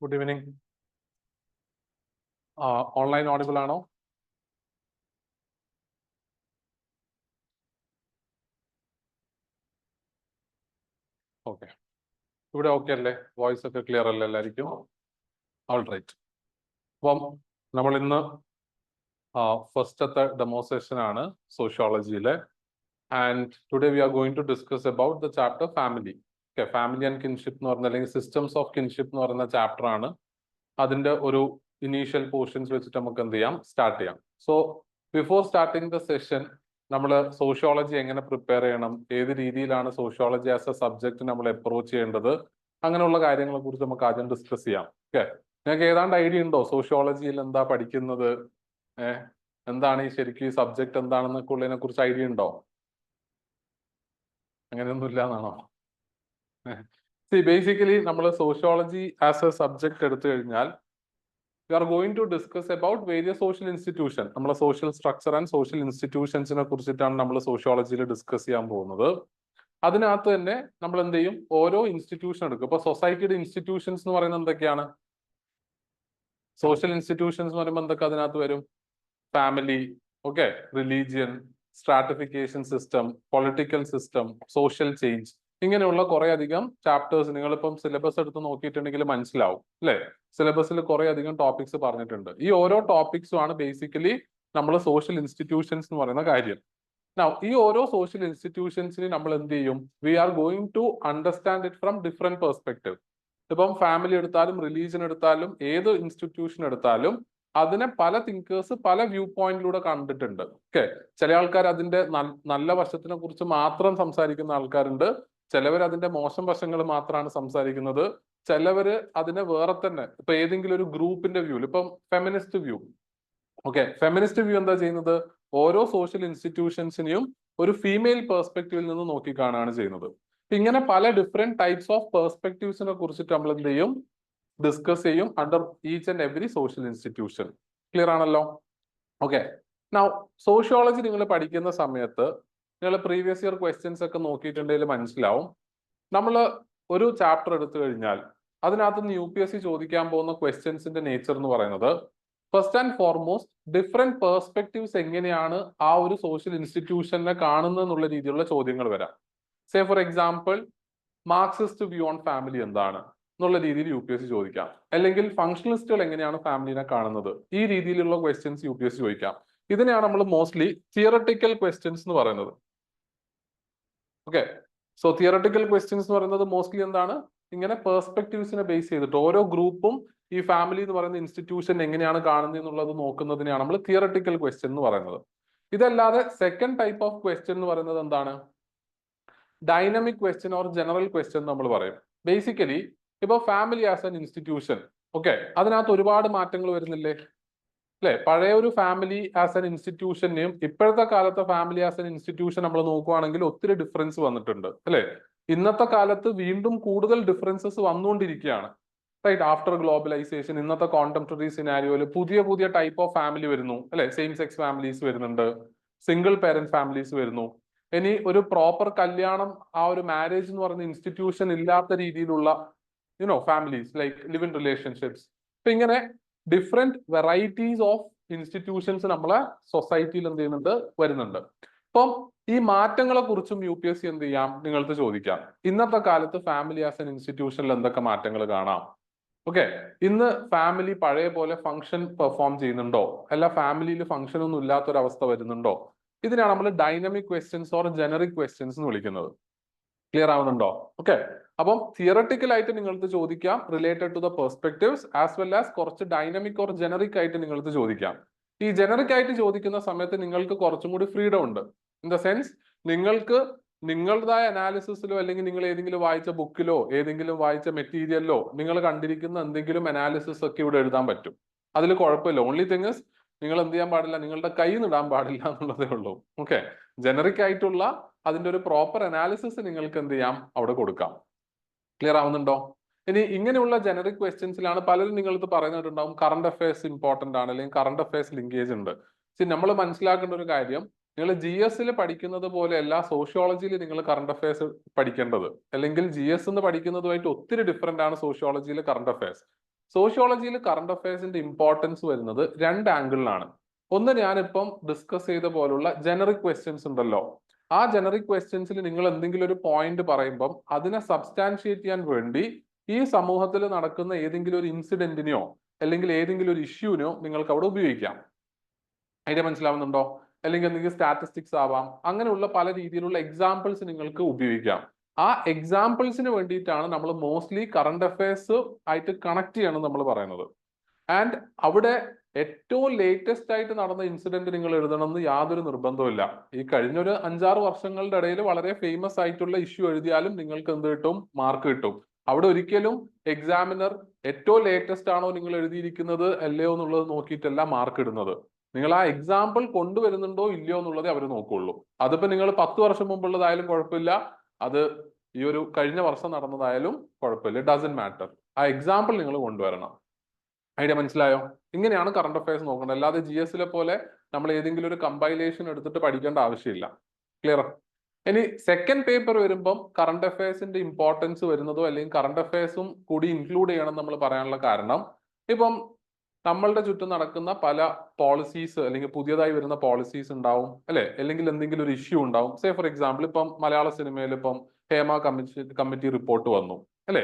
Good evening. Online audible ആണോ? Okay, ഇവിടെ okay അല്ലേ? വോയിസ് ഒക്കെ ക്ലിയർ അല്ലേ എല്ലാവർക്കും? All right. അപ്പം നമ്മൾ ഇന്ന് ഫസ്റ്റത്തെ ഡെമോൺസ്ട്രേഷൻ ആണ് സോഷ്യോളജിയിലെ. And today we are going to discuss about the chapter family. Okay, family and kinship എന്ന് പറഞ്ഞ, അല്ലെങ്കിൽ സിസ്റ്റംസ് ഓഫ് കിൻഷിപ്പ് എന്ന് പറയുന്ന ചാപ്റ്റർ ആണ്. അതിന്റെ ഒരു ഇനീഷ്യൽ പോർഷൻസ് വെച്ചിട്ട് നമുക്ക് എന്ത് ചെയ്യാം, സ്റ്റാർട്ട് ചെയ്യാം. So before starting the session, നമ്മൾ സോഷ്യോളജി എങ്ങനെ പ്രിപ്പയർ ചെയ്യണം, ഏത് രീതിയിലാണ് സോഷ്യോളജി ആസ് എ സബ്ജക്ട് നമ്മൾ അപ്രോച്ച് ചെയ്യേണ്ടത്, അങ്ങനെയുള്ള കാര്യങ്ങളെ കുറിച്ച് നമുക്ക് ആദ്യം ഡിസ്കസ് ചെയ്യാം. ഓക്കെ, നിങ്ങൾക്ക് ഏതാണ്ട് ഐഡിയ ഉണ്ടോ സോഷ്യോളജിയിൽ എന്താ പഠിക്കുന്നത്, എന്താണ് ഈ ശരിക്കും ഈ സബ്ജക്ട് എന്താണെന്നൊക്കെ ഉള്ളതിനെ കുറിച്ച് ഐഡിയ ഉണ്ടോ? അങ്ങനെയൊന്നും ഇല്ല എന്നാണോ? ബേസിക്കലി നമ്മൾ സോഷ്യോളജി ആസ് എ സബ്ജക്ട് എടുത്തു കഴിഞ്ഞാൽ we are going to discuss about various social institutions. നമ്മളെ സോഷ്യൽ സ്ട്രക്ചർ ആൻഡ് സോഷ്യൽ ഇൻസ്റ്റിറ്റ്യൂഷൻസിനെ കുറിച്ചിട്ടാണ് നമ്മൾ സോഷ്യോളജിയിൽ ഡിസ്കസ് ചെയ്യാൻ പോകുന്നത്. അതിനകത്ത് തന്നെ നമ്മൾ എന്ത് ചെയ്യും, ഓരോ ഇൻസ്റ്റിറ്റ്യൂഷൻ എടുക്കും. ഇപ്പൊ സൊസൈറ്റിയുടെ ഇൻസ്റ്റിറ്റ്യൂഷൻസ് എന്ന് പറയുന്നത് എന്തൊക്കെയാണ്? സോഷ്യൽ ഇൻസ്റ്റിറ്റ്യൂഷൻസ് എന്ന് പറയുമ്പോൾ എന്തൊക്കെ അതിനകത്ത് വരും? Family, okay, religion, stratification system, political system, social change, ഇങ്ങനെയുള്ള കുറെ അധികം ചാപ്റ്റേഴ്സ് നിങ്ങളിപ്പം സിലബസ് എടുത്ത് നോക്കിയിട്ടുണ്ടെങ്കിൽ മനസ്സിലാവും അല്ലെ? സിലബസിൽ കുറെ അധികം ടോപ്പിക്സ് പറഞ്ഞിട്ടുണ്ട്. ഈ ഓരോ ടോപ്പിക്സും ആണ് ബേസിക്കലി നമ്മൾ സോഷ്യൽ ഇൻസ്റ്റിറ്റ്യൂഷൻസ് എന്ന് പറയുന്ന കാര്യം. ഈ ഓരോ സോഷ്യൽ ഇൻസ്റ്റിറ്റ്യൂഷൻസിന് നമ്മൾ എന്ത് ചെയ്യും, we are going to understand it from different perspective. ഇപ്പം ഫാമിലി എടുത്താലും റിലീജിയൻ എടുത്താലും ഏത് ഇൻസ്റ്റിറ്റ്യൂഷൻ എടുത്താലും അതിനെ പല തിങ്കേഴ്സ് പല വ്യൂ പോയിന്റിലൂടെ കണ്ടിട്ടുണ്ട്. ഓക്കെ, ചില ആൾക്കാർ അതിന്റെ നല്ല വശത്തിനെ കുറിച്ച് മാത്രം സംസാരിക്കുന്ന ആൾക്കാരുണ്ട്, ചിലവർ അതിന്റെ മോശം വശങ്ങൾ മാത്രമാണ് സംസാരിക്കുന്നത്, ചിലവര് അതിനെ വേറെ തന്നെ ഇപ്പൊ ഏതെങ്കിലും ഒരു ഗ്രൂപ്പിന്റെ വ്യൂ, ഇപ്പം feminist view. Okay, feminist view എന്താ ചെയ്യുന്നത്, ഓരോ സോഷ്യൽ ഇൻസ്റ്റിറ്റ്യൂഷൻസിനെയും ഒരു ഫീമെയിൽ പെർസ്പെക്റ്റീവിൽ നിന്ന് നോക്കി കാണുകയാണ് ചെയ്യുന്നത്. ഇങ്ങനെ പല ഡിഫറെന്റ് ടൈപ്സ് ഓഫ് പെർസ്പെക്റ്റീവ്സിനെ കുറിച്ചിട്ട് നമ്മൾ എന്ത് ചെയ്യും, ഡിസ്കസ് ചെയ്യും under each and every social institution. Clear ആണല്ലോ? ഓക്കെ, നൗ സോഷ്യോളജി നിങ്ങൾ പഠിക്കുന്ന സമയത്ത് നിങ്ങൾ പ്രീവിയസ് ഇയർ ക്വസ്റ്റ്യൻസ് ഒക്കെ നോക്കിയിട്ടുണ്ടെങ്കിൽ മനസ്സിലാവും, നമ്മൾ ഒരു ചാപ്റ്റർ എടുത്തു കഴിഞ്ഞാൽ അതിനകത്ത് നിന്ന് UPSC ചോദിക്കാൻ പോകുന്ന ക്വസ്റ്റ്യൻസിന്റെ നേച്ചർ എന്ന് പറയുന്നത് first and foremost different perspectives എങ്ങനെയാണ് ആ ഒരു സോഷ്യൽ ഇൻസ്റ്റിറ്റ്യൂഷനെ കാണുന്നത് എന്നുള്ള രീതിയിലുള്ള ചോദ്യങ്ങൾ വരാം. Say for example, Marxist view on family എന്താണ് എന്നുള്ള രീതിയിൽ UPSC ചോദിക്കാം. അല്ലെങ്കിൽ ഫംഗ്ഷണലിസ്റ്റുകൾ എങ്ങനെയാണ് ഫാമിലിനെ കാണുന്നത്, ഈ രീതിയിലുള്ള ക്വസ്റ്റ്യൻസ് UPSC ചോദിക്കാം. ഇതിനെയാണ് നമ്മൾ മോസ്റ്റ്ലി തിയറട്ടിക്കൽ ക്വസ്റ്റ്യൻസ് എന്ന് പറയുന്നത്. ഓക്കെ, സോ തിയറട്ടിക്കൽ ക്വസ്റ്റ്യൻസ് എന്ന് പറയുന്നത് മോസ്റ്റ്ലി എന്താണ്, ഇങ്ങനെ പെർസ്പെക്റ്റീവ്സിനെ ബേസ് ചെയ്തിട്ട് ഓരോ ഗ്രൂപ്പും ഈ ഫാമിലി എന്ന് പറയുന്ന ഇൻസ്റ്റിറ്റ്യൂഷൻ എങ്ങനെയാണ് കാണുന്നത് എന്നുള്ളത് നോക്കുന്നതിനെയാണ് നമ്മൾ തിയറട്ടിക്കൽ ക്വസ്റ്റ്യൻ എന്ന് പറയുന്നത്. ഇതല്ലാതെ സെക്കൻഡ് ടൈപ്പ് ഓഫ് ക്വസ്റ്റ്യൻ എന്ന് പറയുന്നത് എന്താണ്, dynamic question or general question നമ്മൾ പറയും. ബേസിക്കലി ഇപ്പൊ family as an institution, okay, അതിനകത്ത് ഒരുപാട് മാറ്റങ്ങൾ വരുന്നില്ലേ അല്ലെ? പഴയ ഒരു ഫാമിലി ആസ് എൻ ഇൻസ്റ്റിറ്റ്യൂഷനെയും ഇപ്പോഴത്തെ കാലത്തെ ഫാമിലി ആസ് എൻ ഇൻസ്റ്റിറ്റ്യൂഷൻ നമ്മൾ നോക്കുവാണെങ്കിൽ ഒത്തിരി ഡിഫറൻസ് വന്നിട്ടുണ്ട് അല്ലെ? ഇന്നത്തെ കാലത്ത് വീണ്ടും കൂടുതൽ ഡിഫറൻസസ് വന്നുകൊണ്ടിരിക്കുകയാണ്, റൈറ്റ്? ആഫ്റ്റർ ഗ്ലോബലൈസേഷൻ ഇന്നത്തെ കോണ്ടംപററി സിനാരിയോയിൽ പുതിയ പുതിയ ടൈപ്പ് ഓഫ് ഫാമിലി വരുന്നു അല്ലെ? സെയിം സെക്സ് ഫാമിലീസ് വരുന്നുണ്ട്, സിംഗിൾ പേരന്റ് ഫാമിലീസ് വരുന്നു. ഇനി ഒരു പ്രോപ്പർ കല്യാണം, ആ ഒരു മാരേജ് എന്ന് പറയുന്ന ഇൻസ്റ്റിറ്റ്യൂഷൻ ഇല്ലാത്ത രീതിയിലുള്ള families like live in relationships. അപ്പൊ ഇങ്ങനെ ഡിഫറെന്റ് വെറൈറ്റീസ് ഓഫ് ഇൻസ്റ്റിറ്റ്യൂഷൻസ് നമ്മളെ സൊസൈറ്റിയിൽ എന്ത് ചെയ്യുന്നുണ്ട്, വരുന്നുണ്ട്. അപ്പം ഈ മാറ്റങ്ങളെ കുറിച്ചും UPSC എന്ത് ചെയ്യാം, നിങ്ങൾക്ക് ചോദിക്കാം. ഇന്നത്തെ കാലത്ത് ഫാമിലി ആസ് എൻ ഇൻസ്റ്റിറ്റ്യൂഷനിൽ എന്തൊക്കെ മാറ്റങ്ങൾ കാണാം? ഓക്കെ, ഇന്ന് ഫാമിലി പഴയ പോലെ ഫംഗ്ഷൻ പെർഫോം ചെയ്യുന്നുണ്ടോ, അല്ല ഫാമിലിയിൽ ഫംഗ്ഷൻ ഒന്നും ഇല്ലാത്തൊരവസ്ഥ വരുന്നുണ്ടോ? ഇതിനാണ് നമ്മൾ dynamic questions or generic questions എന്ന് വിളിക്കുന്നത്. ക്ലിയർ ആവുന്നുണ്ടോ? ഓക്കെ, അപ്പം തിയറട്ടിക്കൽ ആയിട്ട് നിങ്ങൾക്ക് ചോദിക്കാം related to the perspectives as well as കുറച്ച് ഡൈനമിക് ഓർ ജനറിക് ആയിട്ട് നിങ്ങൾക്ക് ചോദിക്കാം. ഈ ജനറിക് ആയിട്ട് ചോദിക്കുന്ന സമയത്ത് നിങ്ങൾക്ക് കുറച്ചും കൂടി ഫ്രീഡം ഉണ്ട്. ഇൻ ദ സെൻസ് നിങ്ങൾക്ക് നിങ്ങളുടേതായ അനാലിസിസിലോ അല്ലെങ്കിൽ നിങ്ങൾ ഏതെങ്കിലും വായിച്ച ബുക്കിലോ ഏതെങ്കിലും വായിച്ച മെറ്റീരിയലിലോ നിങ്ങൾ കണ്ടിരിക്കുന്ന എന്തെങ്കിലും അനാലിസിസ് ഒക്കെ ഇവിടെ എഴുതാൻ പറ്റും. അതിൽ കുഴപ്പമില്ല. ഓൺലി തിങ് ഇസ് നിങ്ങൾ എന്ത് ചെയ്യാൻ പാടില്ല, നിങ്ങളുടെ കയ്യിൽ നിന്ന് ഇടാൻ പാടില്ല എന്നുള്ളതേ ഉള്ളൂ. ഓക്കെ, ജനറിക് ആയിട്ടുള്ള അതിന്റെ ഒരു പ്രോപ്പർ അനാലിസിസ് നിങ്ങൾക്ക് എന്ത് ചെയ്യാം, അവിടെ കൊടുക്കാം. ക്ലിയർ ആവുന്നുണ്ടോ? ഇനി ഇങ്ങനെയുള്ള ജനറിക് ക്വസ്റ്റ്യൻസിലാണ് പലരും നിങ്ങളിത് പറയുന്നിട്ടുണ്ടാവും കറണ്ട് അഫയേഴ്സ് ഇമ്പോർട്ടന്റ് ആണ്, അല്ലെങ്കിൽ കറണ്ട് അഫയേഴ്സ് ലിങ്കേജ് ഉണ്ട്. നമ്മൾ മനസ്സിലാക്കേണ്ട ഒരു കാര്യം, നിങ്ങൾ GS പഠിക്കുന്നത് പോലെയല്ല സോഷ്യോളജിയിൽ നിങ്ങൾ കറണ്ട് അഫയേഴ്സ് പഠിക്കേണ്ടത്. അല്ലെങ്കിൽ GS എന്ന് പഠിക്കുന്നതുമായിട്ട് ഒത്തിരി ഡിഫറെന്റ് ആണ് സോഷ്യോളജിയിൽ കറണ്ട് അഫയേഴ്സ്. സോഷ്യോളജിയിൽ കറണ്ട് അഫയേഴ്സിന്റെ ഇമ്പോർട്ടൻസ് വരുന്നത് രണ്ട് ആംഗിളിലാണ്. ഒന്ന്, ഞാനിപ്പം ഡിസ്കസ് ചെയ്ത പോലുള്ള ജനറിക് ക്വസ്റ്റ്യൻസ് ഉണ്ടല്ലോ, ആ ജനറിക് ക്വസ്റ്റ്യൻസിൽ നിങ്ങൾ എന്തെങ്കിലും ഒരു പോയിന്റ് പറയുമ്പം അതിനെ സബ്സ്റ്റാൻഷിയേറ്റ് ചെയ്യാൻ വേണ്ടി ഈ സമൂഹത്തിൽ നടക്കുന്ന ഏതെങ്കിലും ഒരു ഇൻസിഡന്റിനെയോ അല്ലെങ്കിൽ ഏതെങ്കിലും ഒരു ഇഷ്യൂവിനോ നിങ്ങൾക്ക് അവിടെ ഉപയോഗിക്കാം. ഐഡിയ മനസ്സിലാവുന്നുണ്ടോ? അല്ലെങ്കിൽ എന്തെങ്കിലും സ്റ്റാറ്റിസ്റ്റിക്സ് ആവാം, അങ്ങനെയുള്ള പല രീതിയിലുള്ള എക്സാമ്പിൾസ് നിങ്ങൾക്ക് ഉപയോഗിക്കാം. ആ എക്സാമ്പിൾസിന് വേണ്ടിയിട്ടാണ് നമ്മൾ മോസ്റ്റ്ലി കറണ്ട് അഫയേഴ്സ് ആയിട്ട് കണക്ട് ചെയ്യണം നമ്മൾ പറയുന്നത്. ആൻഡ് അവിടെ ഏറ്റവും ലേറ്റസ്റ്റ് ആയിട്ട് നടന്ന ഇൻസിഡന്റ് നിങ്ങൾ എഴുതണം എന്ന് യാതൊരു നിർബന്ധവുമില്ല. ഈ കഴിഞ്ഞൊരു 5-6 വർഷങ്ങളുടെ ഇടയിൽ വളരെ ഫേമസ് ആയിട്ടുള്ള ഇഷ്യൂ എഴുതിയാലും നിങ്ങൾക്ക് എന്ത് കിട്ടും, മാർക്ക് കിട്ടും. അവിടെ ഒരിക്കലും എക്സാമിനർ ഏറ്റവും ലേറ്റസ്റ്റ് ആണോ നിങ്ങൾ എഴുതിയിരിക്കുന്നത് അല്ലയോ എന്നുള്ളത് നോക്കിയിട്ടല്ല മാർക്ക് ഇടുന്നത്. നിങ്ങൾ ആ എക്സാമ്പിൾ കൊണ്ടുവരുന്നുണ്ടോ ഇല്ലയോ എന്നുള്ളതേ അവർ നോക്കുള്ളൂ. അതിപ്പോ നിങ്ങൾ 10 വർഷം മുമ്പുള്ളതായാലും കുഴപ്പമില്ല, അത് ഈ ഒരു കഴിഞ്ഞ വർഷം നടന്നതായാലും കുഴപ്പമില്ല, ഇറ്റ് ഡസന്റ് മാറ്റർ. ആ എക്സാമ്പിൾ നിങ്ങൾ കൊണ്ടുവരണം. ഐഡിയ മനസ്സിലായോ? ഇങ്ങനെയാണ് കറണ്ട് അഫയേഴ്സ് നോക്കേണ്ടത്. അല്ലാതെ GS പോലെ നമ്മൾ ഏതെങ്കിലും ഒരു കമ്പൈലേഷൻ എടുത്തിട്ട് പഠിക്കേണ്ട ആവശ്യമില്ല. ക്ലിയർ? ഇനി സെക്കൻഡ് പേപ്പർ വരുമ്പം കറണ്ട് അഫയേഴ്സിന്റെ ഇമ്പോർട്ടൻസ് വരുന്നതോ അല്ലെങ്കിൽ കറണ്ട് അഫയേഴ്സും കൂടി ഇൻക്ലൂഡ് ചെയ്യണം നമ്മൾ പറയാനുള്ള കാരണം, ഇപ്പം നമ്മളുടെ ചുറ്റും നടക്കുന്ന പല പോളിസീസ് അല്ലെങ്കിൽ പുതിയതായി വരുന്ന പോളിസീസ് ഉണ്ടാവും അല്ലെ, അല്ലെങ്കിൽ എന്തെങ്കിലും ഒരു ഇഷ്യൂ ഉണ്ടാവും. സേ ഫോർ എക്സാമ്പിൾ ഇപ്പം മലയാള സിനിമയിൽ ഇപ്പം ഹേമ കമ്മിറ്റി റിപ്പോർട്ട് വന്നു അല്ലെ,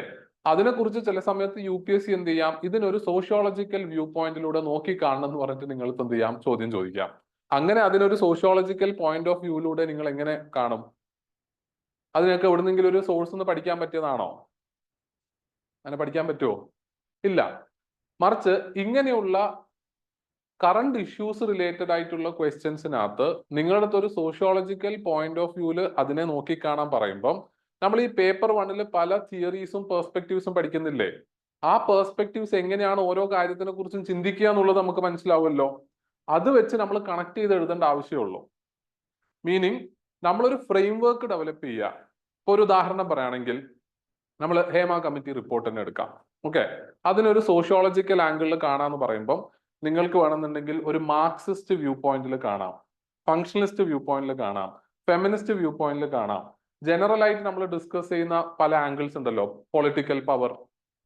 അതിനെക്കുറിച്ച് ചില സമയത്ത് UPSC എന്ത് ചെയ്യാം, ഇതിനൊരു സോഷ്യോളജിക്കൽ വ്യൂ പോയിന്റിലൂടെ നോക്കി കാണണം എന്ന് പറഞ്ഞിട്ട് നിങ്ങൾക്ക് എന്ത് ചെയ്യാം, ചോദ്യം ചോദിക്കാം. അങ്ങനെ അതിനൊരു സോഷ്യോളജിക്കൽ പോയിന്റ് ഓഫ് വ്യൂയിലൂടെ നിങ്ങൾ എങ്ങനെ കാണും? അതിനൊക്കെ എവിടുന്നെങ്കിലും ഒരു സോഴ്സ് നിന്ന് പഠിക്കാൻ പറ്റിയതാണോ? അങ്ങനെ പഠിക്കാൻ പറ്റുമോ? ഇല്ല. മറിച്ച് ഇങ്ങനെയുള്ള കറണ്ട് ഇഷ്യൂസ് റിലേറ്റഡ് ആയിട്ടുള്ള ക്വസ്റ്റ്യൻസിനകത്ത് നിങ്ങളുടെ ഒരു സോഷ്യോളജിക്കൽ പോയിന്റ് ഓഫ് വ്യൂല് അതിനെ നോക്കിക്കാണാൻ പറയുമ്പം നമ്മൾ ഈ പേപ്പർ 1 പല തിയറീസും പെർസ്പെക്റ്റീവ്സും പഠിക്കുന്നില്ലേ, ആ പെർസ്പെക്റ്റീവ്സ് എങ്ങനെയാണ് ഓരോ കാര്യത്തിനെ കുറിച്ചും ചിന്തിക്കുക എന്നുള്ളത് നമുക്ക് മനസ്സിലാവുമല്ലോ. അത് വെച്ച് നമ്മൾ കണക്ട് ചെയ്ത് എഴുതേണ്ട ആവശ്യമുള്ളൂ. മീനിങ് നമ്മളൊരു ഫ്രെയിം വർക്ക് ഡെവലപ്പ് ചെയ്യുക. ഇപ്പൊ ഒരു ഉദാഹരണം പറയുകയാണെങ്കിൽ നമ്മൾ ഹേമ കമ്മിറ്റി റിപ്പോർട്ട് തന്നെ എടുക്കാം. ഓക്കെ, അതിനൊരു സോഷ്യോളജിക്കൽ ആംഗിളിൽ കാണാന്ന് പറയുമ്പം നിങ്ങൾക്ക് വേണമെന്നുണ്ടെങ്കിൽ ഒരു മാർക്സിസ്റ്റ് വ്യൂ പോയിന്റിൽ കാണാം, ഫങ്ഷണലിസ്റ്റ് വ്യൂ പോയിന്റിൽ കാണാം, ഫെമിനിസ്റ്റ് വ്യൂ പോയിന്റിൽ കാണാം. ജനറൽ ആയിട്ട് നമ്മൾ ഡിസ്കസ് ചെയ്യുന്ന പല ആംഗിൾസ് ഉണ്ടല്ലോ, political power,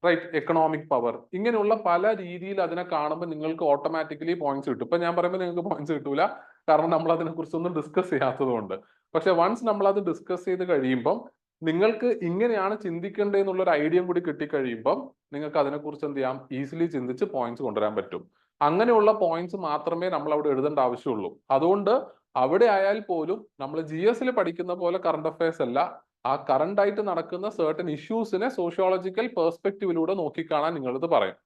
right, economic power, ഇങ്ങനെയുള്ള പല രീതിയിൽ അതിനെ കാണുമ്പോൾ നിങ്ങൾക്ക് ഓട്ടോമാറ്റിക്കലി പോയിന്റ്സ് കിട്ടും. ഇപ്പൊ ഞാൻ പറയുമ്പോൾ നിങ്ങൾക്ക് പോയിന്റ്സ് കിട്ടൂല, കാരണം നമ്മൾ അതിനെ കുറിച്ചൊന്നും ഡിസ്കസ് ചെയ്യാത്തത് കൊണ്ട്. പക്ഷെ വൺസ് നമ്മൾ അത് ഡിസ്കസ് ചെയ്ത് കഴിയുമ്പം നിങ്ങൾക്ക് ഇങ്ങനെയാണ് ചിന്തിക്കേണ്ടതെന്നുള്ള ഒരു ഐഡിയ കൂടി കിട്ടിക്കഴിയുമ്പം നിങ്ങൾക്ക് അതിനെക്കുറിച്ച് എന്ത് ചെയ്യാം, ഈസിലി ചിന്തിച്ച് പോയിന്റ്സ് കൊണ്ടുവരാൻ പറ്റും. അങ്ങനെയുള്ള പോയിന്റ്സ് മാത്രമേ നമ്മൾ അവിടെ എഴുതേണ്ട ആവശ്യമുള്ളൂ. അതുകൊണ്ട് അവിടെ ആയാൽ പോലും നമ്മൾ GS പഠിക്കുന്ന പോലെ കറണ്ട് അഫയേഴ്സ് അല്ല, ആ കറണ്ട് ആയിട്ട് നടക്കുന്ന സർട്ടൻ ഇഷ്യൂസിനെ സോഷ്യോളജിക്കൽ പെർസ്പെക്റ്റീവിലൂടെ നോക്കിക്കാണാൻ നിങ്ങളിത് പറയും.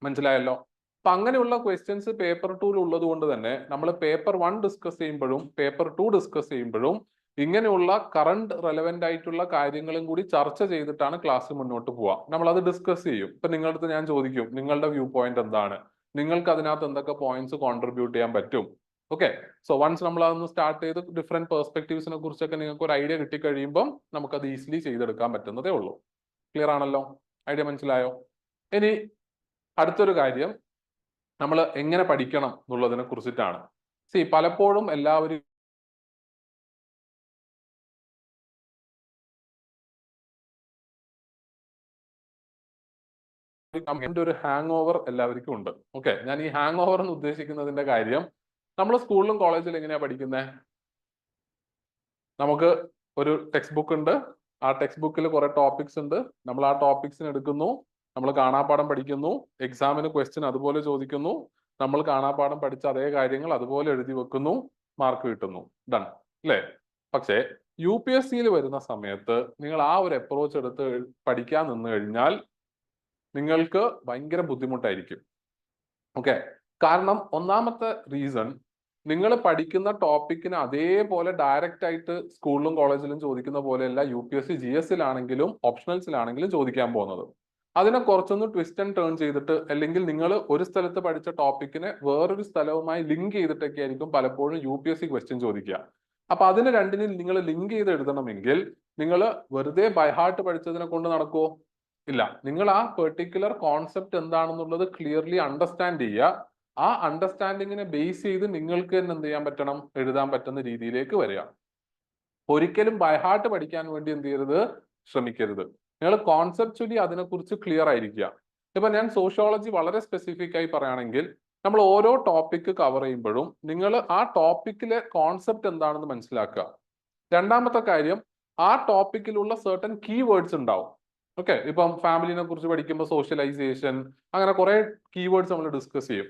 മനസ്സിലായല്ലോ? അപ്പൊ അങ്ങനെയുള്ള ക്വസ്റ്റ്യൻസ് പേപ്പർ 2 ഉള്ളത് കൊണ്ട് തന്നെ നമ്മൾ പേപ്പർ 1 ഡിസ്കസ് ചെയ്യുമ്പോഴും പേപ്പർ 2 ഡിസ്കസ് ചെയ്യുമ്പോഴും ഇങ്ങനെയുള്ള കറണ്ട് റെലവെന്റ് ആയിട്ടുള്ള കാര്യങ്ങളും കൂടി ചർച്ച ചെയ്തിട്ടാണ് ക്ലാസ് മുന്നോട്ട് പോവുക. നമ്മൾ അത് ഡിസ്കസ് ചെയ്യും. ഇപ്പൊ നിങ്ങളുടെ അടുത്ത് ഞാൻ ചോദിക്കും, നിങ്ങളുടെ വ്യൂ പോയിന്റ് എന്താണ്, നിങ്ങൾക്ക് അതിനകത്ത് എന്തൊക്കെ പോയിന്റ്സ് കോൺട്രിബ്യൂട്ട് ചെയ്യാൻ പറ്റും. ഓക്കെ, സോ വൺസ് നമ്മൾ അതൊന്ന് സ്റ്റാർട്ട് ചെയ്ത് ഡിഫറെന്റ് പെർസ്പെക്റ്റീവ്സിനെ കുറിച്ചൊക്കെ നിങ്ങൾക്ക് ഒരു ഐഡിയ കിട്ടിക്കഴിയുമ്പം നമുക്കത് ഈസിലി ചെയ്തെടുക്കാൻ പറ്റുന്നതേ ഉള്ളൂ. ക്ലിയർ ആണല്ലോ? ഐഡിയ മനസ്സിലായോ? ഇനി അടുത്തൊരു കാര്യം, നമ്മൾ എങ്ങനെ പഠിക്കണം എന്നുള്ളതിനെ കുറിച്ചിട്ടാണ്. പലപ്പോഴും എല്ലാവരും ഒരു ഹാങ് ഓവർ എല്ലാവർക്കും ഉണ്ട്. ഓക്കെ, ഞാൻ ഈ ഹാങ് ഓവർ എന്ന് ഉദ്ദേശിക്കുന്നതിന്റെ കാര്യം, നമ്മൾ സ്കൂളിലും കോളേജിലും എങ്ങനെയാ പഠിക്കുന്നത്? നമുക്ക് ഒരു ടെക്സ്റ്റ് ബുക്ക് ഉണ്ട്, ആ ടെക്സ്റ്റ് ബുക്കിൽ കുറെ ടോപ്പിക്സ് ഉണ്ട്, നമ്മൾ ആ ടോപ്പിക്സിന് എടുക്കുന്നു, നമ്മൾ കാണാപ്പാഠം പഠിക്കുന്നു, എക്സാമിന് ക്വസ്റ്റ്യൻ അതുപോലെ ചോദിക്കുന്നു, നമ്മൾ കാണാപ്പാഠം പഠിച്ച അതേ കാര്യങ്ങൾ അതുപോലെ എഴുതി വെക്കുന്നു, മാർക്ക് കിട്ടുന്നു, ഡൺ അല്ലേ? പക്ഷേ UPSC വരുന്ന സമയത്ത് നിങ്ങൾ ആ ഒരു അപ്രോച്ച് എടുത്ത് പഠിക്കാൻ നിന്ന് കഴിഞ്ഞാൽ നിങ്ങൾക്ക് ഭയങ്കര ബുദ്ധിമുട്ടായിരിക്കും. ഓക്കെ, കാരണം ഒന്നാമത്തെ റീസൺ, നിങ്ങൾ പഠിക്കുന്ന ടോപ്പിക്കിന് അതേപോലെ ഡയറക്റ്റ് ആയിട്ട് സ്കൂളിലും കോളേജിലും ചോദിക്കുന്ന പോലെയല്ല UPSC GSലാണെങ്കിലും ഓപ്ഷണൽസിലാണെങ്കിലും ചോദിക്കാൻ പോകുന്നത്. അതിനെ കുറച്ചൊന്ന് ട്വിസ്റ്റ് ആൻഡ് ടേൺ ചെയ്തിട്ട്, അല്ലെങ്കിൽ നിങ്ങൾ ഒരു സ്ഥലത്ത് പഠിച്ച ടോപ്പിക്കിനെ വേറൊരു സ്ഥലവുമായി ലിങ്ക് ചെയ്തിട്ടൊക്കെ ആയിരിക്കും പലപ്പോഴും UPSC ക്വസ്റ്റ്യൻ ചോദിക്കുക. അപ്പൊ അതിന് രണ്ടിനും നിങ്ങൾ ലിങ്ക് ചെയ്ത് എഴുതണമെങ്കിൽ നിങ്ങൾ വെറുതെ ബൈ ഹാർട്ട് പഠിച്ചതിനെ കൊണ്ട് നടക്കുമോ? ഇല്ല. നിങ്ങൾ ആ പെർട്ടിക്കുലർ കോൺസെപ്റ്റ് എന്താണെന്നുള്ളത് ക്ലിയർലി അണ്ടർസ്റ്റാൻഡ് ചെയ്യുക. ആ അണ്ടർസ്റ്റാൻഡിങ്ങിനെ ബേസ് ചെയ്ത് നിങ്ങൾക്ക് തന്നെ എന്ത് ചെയ്യാൻ പറ്റണം? എഴുതാൻ പറ്റുന്ന രീതിയിലേക്ക് വരിക. ഒരിക്കലും ബൈ ഹാർട്ട് പഠിക്കാൻ വേണ്ടി എന്ത് ചെയ്യരുത്? ശ്രമിക്കരുത്. നിങ്ങൾ കോൺസെപ്ച്വലി അതിനെക്കുറിച്ച് ക്ലിയർ ആയിരിക്കുക. ഇപ്പൊ ഞാൻ സോഷ്യോളജി വളരെ സ്പെസിഫിക് ആയി പറയുകയാണെങ്കിൽ, നമ്മൾ ഓരോ ടോപ്പിക്ക് കവർ ചെയ്യുമ്പോഴും നിങ്ങൾ ആ ടോപ്പിക്കിലെ കോൺസെപ്റ്റ് എന്താണെന്ന് മനസ്സിലാക്കുക. രണ്ടാമത്തെ കാര്യം, ആ ടോപ്പിക്കിലുള്ള സർട്ടൻ കീവേഡ്സ് ഉണ്ടാവും. ഓക്കെ, ഇപ്പം ഫാമിലിനെ കുറിച്ച് പഠിക്കുമ്പോൾ സോഷ്യലൈസേഷൻ, അങ്ങനെ കുറെ കീവേഡ്സ് നമ്മൾ ഡിസ്കസ് ചെയ്യും.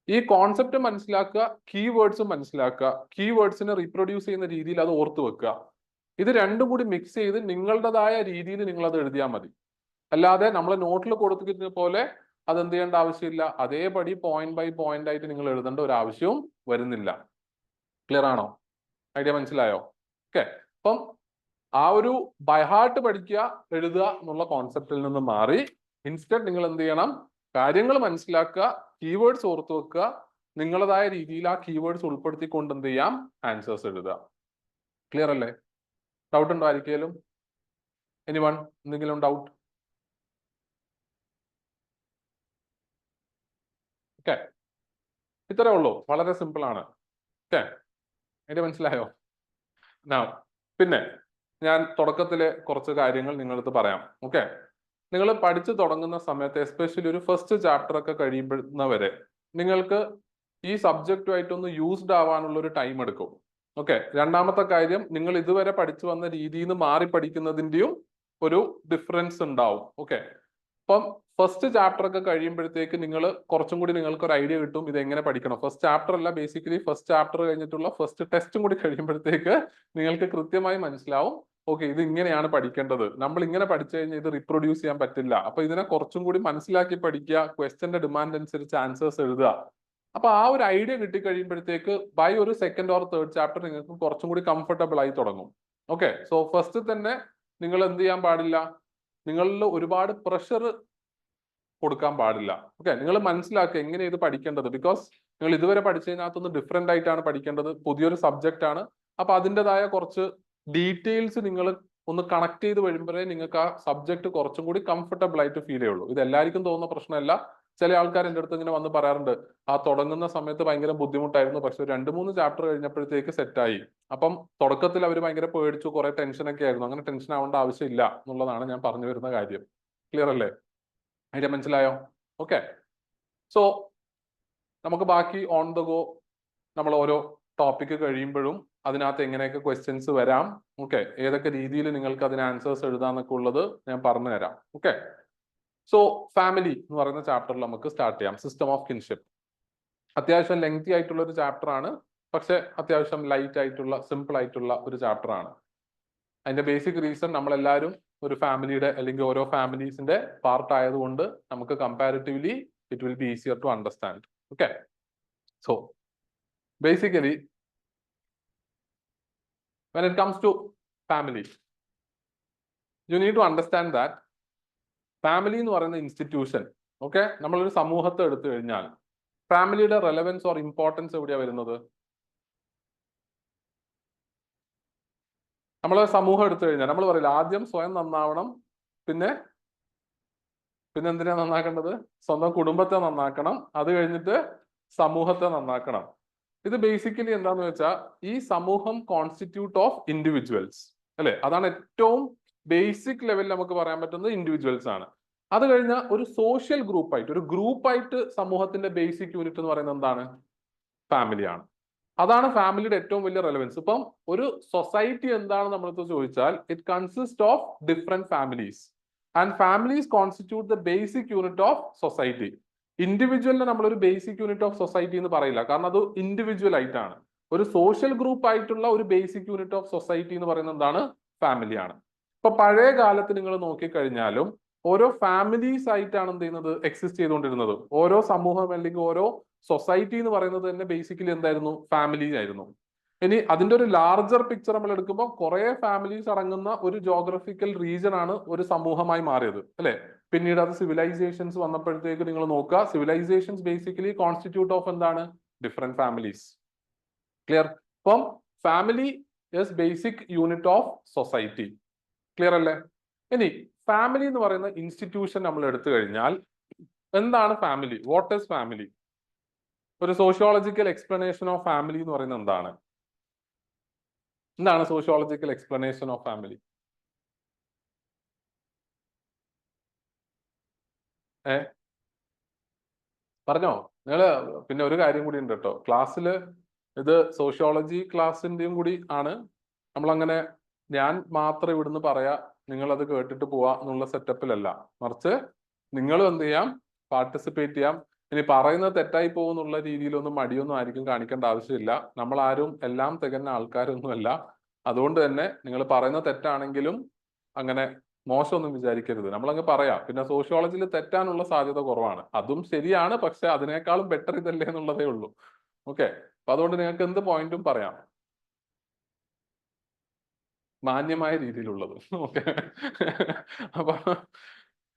ഈ കോൺസെപ്റ്റ് മനസ്സിലാക്കുക, കീവേഡ്സും മനസ്സിലാക്കുക, കീവേഡ്സിനെ റീപ്രൊഡ്യൂസ് ചെയ്യുന്ന രീതിയിൽ അത് ഓർത്ത് വെക്കുക. ഇത് രണ്ടും കൂടി മിക്സ് ചെയ്ത് നിങ്ങളുടേതായ രീതിയിൽ നിങ്ങൾ അത് എഴുതിയാൽ മതി. അല്ലാതെ നമ്മൾ നോട്ടിൽ കൊടുത്തിരിക്കുന്ന പോലെ അതെന്ത് ചെയ്യേണ്ട ആവശ്യമില്ല. അതേപടി പോയിന്റ് ബൈ പോയിന്റ് ആയിട്ട് നിങ്ങൾ എഴുതേണ്ട ഒരു ആവശ്യവും വരുന്നില്ല. ക്ലിയർ ആണോ? ഐഡിയ മനസ്സിലായോ? ഓക്കെ, അപ്പം ആ ഒരു ബൈഹാർട്ട് പഠിക്കുക, എഴുതുക എന്നുള്ള കോൺസെപ്റ്റിൽ നിന്ന് മാറി ഇൻസ്റ്റഡ് നിങ്ങൾ എന്ത് ചെയ്യണം? കാര്യങ്ങൾ മനസ്സിലാക്കുക, കീവേഡ്സ് ഓർത്ത് വെക്കുക, നിങ്ങളതായ രീതിയിൽ ആ കീവേഡ്സ് ഉൾപ്പെടുത്തിക്കൊണ്ട് എന്ത് ചെയ്യാം? ആൻസേഴ്സ് എഴുതുക. ക്ലിയർ അല്ലേ? ഡൗട്ട് ഉണ്ടോ ആയിരിക്കും? എനിവൺ? എന്തെങ്കിലും ഡൗട്ട്? ഓക്കെ, ഇത്രേ ഉള്ളൂ. വളരെ സിമ്പിൾ ആണ്. ഓക്കെ, അതിന്റെ മനസ്സിലായോ? പിന്നെ ഞാൻ തുടക്കത്തിലെ കുറച്ച് കാര്യങ്ങൾ നിങ്ങളടുത്ത് പറയാം. ഓക്കെ, നിങ്ങൾ പഠിച്ചു തുടങ്ങുന്ന സമയത്ത് എസ്പെഷ്യലി ഒരു ഫസ്റ്റ് ചാപ്റ്റർ ഒക്കെ കഴിയുന്നവരെ നിങ്ങൾക്ക് ഈ സബ്ജക്റ്റുമായിട്ടൊന്ന് യൂസ്ഡ് ആവാനുള്ള ഒരു ടൈം എടുക്കും. ഓക്കെ, രണ്ടാമത്തെ കാര്യം, നിങ്ങൾ ഇതുവരെ പഠിച്ചു വന്ന രീതിയിൽ നിന്ന് മാറി പഠിക്കുന്നതിൻ്റെയും ഒരു ഡിഫറൻസ് ഉണ്ടാവും. ഓക്കെ, അപ്പം ഫസ്റ്റ് ചാപ്റ്റർ ഒക്കെ കഴിയുമ്പോഴത്തേക്ക് നിങ്ങൾ കുറച്ചും കൂടി നിങ്ങൾക്ക് ഒരു ഐഡിയ കിട്ടും ഇത് എങ്ങനെ പഠിക്കണം. ഫസ്റ്റ് ചാപ്റ്റർ അല്ല, ബേസിക്കലി ഫസ്റ്റ് ചാപ്റ്റർ കഴിഞ്ഞിട്ടുള്ള ഫസ്റ്റ് ടെസ്റ്റും കൂടി കഴിയുമ്പോഴത്തേക്ക് നിങ്ങൾക്ക് കൃത്യമായി മനസ്സിലാവും, ഓക്കെ ഇത് ഇങ്ങനെയാണ് പഠിക്കേണ്ടത്, നമ്മൾ ഇങ്ങനെ പഠിച്ചു കഴിഞ്ഞാൽ ഇത് റീപ്രൊഡ്യൂസ് ചെയ്യാൻ പറ്റില്ല. അപ്പൊ ഇതിനെ കുറച്ചും കൂടി മനസ്സിലാക്കി പഠിക്കുക, ക്വസ്റ്റ്യന്റെ ഡിമാൻഡ് അനുസരിച്ച് ആൻസേഴ്സ് എഴുതുക. അപ്പൊ ആ ഒരു ഐഡിയ കിട്ടിക്കഴിയുമ്പോഴത്തേക്ക് ബൈ ഒരു സെക്കൻഡ് ഓർ തേർഡ് ചാപ്റ്റർ നിങ്ങൾക്ക് കുറച്ചും കൂടി കംഫർട്ടബിൾ ആയി തുടങ്ങും. ഓക്കെ, സോ ഫസ്റ്റ് തന്നെ നിങ്ങൾ എന്ത് ചെയ്യാൻ പാടില്ല? നിങ്ങളിൽ ഒരുപാട് പ്രഷർ കൊടുക്കാൻ പാടില്ല. ഓക്കെ, നിങ്ങൾ മനസ്സിലാക്കുക എങ്ങനെ ഇത് പഠിക്കേണ്ടത്. ബിക്കോസ് നിങ്ങൾ ഇതുവരെ പഠിച്ചതിനകത്തൊന്ന് ഡിഫറെന്റ് ആയിട്ടാണ് പഠിക്കേണ്ടത്, പുതിയൊരു സബ്ജക്റ്റ് ആണ്. അപ്പൊ അതിൻ്റെതായ കുറച്ച് ഡീറ്റെയിൽസ് നിങ്ങൾ ഒന്ന് കണക്ട് ചെയ്ത് വരുമ്പോഴേ നിങ്ങൾക്ക് ആ സബ്ജക്ട് കുറച്ചും കൂടി കംഫർട്ടബിൾ ആയിട്ട് ഫീൽ ചെയ്യുള്ളൂ. ഇത് എല്ലാവർക്കും തോന്നുന്ന പ്രശ്നമല്ല. ചില ആൾക്കാർ എൻ്റെ അടുത്ത് ഇങ്ങനെ വന്ന് പറയാറുണ്ട്, ആ തുടങ്ങുന്ന സമയത്ത് ഭയങ്കര ബുദ്ധിമുട്ടായിരുന്നു, പക്ഷെ 2-3 ചാപ്റ്റർ കഴിഞ്ഞപ്പോഴത്തേക്ക് സെറ്റായി. അപ്പം തുടക്കത്തിൽ അവർ ഭയങ്കര പേടിച്ചു, കുറെ ടെൻഷനൊക്കെ ആയിരുന്നു. അങ്ങനെ ടെൻഷൻ ആവേണ്ട ആവശ്യമില്ല എന്നുള്ളതാണ് ഞാൻ പറഞ്ഞു വരുന്ന കാര്യം. ക്ലിയർ അല്ലേ? ഐഡിയ മനസ്സിലായോ? ഓക്കെ, സോ നമുക്ക് ബാക്കി ഓൺ ദ ഗോ നമ്മൾ ഓരോ ടോപ്പിക്ക് കഴിയുമ്പോഴും അതിനകത്ത് എങ്ങനെയൊക്കെ ക്വസ്റ്റ്യൻസ് വരാം, ഓക്കെ ഏതൊക്കെ രീതിയിൽ നിങ്ങൾക്ക് അതിന് ആൻസേഴ്സ് എഴുതാന്നൊക്കെ ഉള്ളത് ഞാൻ പറഞ്ഞു തരാം. ഓക്കെ, സോ ഫാമിലി എന്ന് പറയുന്ന ചാപ്റ്ററിൽ നമുക്ക് സ്റ്റാർട്ട് ചെയ്യാം. സിസ്റ്റം ഓഫ് കിൻഷിപ്പ് അത്യാവശ്യം ലെങ്തി ആയിട്ടുള്ള ഒരു ചാപ്റ്റർ ആണ്, പക്ഷെ അത്യാവശ്യം ലൈറ്റ് ആയിട്ടുള്ള സിമ്പിൾ ആയിട്ടുള്ള ഒരു ചാപ്റ്റർ ആണ്. അതിന്റെ ബേസിക് റീസൺ, നമ്മളെല്ലാവരും ഒരു ഫാമിലിയുടെ അല്ലെങ്കിൽ ഓരോ ഫാമിലീസിന്റെ പാർട്ട് ആയതുകൊണ്ട് നമുക്ക് comparatively it will be easier to understand. Okay, so basically when it comes to family, you need to understand that family എന്ന് പറയുന്ന ഇൻസ്റ്റിറ്റ്യൂഷൻ, ഓക്കെ നമ്മളൊരു സമൂഹത്തെ എടുത്തു കഴിഞ്ഞാൽ ഫാമിലിയുടെ റെലവൻസ് ഓർ ഇമ്പോർട്ടൻസ് എവിടെയാ വരുന്നത്? നമ്മൾ സമൂഹം എടുത്തു കഴിഞ്ഞാൽ നമ്മൾ പറയില്ല ആദ്യം സ്വയം നന്നാവണം, പിന്നെ എന്തിനാ നന്നാക്കേണ്ടത്? സ്വന്തം കുടുംബത്തെ നന്നാക്കണം, അത് കഴിഞ്ഞിട്ട് സമൂഹത്തെ നന്നാക്കണം. ഇത് ബേസിക്കലി എന്താന്ന് വെച്ചാൽ ഈ സമൂഹം കോൺസ്റ്റിറ്റ്യൂട്ട് ഓഫ് ഇൻഡിവിജ്വൽസ് അല്ലെ, അതാണ് ഏറ്റവും ബേസിക് ലെവലിൽ നമുക്ക് പറയാൻ പറ്റുന്നത് ഇൻഡിവിജ്വൽസ് ആണ്. അത് കഴിഞ്ഞാൽ ഒരു സോഷ്യൽ ഗ്രൂപ്പായിട്ട്, ഒരു ഗ്രൂപ്പായിട്ട് സമൂഹത്തിന്റെ ബേസിക് യൂണിറ്റ് എന്ന് പറയുന്നത് എന്താണ്? ഫാമിലിയാണ്. അതാണ് ഫാമിലിയുടെ ഏറ്റവും വലിയ റെലവൻസ്. ഇപ്പം ഒരു സൊസൈറ്റി എന്താണ് നമ്മളടുത്ത് ചോദിച്ചാൽ, it consist of different families and families constitute the basic unit of society. ഇൻഡിവിജ്വലിനെ നമ്മളൊരു ബേസിക് യൂണിറ്റ് ഓഫ് സൊസൈറ്റി എന്ന് പറയില്ല, കാരണം അത് ഇൻഡിവിജ്വൽ ആയിട്ടാണ്. ഒരു സോഷ്യൽ ഗ്രൂപ്പ് ആയിട്ടുള്ള ഒരു ബേസിക് യൂണിറ്റ് ഓഫ് സൊസൈറ്റി എന്ന് പറയുന്നത് എന്താണ്? ഫാമിലിയാണ്. ഇപ്പൊ പഴയ കാലത്ത് നിങ്ങൾ നോക്കിക്കഴിഞ്ഞാലും ഓരോ ഫാമിലീസ് ആയിട്ടാണ് എന്ത് ചെയ്യുന്നത്? എക്സിസ്റ്റ് ചെയ്തുകൊണ്ടിരുന്നത്. ഓരോ സമൂഹം അല്ലെങ്കിൽ ഓരോ സൊസൈറ്റി എന്ന് പറയുന്നത് തന്നെ ബേസിക്കലി എന്തായിരുന്നു? ഫാമിലി ആയിരുന്നു. ഇനി അതിന്റെ ഒരു ലാർജർ പിക്ചർ നമ്മൾ എടുക്കുമ്പോൾ കുറെ ഫാമിലീസ് അടങ്ങുന്ന ഒരു ജോഗ്രഫിക്കൽ റീജിയൻ ആണ് ഒരു സമൂഹമായി മാറിയത് അല്ലെ. പിന്നീട് അത് സിവിലൈസേഷൻസ് വന്നപ്പോഴത്തേക്ക് നിങ്ങൾ നോക്കുക, സിവിലൈസേഷൻസ് ബേസിക്കലി കോൺസ്റ്റിറ്റ്യൂട്ട് ഓഫ് എന്താണ്? Different families. ക്ലിയർ? അപ്പം family is basic unit of society. Clear അല്ലേ? ഇനി ഫാമിലി എന്ന് പറയുന്ന ഇൻസ്റ്റിറ്റ്യൂഷൻ നമ്മൾ എടുത്തു കഴിഞ്ഞാൽ എന്താണ് ഫാമിലി? What is family? ഒരു സോഷ്യോളജിക്കൽ എക്സ്പ്ലനേഷൻ ഓഫ് ഫാമിലി എന്ന് പറയുന്നത് എന്താണ്? എന്താണ് സോഷ്യോളജിക്കൽ എക്സ്പ്ലനേഷൻ ഓഫ് ഫാമിലി? പറഞ്ഞോ നിങ്ങള്. പിന്നെ ഒരു കാര്യം കൂടി ഉണ്ട് കേട്ടോ, ക്ലാസ്സില് ഇത് സോഷ്യോളജി ക്ലാസ്സിന്റെയും കൂടി ആണ്. നമ്മളങ്ങനെ ഞാൻ മാത്രം ഇവിടുന്ന് പറയാ, നിങ്ങൾ അത് കേട്ടിട്ട് പോവാ എന്നുള്ള സെറ്റപ്പിലല്ല, മറിച്ച് നിങ്ങളും എന്ത് ചെയ്യാം? പാർട്ടിസിപ്പേറ്റ് ചെയ്യാം. ഇനി പറയുന്നത് തെറ്റായി പോകുന്നുള്ള രീതിയിലൊന്നും മടിയൊന്നും ആയിരിക്കും കാണിക്കേണ്ട ആവശ്യമില്ല. നമ്മൾ ആരും എല്ലാം തികഞ്ഞ ആൾക്കാരൊന്നുമല്ല. അതുകൊണ്ട് തന്നെ നിങ്ങൾ പറയുന്നത് തെറ്റാണെങ്കിലും അങ്ങനെ മോശമൊന്നും വിചാരിക്കരുത്. നമ്മളങ്ങ് പറയാം. പിന്നെ സോഷ്യോളജിയിൽ തെറ്റാനുള്ള സാധ്യത കുറവാണ്. അതും ശരിയാണ്, പക്ഷെ അതിനേക്കാളും ബെറ്റർ ഇതല്ലേ എന്നുള്ളതേ ഉള്ളൂ. ഓക്കെ, അപ്പൊ അതുകൊണ്ട് നിങ്ങൾക്ക് എന്ത് പോയിന്റും പറയാം, മാന്യമായ രീതിയിലുള്ളത്. ഓക്കെ, അപ്പൊ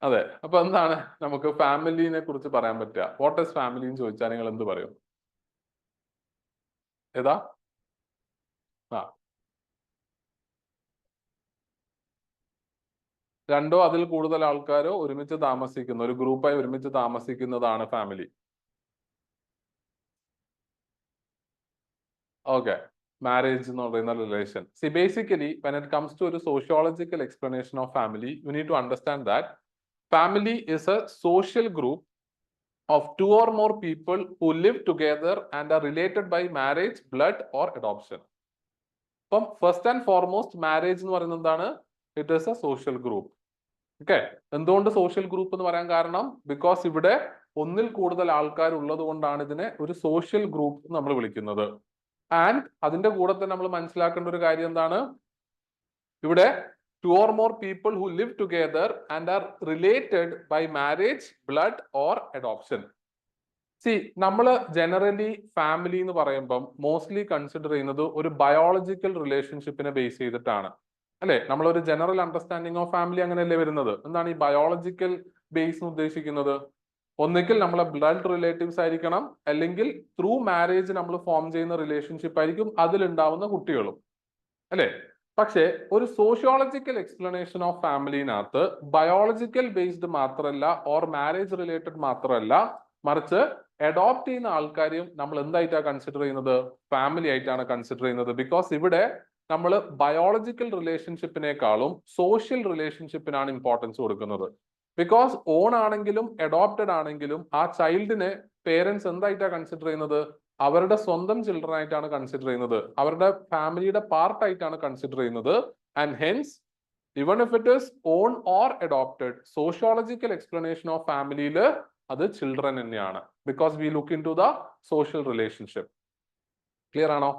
അതെ. അപ്പൊ എന്താണ് നമുക്ക് ഫാമിലിനെ കുറിച്ച് പറയാൻ പറ്റുക? വാട്ട് ഈസ് ഫാമിലി എന്ന് ചോദിച്ചാൽ നിങ്ങൾ എന്ത് പറയും? ഏതാ? ആ, രണ്ടോ അതിൽ കൂടുതൽ ആൾക്കാരോ ഒരുമിച്ച് താമസിക്കുന്ന, ഒരു ഗ്രൂപ്പായി ഒരുമിച്ച് താമസിക്കുന്നതാണ് ഫാമിലി. ഓക്കെ, മാരേജ് എന്ന് പറയുന്ന relation. See basically when it comes to ഒരു sociological explanation of family, you need to understand that family is a social group of two or more people who live together and are related by marriage, blood or adoption. അപ്പം first and foremost marriage എന്ന് പറയുന്നത് എന്താണ്? It is a social group. Okay, എന്തുകൊണ്ട് social group എന്ന് പറയാൻ കാരണം? Because ഇവിടെ ഒന്നിൽ കൂടുതൽ ആൾക്കാർ ഉള്ളത് കൊണ്ടാണ് ഇതിനെ ഒരു സോഷ്യൽ ഗ്രൂപ്പ് നമ്മൾ വിളിക്കുന്നത്. ആൻഡ് അതിന്റെ കൂടെ തന്നെ നമ്മൾ മനസ്സിലാക്കേണ്ട ഒരു കാര്യം എന്താണ്? ഇവിടെ two or more people who live together and are related by marriage, blood or adoption. C നമ്മൾ ജനറലി ഫാമിലി എന്ന് പറയുമ്പം മോസ്റ്റ്ലി കൺസിഡർ ചെയ്യുന്നത് ഒരു ബയോളജിക്കൽ റിലേഷൻഷിപ്പിനെ ബേസ് ചെയ്തിട്ടാണ് അല്ലെ. നമ്മളൊരു ജനറൽ അണ്ടർസ്റ്റാൻഡിങ് ഓഫ് ഫാമിലി അങ്ങനെയല്ലേ വരുന്നത്? എന്താണ് ഈ ബയോളജിക്കൽ ബേസ് ഉദ്ദേശിക്കുന്നത്? ഒന്നുകിൽ നമ്മളെ ബ്ലഡ് റിലേറ്റീവ്സ് ആയിരിക്കണം, അല്ലെങ്കിൽ ത്രൂ മാരേജ് നമ്മൾ ഫോം ചെയ്യുന്ന റിലേഷൻഷിപ്പ് ആയിരിക്കും അതിലുണ്ടാവുന്ന കുട്ടികളും അല്ലെ. പക്ഷേ ഒരു സോഷ്യോളജിക്കൽ എക്സ്പ്ലനേഷൻ ഓഫ് ഫാമിലിനകത്ത് ബയോളജിക്കൽ ബേസ്ഡ് മാത്രമല്ല, ഓർ മാരേജ് റിലേറ്റഡ് മാത്രമല്ല, മറിച്ച് അഡോപ്റ്റ് ചെയ്യുന്ന ആൾക്കാരെയും നമ്മൾ എന്തായിട്ടാണ് കൺസിഡർ ചെയ്യുന്നത്? ഫാമിലി ആയിട്ടാണ് കൺസിഡർ ചെയ്യുന്നത്. ബിക്കോസ് ഇവിടെ നമ്മൾ ബയോളജിക്കൽ റിലേഷൻഷിപ്പിനേക്കാളും സോഷ്യൽ റിലേഷൻഷിപ്പിനാണ് ഇമ്പോർട്ടൻസ് കൊടുക്കുന്നത്. ബിക്കോസ് ഓൺ ആണെങ്കിലും അഡോപ്റ്റഡ് ആണെങ്കിലും ആ ചൈൽഡിനെ പേരൻസ് എന്തായിട്ടാണ് കൺസിഡർ ചെയ്യുന്നത്? അവരുടെ സ്വന്തം ചിൽഡ്രൻ ആയിട്ടാണ് കൺസിഡർ ചെയ്യുന്നത്, അവരുടെ ഫാമിലിയുടെ പാർട്ട് ആയിട്ടാണ് കൺസിഡർ ചെയ്യുന്നത്. And hence even if it is own or adopted, sociological explanation of ഫാമിലിയിൽ അത് ചിൽഡ്രൻ തന്നെയാണ്. Because we look into the social relationship. Clear ആണോ?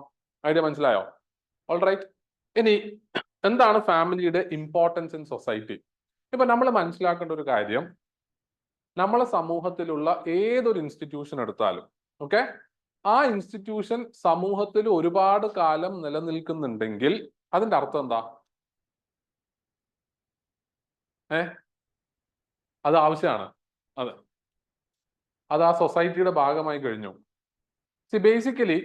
ഐഡിയ മനസ്സിലായോ? All right. ഇനി എന്താണ് ഫാമിലിയുടെ ഇമ്പോർട്ടൻസ് ഇൻ സൊസൈറ്റി? ഇപ്പൊ നമ്മൾ മനസ്സിലാക്കേണ്ട ഒരു കാര്യം, നമ്മളെ സമൂഹത്തിലുള്ള ഏതൊരു ഇൻസ്റ്റിറ്റ്യൂഷൻ എടുത്താലും ഓക്കെ, ആ ഇൻസ്റ്റിറ്റ്യൂഷൻ സമൂഹത്തിൽ ഒരുപാട് കാലം നിലനിൽക്കുന്നുണ്ടെങ്കിൽ അതിന്റെ അർത്ഥം എന്താ? അത് ആവശ്യമാണ്. അതെ, അത് ആ സൊസൈറ്റിയുടെ ഭാഗമായി കഴിഞ്ഞു. സി ബേസിക്കലി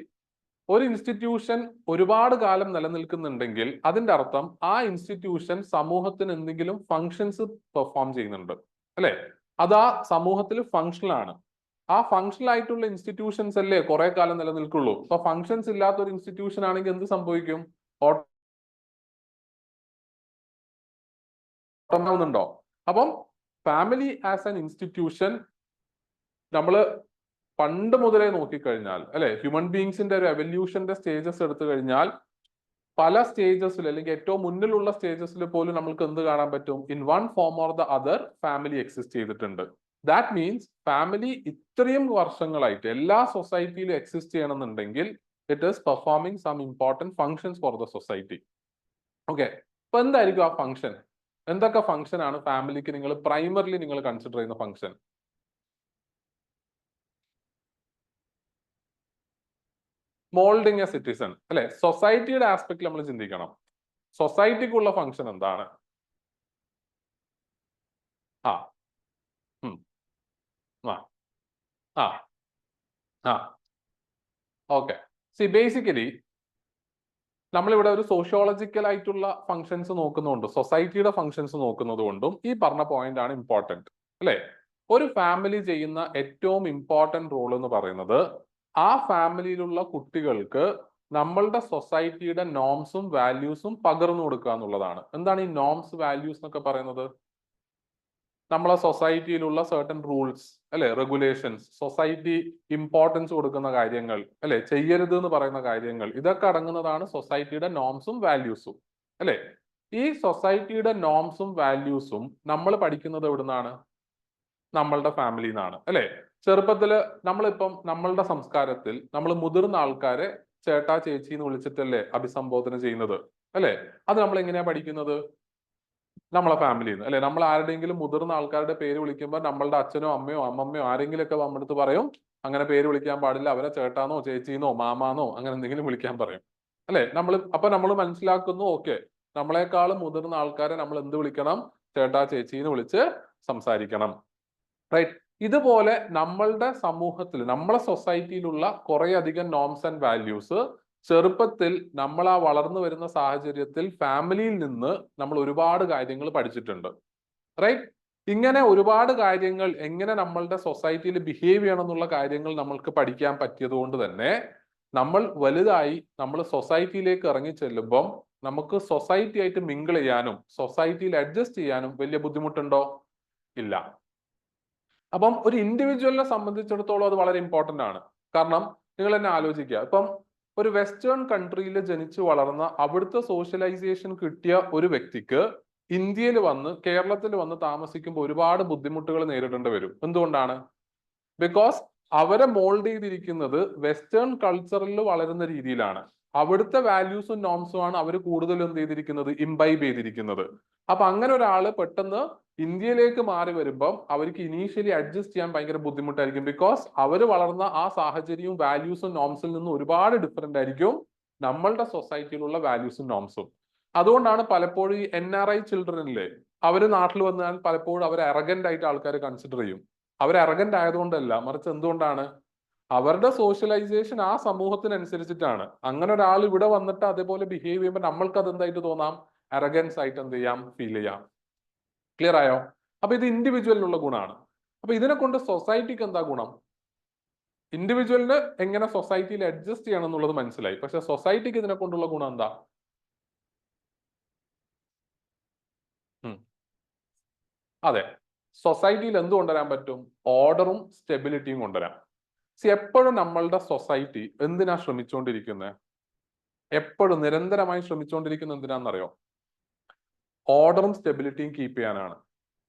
ഒരു ഇൻസ്റ്റിറ്റ്യൂഷൻ ഒരുപാട് കാലം നിലനിൽക്കുന്നുണ്ടെങ്കിൽ അതിന്റെ അർത്ഥം ആ ഇൻസ്റ്റിറ്റ്യൂഷൻ സമൂഹത്തിന് എന്തെങ്കിലും ഫങ്ഷൻസ് പെർഫോം ചെയ്യുന്നുണ്ട് അല്ലെ. അത് ആ സമൂഹത്തിൽ ഫങ്ഷണൽ ആണ്. ആ ഫങ്ഷണൽ ആയിട്ടുള്ള ഇൻസ്റ്റിറ്റ്യൂഷൻസ് അല്ലേ കുറെ കാലം നിലനിൽക്കുള്ളൂ. അപ്പൊ ഫങ്ഷൻസ് ഇല്ലാത്ത ഒരു ഇൻസ്റ്റിറ്റ്യൂഷൻ ആണെങ്കിൽ എന്ത് സംഭവിക്കും? ഉണ്ടാവുന്നുണ്ടോ? അപ്പം ഫാമിലി ആസ് ആൻ ഇൻസ്റ്റിറ്റ്യൂഷൻ നമ്മൾ പണ്ട് മുതലേ നോക്കിക്കഴിഞ്ഞാൽ അല്ലെ, ഹ്യൂമൻ ബീങ്സിന്റെ ഒരു എവല്യൂഷന്റെ സ്റ്റേജസ് എടുത്തു കഴിഞ്ഞാൽ പല സ്റ്റേജസിൽ അല്ലെങ്കിൽ ഏറ്റവും മുന്നിലുള്ള സ്റ്റേജസിൽ പോലും നമ്മൾക്ക് എന്ത് കാണാൻ പറ്റും? In one form or the other family exist ചെയ്തിട്ടുണ്ട്. ദാറ്റ് മീൻസ് ഫാമിലി ഇത്രയും വർഷങ്ങളായിട്ട് എല്ലാ സൊസൈറ്റിയിലും എക്സിസ്റ്റ് ചെയ്യണമെന്നുണ്ടെങ്കിൽ it is performing some important functions for the society. Okay, അപ്പൊ എന്തായിരിക്കും ആ ഫങ്ഷൻ? എന്തൊക്കെ ഫങ്ഷൻ ആണ് ഫാമിലിക്ക് നിങ്ങൾ പ്രൈമറിലി നിങ്ങൾ കൺസിഡർ ചെയ്യുന്ന ഫങ്ഷൻ? മോൾഡിങ് എ സിറ്റിസൺ അല്ലെ, സൊസൈറ്റിയുടെ ആസ്പെക്ട് നമ്മൾ ചിന്തിക്കണം. സൊസൈറ്റിക്കുള്ള ഫങ്ഷൻ എന്താണ്? ആ ഉം, ആ ആ ആ ഓക്കെ. സി ബേസിക്കലി നമ്മളിവിടെ ഒരു സോഷ്യോളജിക്കൽ ആയിട്ടുള്ള ഫങ്ഷൻസ് നോക്കുന്നുണ്ട്, സൊസൈറ്റിയുടെ ഫങ്ഷൻസ് നോക്കുന്നത് കൊണ്ടും ഈ പറഞ്ഞ പോയിന്റ് ആണ് ഇമ്പോർട്ടന്റ് അല്ലെ. ഒരു ഫാമിലി ചെയ്യുന്ന ഏറ്റവും ഇമ്പോർട്ടന്റ് റോൾ എന്ന് പറയുന്നത് ആ ഫാമിലിയിലുള്ള കുട്ടികൾക്ക് നമ്മളുടെ സൊസൈറ്റിയുടെ നോംസും വാല്യൂസും പകർന്നു കൊടുക്കുക എന്നുള്ളതാണ്. എന്താണ് ഈ നോംസ് വാല്യൂസ് എന്നൊക്കെ പറയുന്നത്? നമ്മളെ സൊസൈറ്റിയിലുള്ള സർട്ടൻ റൂൾസ് അല്ലെ, റെഗുലേഷൻസ്, സൊസൈറ്റി ഇമ്പോർട്ടൻസ് കൊടുക്കുന്ന കാര്യങ്ങൾ അല്ലെ, ചെയ്യരുത് എന്ന് പറയുന്ന കാര്യങ്ങൾ, ഇതൊക്കെ അടങ്ങുന്നതാണ് സൊസൈറ്റിയുടെ നോംസും വാല്യൂസും അല്ലെ. ഈ സൊസൈറ്റിയുടെ നോംസും വാല്യൂസും നമ്മൾ പഠിക്കുന്നത് എവിടുന്നാണ്? നമ്മളുടെ ഫാമിലിയിൽ നിന്നാണ് അല്ലെ. ചെറുപ്പത്തില് നമ്മളിപ്പം നമ്മളുടെ സംസ്കാരത്തിൽ നമ്മൾ മുതിർന്ന ആൾക്കാരെ ചേട്ടാ ചേച്ചി എന്ന് വിളിച്ചിട്ടല്ലേ അഭിസംബോധന ചെയ്യുന്നത് അല്ലെ. അത് നമ്മൾ എങ്ങനെയാ പഠിക്കുന്നത്? നമ്മളെ ഫാമിലിയിൽ നിന്ന് അല്ലെ. നമ്മൾ ആരുടെയെങ്കിലും മുതിർന്ന ആൾക്കാരുടെ പേര് വിളിക്കുമ്പോൾ നമ്മളുടെ അച്ഛനോ അമ്മയോ അമ്മമ്മയോ ആരെങ്കിലും ഒക്കെ നമ്മുടെ അടുത്ത് പറയും അങ്ങനെ പേര് വിളിക്കാൻ പാടില്ല, അവരെ ചേട്ടാന്നോ ചേച്ചീന്നോ മാമാന്നോ അങ്ങനെ എന്തെങ്കിലും വിളിക്കാൻ പറയും അല്ലെ. നമ്മൾ മനസ്സിലാക്കുന്നു, ഓക്കെ, നമ്മളെക്കാളും മുതിർന്ന ആൾക്കാരെ നമ്മൾ എന്ത് വിളിക്കണം? ചേട്ടാ ചേച്ചീന്ന് വിളിച്ച് സംസാരിക്കണം, റൈറ്റ്. ഇതുപോലെ നമ്മളുടെ സമൂഹത്തിൽ നമ്മളെ സൊസൈറ്റിയിലുള്ള കുറെ അധികം നോംസ് ആൻഡ് വാല്യൂസ് ചെറുപ്പത്തിൽ നമ്മൾ ആ വളർന്നു വരുന്ന സാഹചര്യത്തിൽ ഫാമിലിയിൽ നിന്ന് നമ്മൾ ഒരുപാട് കാര്യങ്ങൾ പഠിച്ചിട്ടുണ്ട്, റൈറ്റ്. ഇങ്ങനെ ഒരുപാട് കാര്യങ്ങൾ എങ്ങനെ നമ്മളുടെ സൊസൈറ്റിയിൽ ബിഹേവ് ചെയ്യണം എന്നുള്ള കാര്യങ്ങൾ നമ്മൾക്ക് പഠിക്കാൻ പറ്റിയത് കൊണ്ട് തന്നെ നമ്മൾ വലുതായി നമ്മൾ സൊസൈറ്റിയിലേക്ക് ഇറങ്ങി ചെല്ലുമ്പം നമുക്ക് സൊസൈറ്റി ആയിട്ട് മിങ്കിൾ ചെയ്യാനും സൊസൈറ്റിയിൽ അഡ്ജസ്റ്റ് ചെയ്യാനും വലിയ ബുദ്ധിമുട്ടുണ്ടോ? ഇല്ല. അപ്പം ഒരു ഇൻഡിവിജ്വലിനെ സംബന്ധിച്ചിടത്തോളം അത് വളരെ ഇമ്പോർട്ടന്റ് ആണ്. കാരണം നിങ്ങൾ തന്നെ ആലോചിക്കുക, ഇപ്പം ഒരു വെസ്റ്റേൺ കൺട്രിയിൽ ജനിച്ചു വളർന്ന അവിടുത്തെ സോഷ്യലൈസേഷൻ കിട്ടിയ ഒരു വ്യക്തിക്ക് ഇന്ത്യയിൽ വന്ന് കേരളത്തിൽ വന്ന് താമസിക്കുമ്പോൾ ഒരുപാട് ബുദ്ധിമുട്ടുകൾ നേരിടേണ്ടി വരും. എന്തുകൊണ്ടാണ്? ബിക്കോസ് അവരെ മോൾഡ് ചെയ്തിരിക്കുന്നത് വെസ്റ്റേൺ കൾച്ചറിൽ വളരുന്ന രീതിയിലാണ്. അവിടുത്തെ വാല്യൂസും നോംസും ആണ് അവർ കൂടുതലും എന്ത് ചെയ്തിരിക്കുന്നത്? ഇംബൈബ് ചെയ്തിരിക്കുന്നത്. അപ്പൊ അങ്ങനെ ഒരാള് പെട്ടെന്ന് ഇന്ത്യയിലേക്ക് മാറി വരുമ്പം അവർക്ക് ഇനീഷ്യലി അഡ്ജസ്റ്റ് ചെയ്യാൻ ഭയങ്കര ബുദ്ധിമുട്ടായിരിക്കും. ബിക്കോസ് അവർ വളർന്ന ആ സാഹചര്യവും വാല്യൂസും നോംസിൽ നിന്ന് ഒരുപാട് ഡിഫറെന്റ് ആയിരിക്കും നമ്മളുടെ സൊസൈറ്റിയിലുള്ള വാല്യൂസും നോംസും. അതുകൊണ്ടാണ് പലപ്പോഴും ഈ NRI ചിൽഡ്രനിലെ അവര് നാട്ടിൽ വന്നാൽ പലപ്പോഴും അവർ അറഗന്റ് ആയിട്ട് ആൾക്കാർ കൺസിഡർ ചെയ്യും. അവർ അറഗന്റ് ആയതുകൊണ്ടല്ല, മറിച്ച് എന്തുകൊണ്ടാണ്? അവരുടെ സോഷ്യലൈസേഷൻ ആ സമൂഹത്തിനനുസരിച്ചിട്ടാണ്. അങ്ങനെ ഒരാൾ ഇവിടെ വന്നിട്ട് അതേപോലെ ബിഹേവ് ചെയ്യുമ്പോൾ നമ്മൾക്ക് അത് എന്തായിട്ട് തോന്നാം? അറഗൻസ് ആയിട്ട് എന്ത് ചെയ്യാം? ഫീൽ ചെയ്യാം. ക്ലിയർ ആയോ? അപ്പൊ ഇത് ഇൻഡിവിജ്വലിനുള്ള ഗുണമാണ്. അപ്പൊ ഇതിനെ കൊണ്ട് സൊസൈറ്റിക്ക് എന്താ ഗുണം? ഇൻഡിവിജ്വലിന് എങ്ങനെ സൊസൈറ്റിയിൽ അഡ്ജസ്റ്റ് ചെയ്യണം എന്നുള്ളത് മനസ്സിലായി. പക്ഷെ സൊസൈറ്റിക്ക് ഇതിനെ കൊണ്ടുള്ള ഗുണം എന്താ? അതെ, സൊസൈറ്റിയിൽ എന്ത് കൊണ്ടുവരാൻ പറ്റും? ഓർഡറും സ്റ്റെബിലിറ്റിയും കൊണ്ടുവരാം. എപ്പോഴും നമ്മളുടെ സൊസൈറ്റി എന്തിനാ ശ്രമിച്ചുകൊണ്ടിരിക്കുന്നത്? എപ്പോഴും നിരന്തരമായി ശ്രമിച്ചുകൊണ്ടിരിക്കുന്നത് എന്തിനാണെന്നറിയോ? ഓർഡറും സ്റ്റെബിലിറ്റിയും കീപ്പ് ചെയ്യാനാണ്.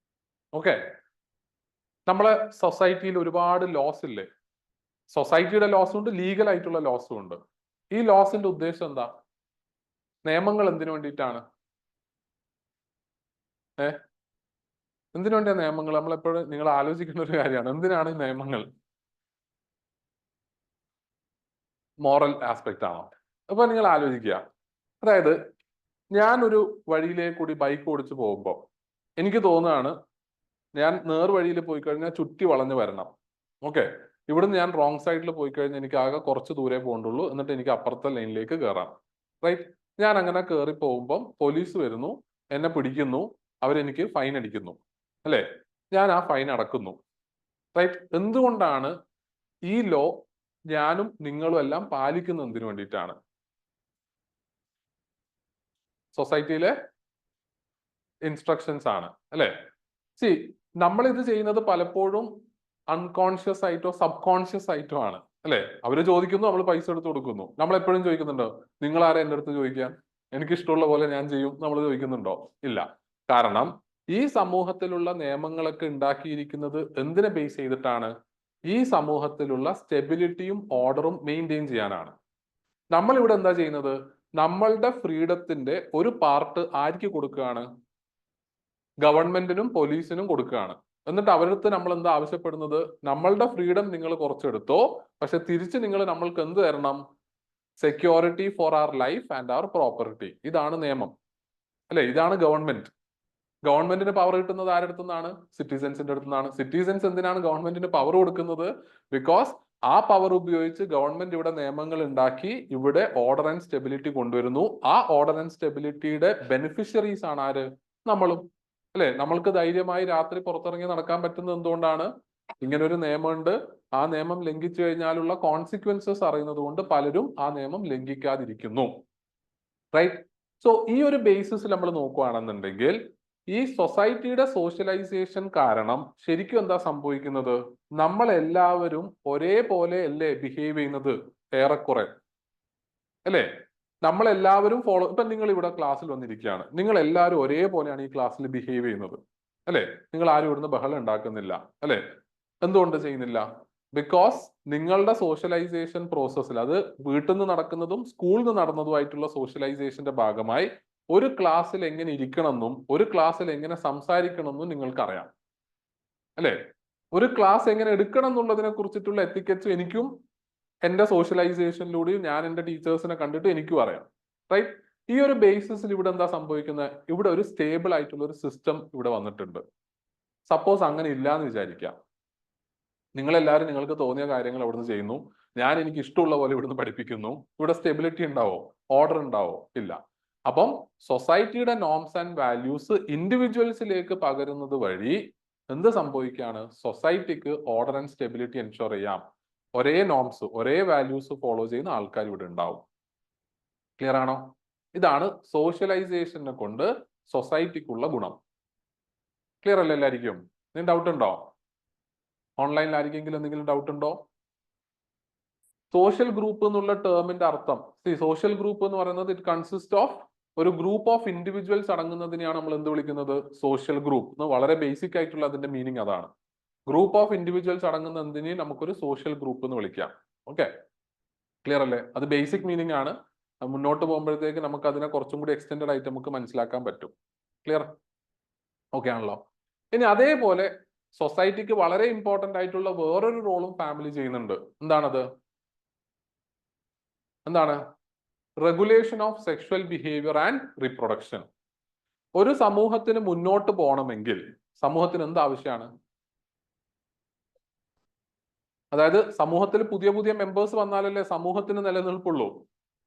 ഓക്കെ, നമ്മളെ സൊസൈറ്റിയിൽ ഒരുപാട് ലോസ് ഇല്ലേ? സൊസൈറ്റിയുടെ ലോസും ഉണ്ട്, ലീഗൽ ആയിട്ടുള്ള ലോസും ഉണ്ട്. ഈ ലോസിന്റെ ഉദ്ദേശം എന്താ? നിയമങ്ങൾ എന്തിനു വേണ്ടിയിട്ടാണ്? എന്തിനു വേണ്ടിയാ നിയമങ്ങൾ? നമ്മളെപ്പോഴും നിങ്ങൾ ആലോചിക്കുന്ന ഒരു കാര്യമാണ്, എന്തിനാണ് ഈ നിയമങ്ങൾ? മോറൽ ആസ്പെക്ട് ആണോ? അപ്പൊ നിങ്ങൾ ആലോചിക്കുക, അതായത് ഞാനൊരു വഴിയിലേക്ക് കൂടി ബൈക്ക് ഓടിച്ചു പോകുമ്പോൾ എനിക്ക് തോന്നുകയാണ് ഞാൻ നേർവഴിയിൽ പോയി കഴിഞ്ഞാൽ ചുറ്റി വളഞ്ഞു വരണം. ഓക്കെ, ഇവിടുന്ന് ഞാൻ റോങ് സൈഡിൽ പോയി കഴിഞ്ഞാൽ എനിക്ക് ആകെ കുറച്ച് ദൂരെ പോകണ്ടുള്ളൂ, എന്നിട്ട് എനിക്ക് അപ്പുറത്തെ ലൈനിലേക്ക് കയറാം, റൈറ്റ്. ഞാൻ അങ്ങനെ കയറി പോകുമ്പം പോലീസ് വരുന്നു, എന്നെ പിടിക്കുന്നു, അവരെനിക്ക് ഫൈൻ അടിക്കുന്നു അല്ലെ. ഞാൻ ആ ഫൈൻ അടക്കുന്നു. റൈറ്റ്? എന്തുകൊണ്ടാണ് ഈ ലോ ഞാനും നിങ്ങളും എല്ലാം പാലിക്കുന്നത് എന്തിനു വേണ്ടിയിട്ടാണ്? സൊസൈറ്റിയിലെ ഇൻസ്ട്രക്ഷൻസ് ആണ് അല്ലെ? സി, നമ്മൾ ഇത് ചെയ്യുന്നത് പലപ്പോഴും അൺകോൺഷ്യസ് ആയിട്ടോ സബ് കോൺഷ്യസ് ആയിട്ടോ ആണ് അല്ലെ? അവര് ചോദിക്കുന്നു, നമ്മൾ പൈസ എടുത്ത് കൊടുക്കുന്നു. നമ്മൾ എപ്പോഴും ചോദിക്കുന്നുണ്ടോ, നിങ്ങൾ ആരാ എന്റെ അടുത്ത് ചോദിക്കാൻ, എനിക്ക് ഇഷ്ടമുള്ള പോലെ ഞാൻ ചെയ്യും, നമ്മൾ ചോദിക്കുന്നുണ്ടോ? ഇല്ല. കാരണം ഈ സമൂഹത്തിലുള്ള നിയമങ്ങളൊക്കെ ഉണ്ടാക്കിയിരിക്കുന്നത് എന്തിനെ ബേസ് ചെയ്തിട്ടാണ്? ഈ സമൂഹത്തിലുള്ള സ്റ്റെബിലിറ്റിയും ഓർഡറും മെയിൻറ്റെയിൻ ചെയ്യാനാണ്. നമ്മൾ ഇവിടെ എന്താ ചെയ്യുന്നത്? നമ്മളുടെ ഫ്രീഡത്തിന്റെ ഒരു പാർട്ട് ആർക്ക് കൊടുക്കുകയാണ്? ഗവൺമെന്റിനും പോലീസിനും കൊടുക്കുകയാണ്. എന്നിട്ട് അവരടുത്ത് നമ്മൾ എന്താ ആവശ്യപ്പെടുന്നത്? നമ്മളുടെ ഫ്രീഡം നിങ്ങൾ കുറച്ചെടുത്തോ, പക്ഷെ തിരിച്ച് നിങ്ങൾ നമ്മൾക്ക് എന്ത് തരണം? Security for our life and our property. ഇതാണ് നിയമം അല്ലെ? ഇതാണ് ഗവൺമെന്റ്. ഗവൺമെന്റിന് പവർ കിട്ടുന്നത് ആരുടെ അടുത്തുനിന്നാണ്? സിറ്റിസൻസിന്റെ അടുത്തുനിന്നാണ്. സിറ്റിസൻസ് എന്തിനാണ് ഗവൺമെന്റിന് പവർ കൊടുക്കുന്നത്? ബിക്കോസ് ആ പവർ ഉപയോഗിച്ച് ഗവൺമെന്റ് ഇവിടെ നിയമങ്ങൾ ഉണ്ടാക്കി ഇവിടെ ഓർഡർ ആൻഡ് സ്റ്റെബിലിറ്റി കൊണ്ടുവരുന്നു. ആ ഓർഡർ ആൻഡ് സ്റ്റെബിലിറ്റിയുടെ ബെനിഫിഷ്യറീസ് ആണ് ആര്? നമ്മളും അല്ലെ? നമ്മൾക്ക് ധൈര്യമായി രാത്രി പുറത്തിറങ്ങി നടക്കാൻ പറ്റുന്നത് എന്തുകൊണ്ടാണ്? ഇങ്ങനെ ഒരു നിയമമുണ്ട്. ആ നിയമം ലംഘിച്ചു കഴിഞ്ഞാലുള്ള കോൺസിക്വൻസസ് അറിയുന്നത് കൊണ്ട് പലരും ആ നിയമം ലംഘിക്കാതിരിക്കുന്നു. റൈറ്റ്? സോ ഈ ഒരു ബേസിസ് നമ്മൾ നോക്കുകയാണെന്നുണ്ടെങ്കിൽ ഈ സൊസൈറ്റിയുടെ സോഷ്യലൈസേഷൻ കാരണം ശരിക്കും എന്താ സംഭവിക്കുന്നത്? നമ്മൾ എല്ലാവരും ഒരേപോലെ അല്ലേ ബിഹേവ് ചെയ്യുന്നത്? ഏറെക്കുറെ അല്ലേ? നമ്മൾ എല്ലാവരും ഇപ്പൊ നിങ്ങൾ ഇവിടെ ക്ലാസ്സിൽ വന്നിരിക്കുകയാണ്, നിങ്ങൾ എല്ലാവരും ഒരേപോലെയാണ് ഈ ക്ലാസ്സിൽ ബിഹേവ് ചെയ്യുന്നത് അല്ലെ? നിങ്ങൾ ആരും ഇവിടുന്ന് ബഹളം ഉണ്ടാക്കുന്നില്ല അല്ലെ? എന്തുകൊണ്ട് ചെയ്യുന്നില്ല? ബിക്കോസ് നിങ്ങളുടെ സോഷ്യലൈസേഷൻ പ്രോസസ്സിൽ, അത് വീട്ടിൽ നിന്ന് നടക്കുന്നതും സ്കൂളിൽ നിന്ന് നടന്നതുമായിട്ടുള്ള സോഷ്യലൈസേഷന്റെ ഭാഗമായി ഒരു ക്ലാസ്സിൽ എങ്ങനെ ഇരിക്കണമെന്നും ഒരു ക്ലാസ്സിൽ എങ്ങനെ സംസാരിക്കണമെന്നും നിങ്ങൾക്കറിയാം അല്ലെ? ഒരു ക്ലാസ് എങ്ങനെ എടുക്കണം എന്നുള്ളതിനെ കുറിച്ചിട്ടുള്ള എത്തിക്കറ്റ്സ് എനിക്കും എന്റെ സോഷ്യലൈസേഷനിലൂടെയും ഞാൻ എന്റെ ടീച്ചേഴ്സിനെ കണ്ടിട്ട് എനിക്കും അറിയാം. റൈറ്റ്? ഈ ഒരു ബേസിസിൽ ഇവിടെ എന്താ സംഭവിക്കുന്നത്? ഇവിടെ ഒരു സ്റ്റേബിൾ ആയിട്ടുള്ള ഒരു സിസ്റ്റം ഇവിടെ വന്നിട്ടുണ്ട്. സപ്പോസ് അങ്ങനെ ഇല്ല എന്ന് വിചാരിക്കാം, നിങ്ങളെല്ലാവരും നിങ്ങൾക്ക് തോന്നിയ കാര്യങ്ങൾ അവിടുന്ന് ചെയ്യുന്നു, ഞാൻ എനിക്ക് ഇഷ്ടമുള്ള പോലെ ഇവിടുന്ന് പഠിപ്പിക്കുന്നു, ഇവിടെ സ്റ്റെബിലിറ്റി ഉണ്ടാവോ? ഓർഡർ ഉണ്ടാവോ? ഇല്ല. അപ്പം സൊസൈറ്റിയുടെ നോംസ് ആൻഡ് വാല്യൂസ് ഇൻഡിവിജ്വൽസിലേക്ക് പകരുന്നത് വഴി എന്ത് സംഭവിക്കുകയാണ്? സൊസൈറ്റിക്ക് ഓർഡർ ആൻഡ് സ്റ്റെബിലിറ്റി എൻഷുർ ചെയ്യാം. ഒരേ നോംസ് ഒരേ വാല്യൂസ് ഫോളോ ചെയ്യുന്ന ആൾക്കാർ ഇവിടെ ഉണ്ടാവും. ക്ലിയർ ആണോ? ഇതാണ് സോഷ്യലൈസേഷനെ കൊണ്ട് സൊസൈറ്റിക്കുള്ള ഗുണം. ക്ലിയർ അല്ലേ എല്ലാവർക്കും? എന്തെങ്കിലും ഡൗട്ട് ഉണ്ടോ? ഓൺലൈനിൽ ആർക്കെങ്കിലും എന്തെങ്കിലും ഡൗട്ട് ഉണ്ടോ? സോഷ്യൽ ഗ്രൂപ്പ് എന്നുള്ള ടേമിന്റെ അർത്ഥം, സോഷ്യൽ ഗ്രൂപ്പ് എന്ന് പറയുന്നത് ഇറ്റ് കൺസിസ്റ്റ് ഓഫ് ഒരു ഗ്രൂപ്പ് ഓഫ് ഇൻഡിവിജ്വൽസ് അടങ്ങുന്നതിനെയാണ് നമ്മൾ എന്ത് വിളിക്കുന്നത്? സോഷ്യൽ ഗ്രൂപ്പ് എന്ന്. വളരെ ബേസിക് ആയിട്ടുള്ള അതിന്റെ മീനിങ് അതാണ്. ഗ്രൂപ്പ് ഓഫ് ഇൻഡിവിജ്വൽസ് അടങ്ങുന്ന എന്തിനെ നമുക്കൊരു സോഷ്യൽ ഗ്രൂപ്പ് എന്ന് വിളിക്കാം. ഓക്കെ, ക്ലിയർ അല്ലേ? അത് ബേസിക് മീനിങ് ആണ്. മുന്നോട്ട് പോകുമ്പോഴത്തേക്ക് നമുക്ക് അതിനെ കുറച്ചും കൂടി എക്സ്റ്റെൻഡഡ് ആയിട്ട് നമുക്ക് മനസ്സിലാക്കാൻ പറ്റും. ക്ലിയർ? ഓക്കെ ആണല്ലോ. ഇനി അതേപോലെ സൊസൈറ്റിക്ക് വളരെ ഇമ്പോർട്ടന്റ് ആയിട്ടുള്ള വേറൊരു റോളും ഫാമിലി ചെയ്യുന്നുണ്ട്. എന്താണത്? എന്താണ്? Regulation of sexual behaviour and reproduction. ഒരു സമൂഹത്തിന് മുന്നോട്ട് പോകണമെങ്കിൽ സമൂഹത്തിന് എന്ത് ആവശ്യമാണ്? അതായത് സമൂഹത്തിൽ പുതിയ പുതിയ മെമ്പേഴ്സ് വന്നാലല്ലേ സമൂഹത്തിന് നിലനിൽപ്പുള്ളൂ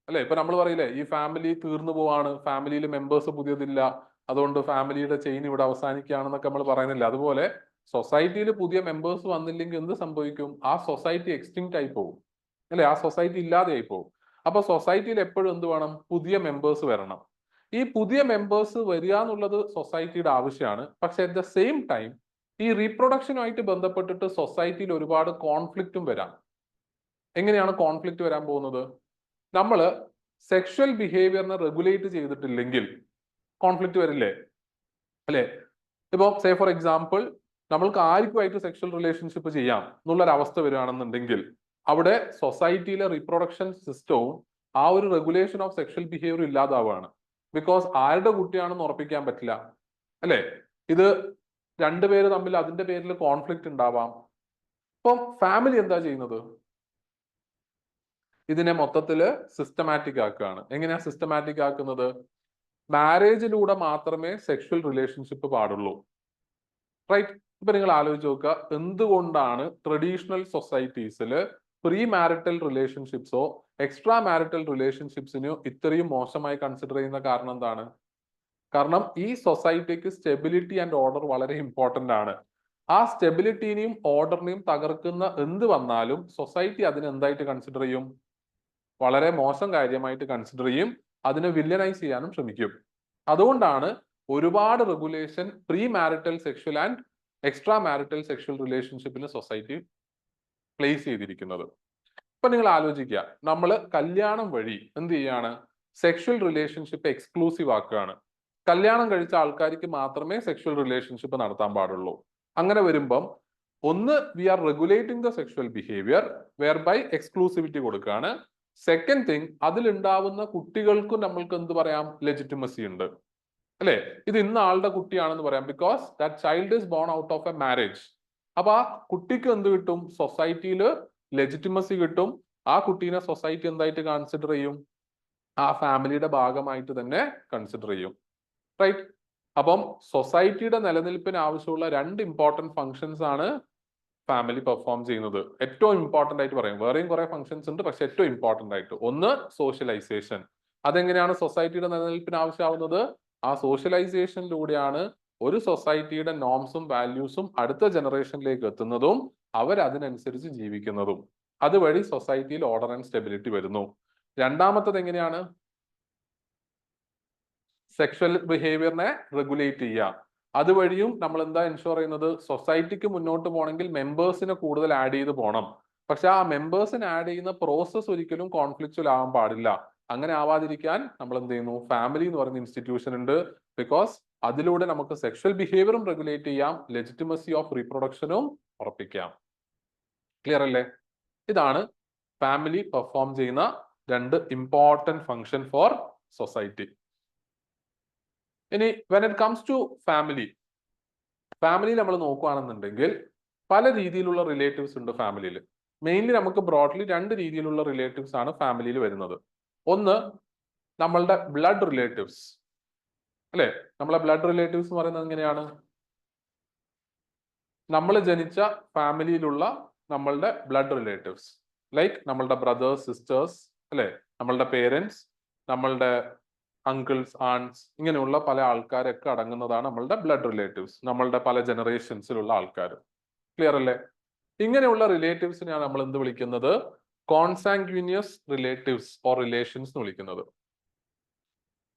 അല്ലെ? ഇപ്പൊ നമ്മൾ പറയില്ലേ, ഈ ഫാമിലി തീർന്നു പോവാണ്, ഫാമിലിയിൽ മെമ്പേഴ്സ് പുതിയതില്ല, അതുകൊണ്ട് ഫാമിലിയുടെ ചെയിൻ ഇവിടെ അവസാനിക്കുകയാണെന്നൊക്കെ നമ്മൾ പറയുന്നില്ല. അതുപോലെ സൊസൈറ്റിയിൽ പുതിയ മെമ്പേഴ്സ് വന്നില്ലെങ്കിൽ എന്ത് സംഭവിക്കും? ആ സൊസൈറ്റി എക്സ്റ്റിങ്ക്റ്റ് ആയി പോകും അല്ലെ? ആ സൊസൈറ്റി ഇല്ലാതെയായി പോകും. അപ്പൊ സൊസൈറ്റിയിൽ എപ്പോഴും എന്ത് വേണം? പുതിയ മെമ്പേഴ്സ് വരണം. ഈ പുതിയ മെമ്പേഴ്സ് വരിക എന്നുള്ളത് സൊസൈറ്റിയുടെ ആവശ്യമാണ്. പക്ഷെ അറ്റ് ദ സെയിം ടൈം ഈ റീപ്രൊഡക്ഷനുമായിട്ട് ബന്ധപ്പെട്ടിട്ട് സൊസൈറ്റിയിൽ ഒരുപാട് കോൺഫ്ലിക്റ്റും വരാം. എങ്ങനെയാണ് കോൺഫ്ലിക്റ്റ് വരാൻ പോകുന്നത്? നമ്മൾ സെക്ഷൽ ബിഹേവിയറിനെ റെഗുലേറ്റ് ചെയ്തിട്ടില്ലെങ്കിൽ കോൺഫ്ലിക്റ്റ് വരില്ലേ? അല്ലെ? ഇപ്പൊ സേ ഫോർ എക്സാമ്പിൾ, നമ്മൾക്ക് ആർക്കുമായിട്ട് സെക്ഷൽ റിലേഷൻഷിപ്പ് ചെയ്യാം എന്നുള്ളൊരവസ്ഥ വരികയാണെന്നുണ്ടെങ്കിൽ അവിടെ സൊസൈറ്റിയിലെ റീപ്രൊഡക്ഷൻ സിസ്റ്റവും ആ ഒരു റെഗുലേഷൻ ഓഫ് സെക്ഷൽ ബിഹേവിയർ ഇല്ലാതാവുകയാണ്. ബിക്കോസ് ആരുടെ കുട്ടിയാണെന്ന് ഉറപ്പിക്കാൻ പറ്റില്ല അല്ലെ? ഇത് രണ്ടുപേര് തമ്മിൽ അതിന്റെ പേരിൽ കോൺഫ്ലിക്റ്റ് ഉണ്ടാവാം. അപ്പം ഫാമിലി എന്താ ചെയ്യുന്നത്? ഇതിനെ മൊത്തത്തില് സിസ്റ്റമാറ്റിക് ആക്കുകയാണ്. എങ്ങനെയാ സിസ്റ്റമാറ്റിക് ആക്കുന്നത്? മാരേജിലൂടെ മാത്രമേ സെക്ഷൽ റിലേഷൻഷിപ്പ് പാടുള്ളൂ. റൈറ്റ്? ഇപ്പൊ നിങ്ങൾ ആലോചിച്ച് നോക്കുക, എന്തുകൊണ്ടാണ് ട്രഡീഷണൽ സൊസൈറ്റീസിൽ പ്രീ മാരിറ്റൽ റിലേഷൻഷിപ്സോ എക്സ്ട്രാ മാരിറ്റൽ റിലേഷൻഷിപ്സിനോ ഇത്രയും മോശമായി കൺസിഡർ ചെയ്യുന്ന കാരണം എന്താണ്? കാരണം ഈ സൊസൈറ്റിക്ക് സ്റ്റെബിലിറ്റി ആൻഡ് ഓർഡർ വളരെ ഇമ്പോർട്ടന്റ് ആണ്. ആ സ്റ്റെബിലിറ്റിനെയും ഓർഡറിനെയും തകർക്കുന്ന എന്ത് വന്നാലും സൊസൈറ്റി അതിനെ എന്തായിട്ട് കൺസിഡർ ചെയ്യും? വളരെ മോശം കാര്യമായിട്ട് കൺസിഡർ ചെയ്യും. അതിനെ വില്ലനൈസ് ചെയ്യാനും ശ്രമിക്കും. അതുകൊണ്ടാണ് ഒരുപാട് regulation pre marital sexual and extra marital sexual റിലേഷൻഷിപ്പിന് സൊസൈറ്റി പ്ലേസ് ചെയ്തിരിക്കുന്നത്. ഇപ്പൊ നിങ്ങൾ ആലോചിക്കുക, നമ്മൾ കല്യാണം വഴി എന്ത് ചെയ്യാണ്? സെക്ഷൽ റിലേഷൻഷിപ്പ് എക്സ്ക്ലൂസീവ് ആക്കുകയാണ്. കല്യാണം കഴിച്ച ആൾക്കാർക്ക് മാത്രമേ സെക്ഷൽ റിലേഷൻഷിപ്പ് നടത്താൻ പാടുള്ളൂ. അങ്ങനെ വരുമ്പം ഒന്ന്, we are regulating the sexual behaviour whereby exclusivity കൊടുക്കുകയാണ്. സെക്കൻഡ് തിങ്, അതിലുണ്ടാവുന്ന കുട്ടികൾക്കും നമ്മൾക്ക് എന്ത് പറയാം? ലെജിറ്റിമസി ഉണ്ട്, അല്ലെ? ഇത് ഇന്ന ആളുടെ കുട്ടിയാണെന്ന് പറയാം, because that child is born out of A marriage. അപ്പൊ ആ കുട്ടിക്ക് എന്ത് കിട്ടും? സൊസൈറ്റിയിൽ ലെജിറ്റിമസി കിട്ടും. ആ കുട്ടീനെ സൊസൈറ്റി എന്തായിട്ട് കൺസിഡർ ചെയ്യും? ആ ഫാമിലിയുടെ ഭാഗമായിട്ട് തന്നെ കൺസിഡർ ചെയ്യും. റൈറ്റ്? അപ്പം സൊസൈറ്റിയുടെ നിലനിൽപ്പിന് ആവശ്യമുള്ള രണ്ട് ഇമ്പോർട്ടന്റ് ഫങ്ഷൻസ് ആണ് ഫാമിലി പെർഫോം ചെയ്യുന്നത്. ഏറ്റവും ഇമ്പോർട്ടന്റ് ആയിട്ട് പറയും, വേറെയും കുറെ ഫങ്ഷൻസ് ഉണ്ട്, പക്ഷെ ഏറ്റവും ഇമ്പോർട്ടന്റ് ആയിട്ട് ഒന്ന് സോഷ്യലൈസേഷൻ. അതെങ്ങനെയാണ് സൊസൈറ്റിയുടെ നിലനിൽപ്പിന് ആവശ്യമാവുന്നത്? ആ സോഷ്യലൈസേഷനിലൂടെയാണ് ഒരു സൊസൈറ്റിയുടെ നോംസും വാല്യൂസും അടുത്ത ജനറേഷനിലേക്ക് എത്തുന്നതും അവരതിനനുസരിച്ച് ജീവിക്കുന്നതും. അതുവഴി സൊസൈറ്റിയിൽ ഓർഡർ ആൻഡ് സ്റ്റെബിലിറ്റി വരുന്നു. രണ്ടാമത്തത് എങ്ങനെയാണ്? സെക്ഷൽ ബിഹേവിയറിനെ റെഗുലേറ്റ് ചെയ്യുക. അതുവഴിയും നമ്മൾ എന്താ എൻഷുർ ചെയ്യുന്നത്? സൊസൈറ്റിക്ക് മുന്നോട്ട് പോകണമെങ്കിൽ മെമ്പേഴ്സിനെ കൂടുതൽ ആഡ് ചെയ്ത് പോകണം. പക്ഷെ ആ മെമ്പേഴ്സിന് ആഡ് ചെയ്യുന്ന പ്രോസസ് ഒരിക്കലും കോൺഫ്ലിക്ച്വൽ ആവാൻ പാടില്ല. അങ്ങനെ ആവാതിരിക്കാൻ നമ്മൾ എന്ത് ചെയ്യുന്നു? ഫാമിലി എന്ന് പറയുന്ന ഇൻസ്റ്റിറ്റ്യൂഷൻ ഉണ്ട്. ബിക്കോസ് അതിലൂടെ നമുക്ക് സെക്ഷൽ ബിഹേവിയറും റെഗുലേറ്റ് ചെയ്യാം, ലെജിറ്റിമസി ഓഫ് റീപ്രൊഡക്ഷനും ഉറപ്പിക്കാം. ക്ലിയർ അല്ലേ? ഇതാണ് ഫാമിലി പെർഫോം ചെയ്യുന്ന രണ്ട് ഇമ്പോർട്ടന്റ് ഫങ്ഷൻ ഫോർ സൊസൈറ്റി. ഇനി when it comes to family നമ്മൾ നോക്കുകയാണെന്നുണ്ടെങ്കിൽ പല രീതിയിലുള്ള റിലേറ്റീവ്സ് ഉണ്ട് ഫാമിലിയിൽ. മെയിൻലി നമുക്ക് ബ്രോഡ്ലി രണ്ട് രീതിയിലുള്ള റിലേറ്റീവ്സ് ആണ് ഫാമിലിയിൽ വരുന്നത്. ഒന്ന്, നമ്മളുടെ ബ്ലഡ് റിലേറ്റീവ്സ്, അല്ലെ? നമ്മളെ ബ്ലഡ് റിലേറ്റീവ്സ് എന്ന് പറയുന്നത് എങ്ങനെയാണ്? നമ്മൾ ജനിച്ച ഫാമിലിയിലുള്ള നമ്മളുടെ ബ്ലഡ് റിലേറ്റീവ്സ്, ലൈക്ക് നമ്മളുടെ ബ്രദേഴ്സ്, സിസ്റ്റേഴ്സ്, അല്ലെ? നമ്മളുടെ പേരൻസ്, നമ്മളുടെ അങ്കിൾസ്, ആൺസ്, ഇങ്ങനെയുള്ള പല ആൾക്കാരൊക്കെ അടങ്ങുന്നതാണ് നമ്മളുടെ ബ്ലഡ് റിലേറ്റീവ്സ്, നമ്മളുടെ പല ജനറേഷൻസിലുള്ള ആൾക്കാർ. ക്ലിയർ അല്ലേ? ഇങ്ങനെയുള്ള റിലേറ്റീവ്സിനെയാണ് നമ്മൾ എന്ത് വിളിക്കുന്നത്? കോൺസാങ്ക്വിനിയസ് റിലേറ്റീവ്സ് ഓർ റിലേഷൻസ് എന്ന് വിളിക്കുന്നത്.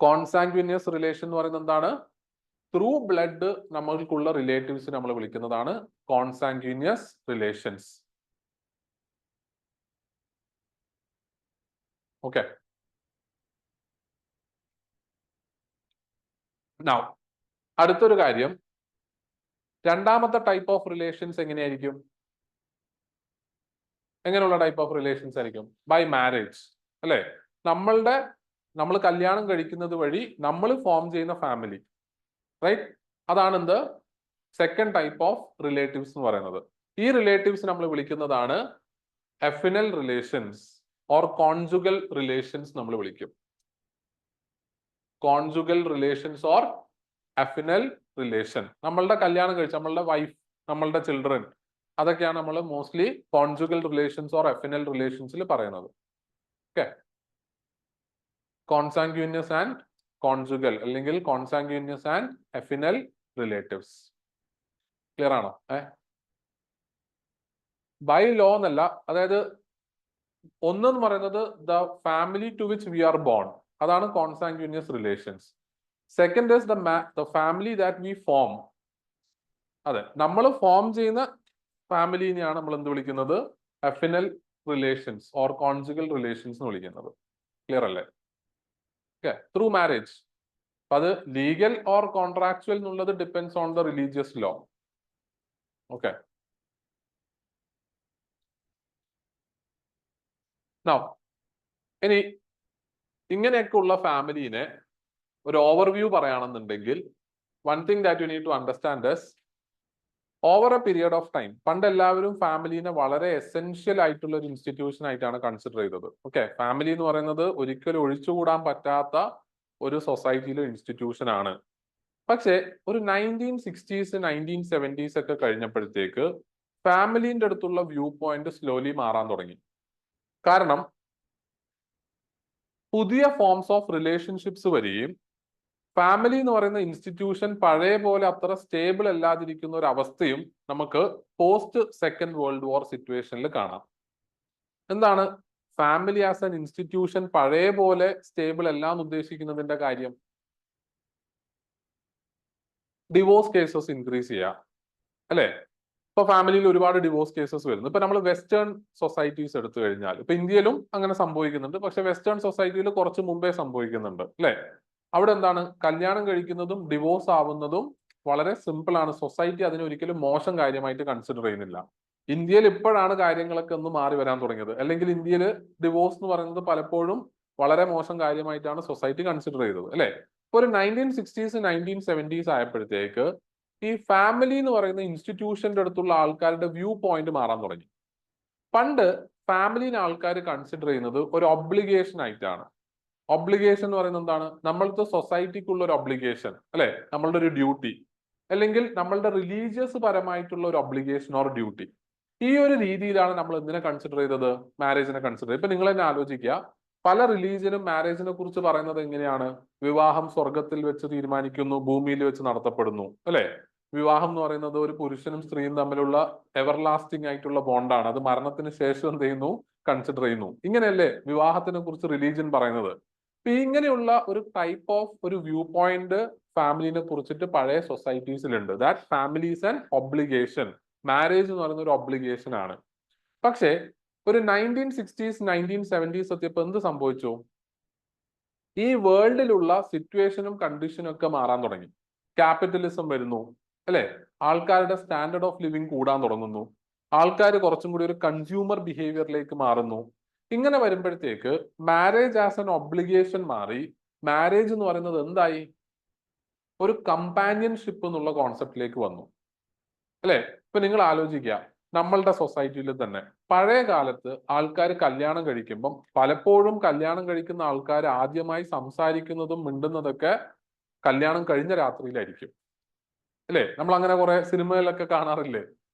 കോൺസാങ്ക്വിനിയസ് റിലേഷൻ എന്ന് പറയുന്നത് എന്താണ്? ത്രൂ ബ്ലഡ് നമ്മൾക്കുള്ള റിലേറ്റീവ്സ് നമ്മൾ വിളിക്കുന്നതാണ് കോൺസാങ്ക്വിനിയസ് റിലേഷൻസ്. ഓക്കെ. നൗ അടുത്തൊരു കാര്യം, രണ്ടാമത്തെ ടൈപ്പ് ഓഫ് റിലേഷൻസ് എങ്ങനെയായിരിക്കും? എങ്ങനെയുള്ള ടൈപ്പ് ഓഫ് റിലേഷൻസ് ആയിരിക്കും? ബൈ മാരേജ്, അല്ലെ? നമ്മൾ കല്യാണം കഴിക്കുന്നത് വഴി നമ്മൾ ഫോം ചെയ്യുന്ന ഫാമിലി, റൈറ്റ്? അതാണ് എന്ത്? സെക്കൻഡ് ടൈപ്പ് ഓഫ് റിലേറ്റീവ്സ് എന്ന് പറയുന്നത്. ഈ റിലേറ്റീവ്സ് നമ്മൾ വിളിക്കുന്നതാണ് affinal relations or conjugal relations നമ്മൾ വിളിക്കും. Conjugal relations or affinal relation. നമ്മളുടെ കല്യാണം കഴിച്ച നമ്മളുടെ വൈഫ്, നമ്മളുടെ ചിൽഡ്രൻ, അതൊക്കെയാണ് നമ്മൾ mostly conjugal relations or affinal റിലേഷൻസിൽ പറയുന്നത്. ഓക്കെ. കോൺസാങ്ക്വിനിയസ് ആൻഡ് കോൺജുഗൽ അല്ലെങ്കിൽ consanguineous and affinal relatives. Clear ആണോ? ബൈ ലോ എന്നല്ല, അതായത് ഒന്നെന്ന് പറയുന്നത് the family to which we are born, അതാണ് consanguineous relations. Second is the family that we form. അതെ, നമ്മൾ ഫോം ചെയ്യുന്ന ഫാമിലിനെയാണ് നമ്മൾ എന്ത് വിളിക്കുന്നത്? Affinal relations or conjugal relations എന്ന് വിളിക്കുന്നത്. ക്ലിയർ അല്ലേ? ഓക്കെ. Through marriage. അത് ലീഗൽ ഓർ കോൺട്രാക്ച്വൽ എന്നുള്ളത് depends on the religious law. Okay. Now ഇനി ഇങ്ങനെയൊക്കെ ഉള്ള ഫാമിലിനെ ഒരു ഓവർവ്യൂ പറയുകയാണെന്നുണ്ടെങ്കിൽ, one thing that you need to understand is over a period of time, പണ്ട് എല്ലാവരും ഫാമിലിനെ വളരെ എസെൻഷ്യൽ ആയിട്ടുള്ള ഒരു ഇൻസ്റ്റിറ്റ്യൂഷൻ ആയിട്ടാണ് കൺസിഡർ ചെയ്തത്. ഓക്കെ. ഫാമിലി എന്ന് പറയുന്നത് ഒരിക്കലും ഒഴിച്ചുകൂടാൻ പറ്റാത്ത ഒരു സൊസൈറ്റിയിലെ ഇൻസ്റ്റിറ്റ്യൂഷൻ ആണ്. പക്ഷേ ഒരു 1960s 1970s ഒക്കെ കഴിഞ്ഞപ്പോഴത്തേക്ക് ഫാമിലിന്റെ അടുത്തുള്ള വ്യൂ പോയിന്റ് സ്ലോലി മാറാൻ തുടങ്ങി. കാരണം പുതിയ ഫോംസ് ഓഫ് റിലേഷൻഷിപ്സ് വരികയും ഫാമിലി എന്ന് പറയുന്ന ഇൻസ്റ്റിറ്റ്യൂഷൻ പഴയ പോലെ അത്ര സ്റ്റേബിൾ അല്ലാതിരിക്കുന്ന ഒരു അവസ്ഥയും നമുക്ക് പോസ്റ്റ് സെക്കൻഡ് വേൾഡ് വാർ സിറ്റുവേഷനിൽ കാണാം. എന്താണ് ഫാമിലി ആസ് ആൻ ഇൻസ്റ്റിറ്റ്യൂഷൻ പഴയ പോലെ സ്റ്റേബിൾ അല്ല എന്ന് ഉദ്ദേശിക്കുന്നതിന്റെ കാര്യം? ഡിവോഴ്സ് കേസസ് ഇൻക്രീസ് ചെയ്യുക, അല്ലെ? ഇപ്പൊ ഫാമിലിയിൽ ഒരുപാട് ഡിവോഴ്സ് കേസസ് വരുന്നു. ഇപ്പൊ നമ്മൾ വെസ്റ്റേൺ സൊസൈറ്റീസ് എടുത്തു കഴിഞ്ഞാൽ, ഇപ്പൊ ഇന്ത്യയിലും അങ്ങനെ സംഭവിക്കുന്നുണ്ട്, പക്ഷെ വെസ്റ്റേൺ സൊസൈറ്റിയിൽ കുറച്ച് മുമ്പേ സംഭവിക്കുന്നുണ്ട്, അല്ലെ? അവിടെ എന്താണ്, കല്യാണം കഴിക്കുന്നതും ഡിവോഴ്സ് ആവുന്നതും വളരെ സിമ്പിൾ ആണ്. സൊസൈറ്റി അതിനെ ഒരിക്കലും മോശം കാര്യമായിട്ട് കൺസിഡർ ചെയ്യുന്നില്ല. ഇന്ത്യയിൽ ഇപ്പോഴാണ് കാര്യങ്ങളൊക്കെ ഒന്ന് മാറി വരാൻ തുടങ്ങിയത്. അല്ലെങ്കിൽ ഇന്ത്യയിൽ ഡിവോഴ്സ് എന്ന് പറയുന്നത് പലപ്പോഴും വളരെ മോശം കാര്യമായിട്ടാണ് സൊസൈറ്റി കൺസിഡർ ചെയ്തത്, അല്ലെ? ഒരു 1960s 1970s ആയപ്പോഴത്തേക്ക് ഈ ഫാമിലി എന്ന് പറയുന്ന ഇൻസ്റ്റിറ്റ്യൂഷന്റെ അടുത്തുള്ള ആൾക്കാരുടെ വ്യൂ പോയിന്റ് മാറാൻ തുടങ്ങി. പണ്ട് ഫാമിലിനെ ആൾക്കാർ കൺസിഡർ ചെയ്യുന്നത് ഒരു ഒബ്ലിഗേഷൻ ആയിട്ടാണ്. ഒബ്ലിഗേഷൻ എന്ന് പറയുന്നത് എന്താണ്? നമ്മളുടെ സൊസൈറ്റിക്കുള്ള ഒരു ഒബ്ലിഗേഷൻ, അല്ലെ? നമ്മളുടെ ഒരു ഡ്യൂട്ടി, അല്ലെങ്കിൽ നമ്മളുടെ റിലീജിയസ് പരമായിട്ടുള്ള ഒരു ഒബ്ലിഗേഷൻ ഓർ ഡ്യൂട്ടി. ഈ ഒരു രീതിയിലാണ് നമ്മൾ എന്തിനെ കൺസിഡർ ചെയ്തത്? മാരേജിനെ കൺസിഡർ ചെയ്തത്. ഇപ്പൊ നിങ്ങൾ തന്നെ ആലോചിക്കുക, പല റിലീജിയനും മാരേജിനെ കുറിച്ച് പറയുന്നത് എങ്ങനെയാണ്? വിവാഹം സ്വർഗത്തിൽ വെച്ച് തീരുമാനിക്കുന്നു, ഭൂമിയിൽ വെച്ച് നടത്തപ്പെടുന്നു, അല്ലെ? വിവാഹം എന്ന് പറയുന്നത് ഒരു പുരുഷനും സ്ത്രീയും തമ്മിലുള്ള എവർലാസ്റ്റിംഗ് ആയിട്ടുള്ള ബോണ്ടാണ്. അത് മരണത്തിന് ശേഷം എന്ത് ചെയ്യുന്നു? കൺസിഡർ ചെയ്യുന്നു. ഇങ്ങനെയല്ലേ വിവാഹത്തിനെ കുറിച്ച് റിലീജിയൻ പറയുന്നത്? ഇപ്പൊ ഇങ്ങനെയുള്ള ഒരു ടൈപ്പ് ഓഫ് ഒരു വ്യൂ പോയിന്റ് ഫാമിലിനെ കുറിച്ചിട്ട് പഴയ സൊസൈറ്റീസിലുണ്ട്. That family is an obligation. Marriage എന്ന് പറയുന്ന ഒരു ഒബ്ലിഗേഷൻ ആണ്. പക്ഷേ ഒരു 1960s 1970s എത്തിയപ്പോൾ എന്ത് സംഭവിച്ചു? ഈ വേൾഡിലുള്ള സിറ്റുവേഷനും കണ്ടീഷനും ഒക്കെ മാറാൻ തുടങ്ങി. ക്യാപിറ്റലിസം വരുന്നു, അല്ലെ? ആൾക്കാരുടെ സ്റ്റാൻഡേർഡ് ഓഫ് ലിവിങ് കൂടാൻ തുടങ്ങുന്നു. ആൾക്കാർ കുറച്ചും കൂടി ഒരു കൺസ്യൂമർ ബിഹേവിയറിലേക്ക് മാറുന്നു. ഇങ്ങനെ വരുമ്പോഴത്തേക്ക് മാരേജ് ആസ് എൻ ഒബ്ലിഗേഷൻ മാറി. മാരേജ് എന്ന് പറയുന്നത് എന്തായി? ഒരു കമ്പാനിയൻഷിപ്പ് എന്നുള്ള കോൺസെപ്റ്റിലേക്ക് വന്നു, അല്ലെ? ഇപ്പൊ നിങ്ങൾ ആലോചിക്കുക, നമ്മളുടെ സൊസൈറ്റിയിൽ തന്നെ പഴയ കാലത്ത് ആൾക്കാർ കല്യാണം കഴിക്കുമ്പം പലപ്പോഴും കല്യാണം കഴിക്കുന്ന ആൾക്കാർ ആദ്യമായി സംസാരിക്കുന്നതും മിണ്ടുന്നതൊക്കെ കല്യാണം കഴിഞ്ഞ രാത്രിയിലായിരിക്കും, അല്ലെ? നമ്മൾ അങ്ങനെ കുറെ സിനിമകളിലൊക്കെ കാണാറില്ലേ?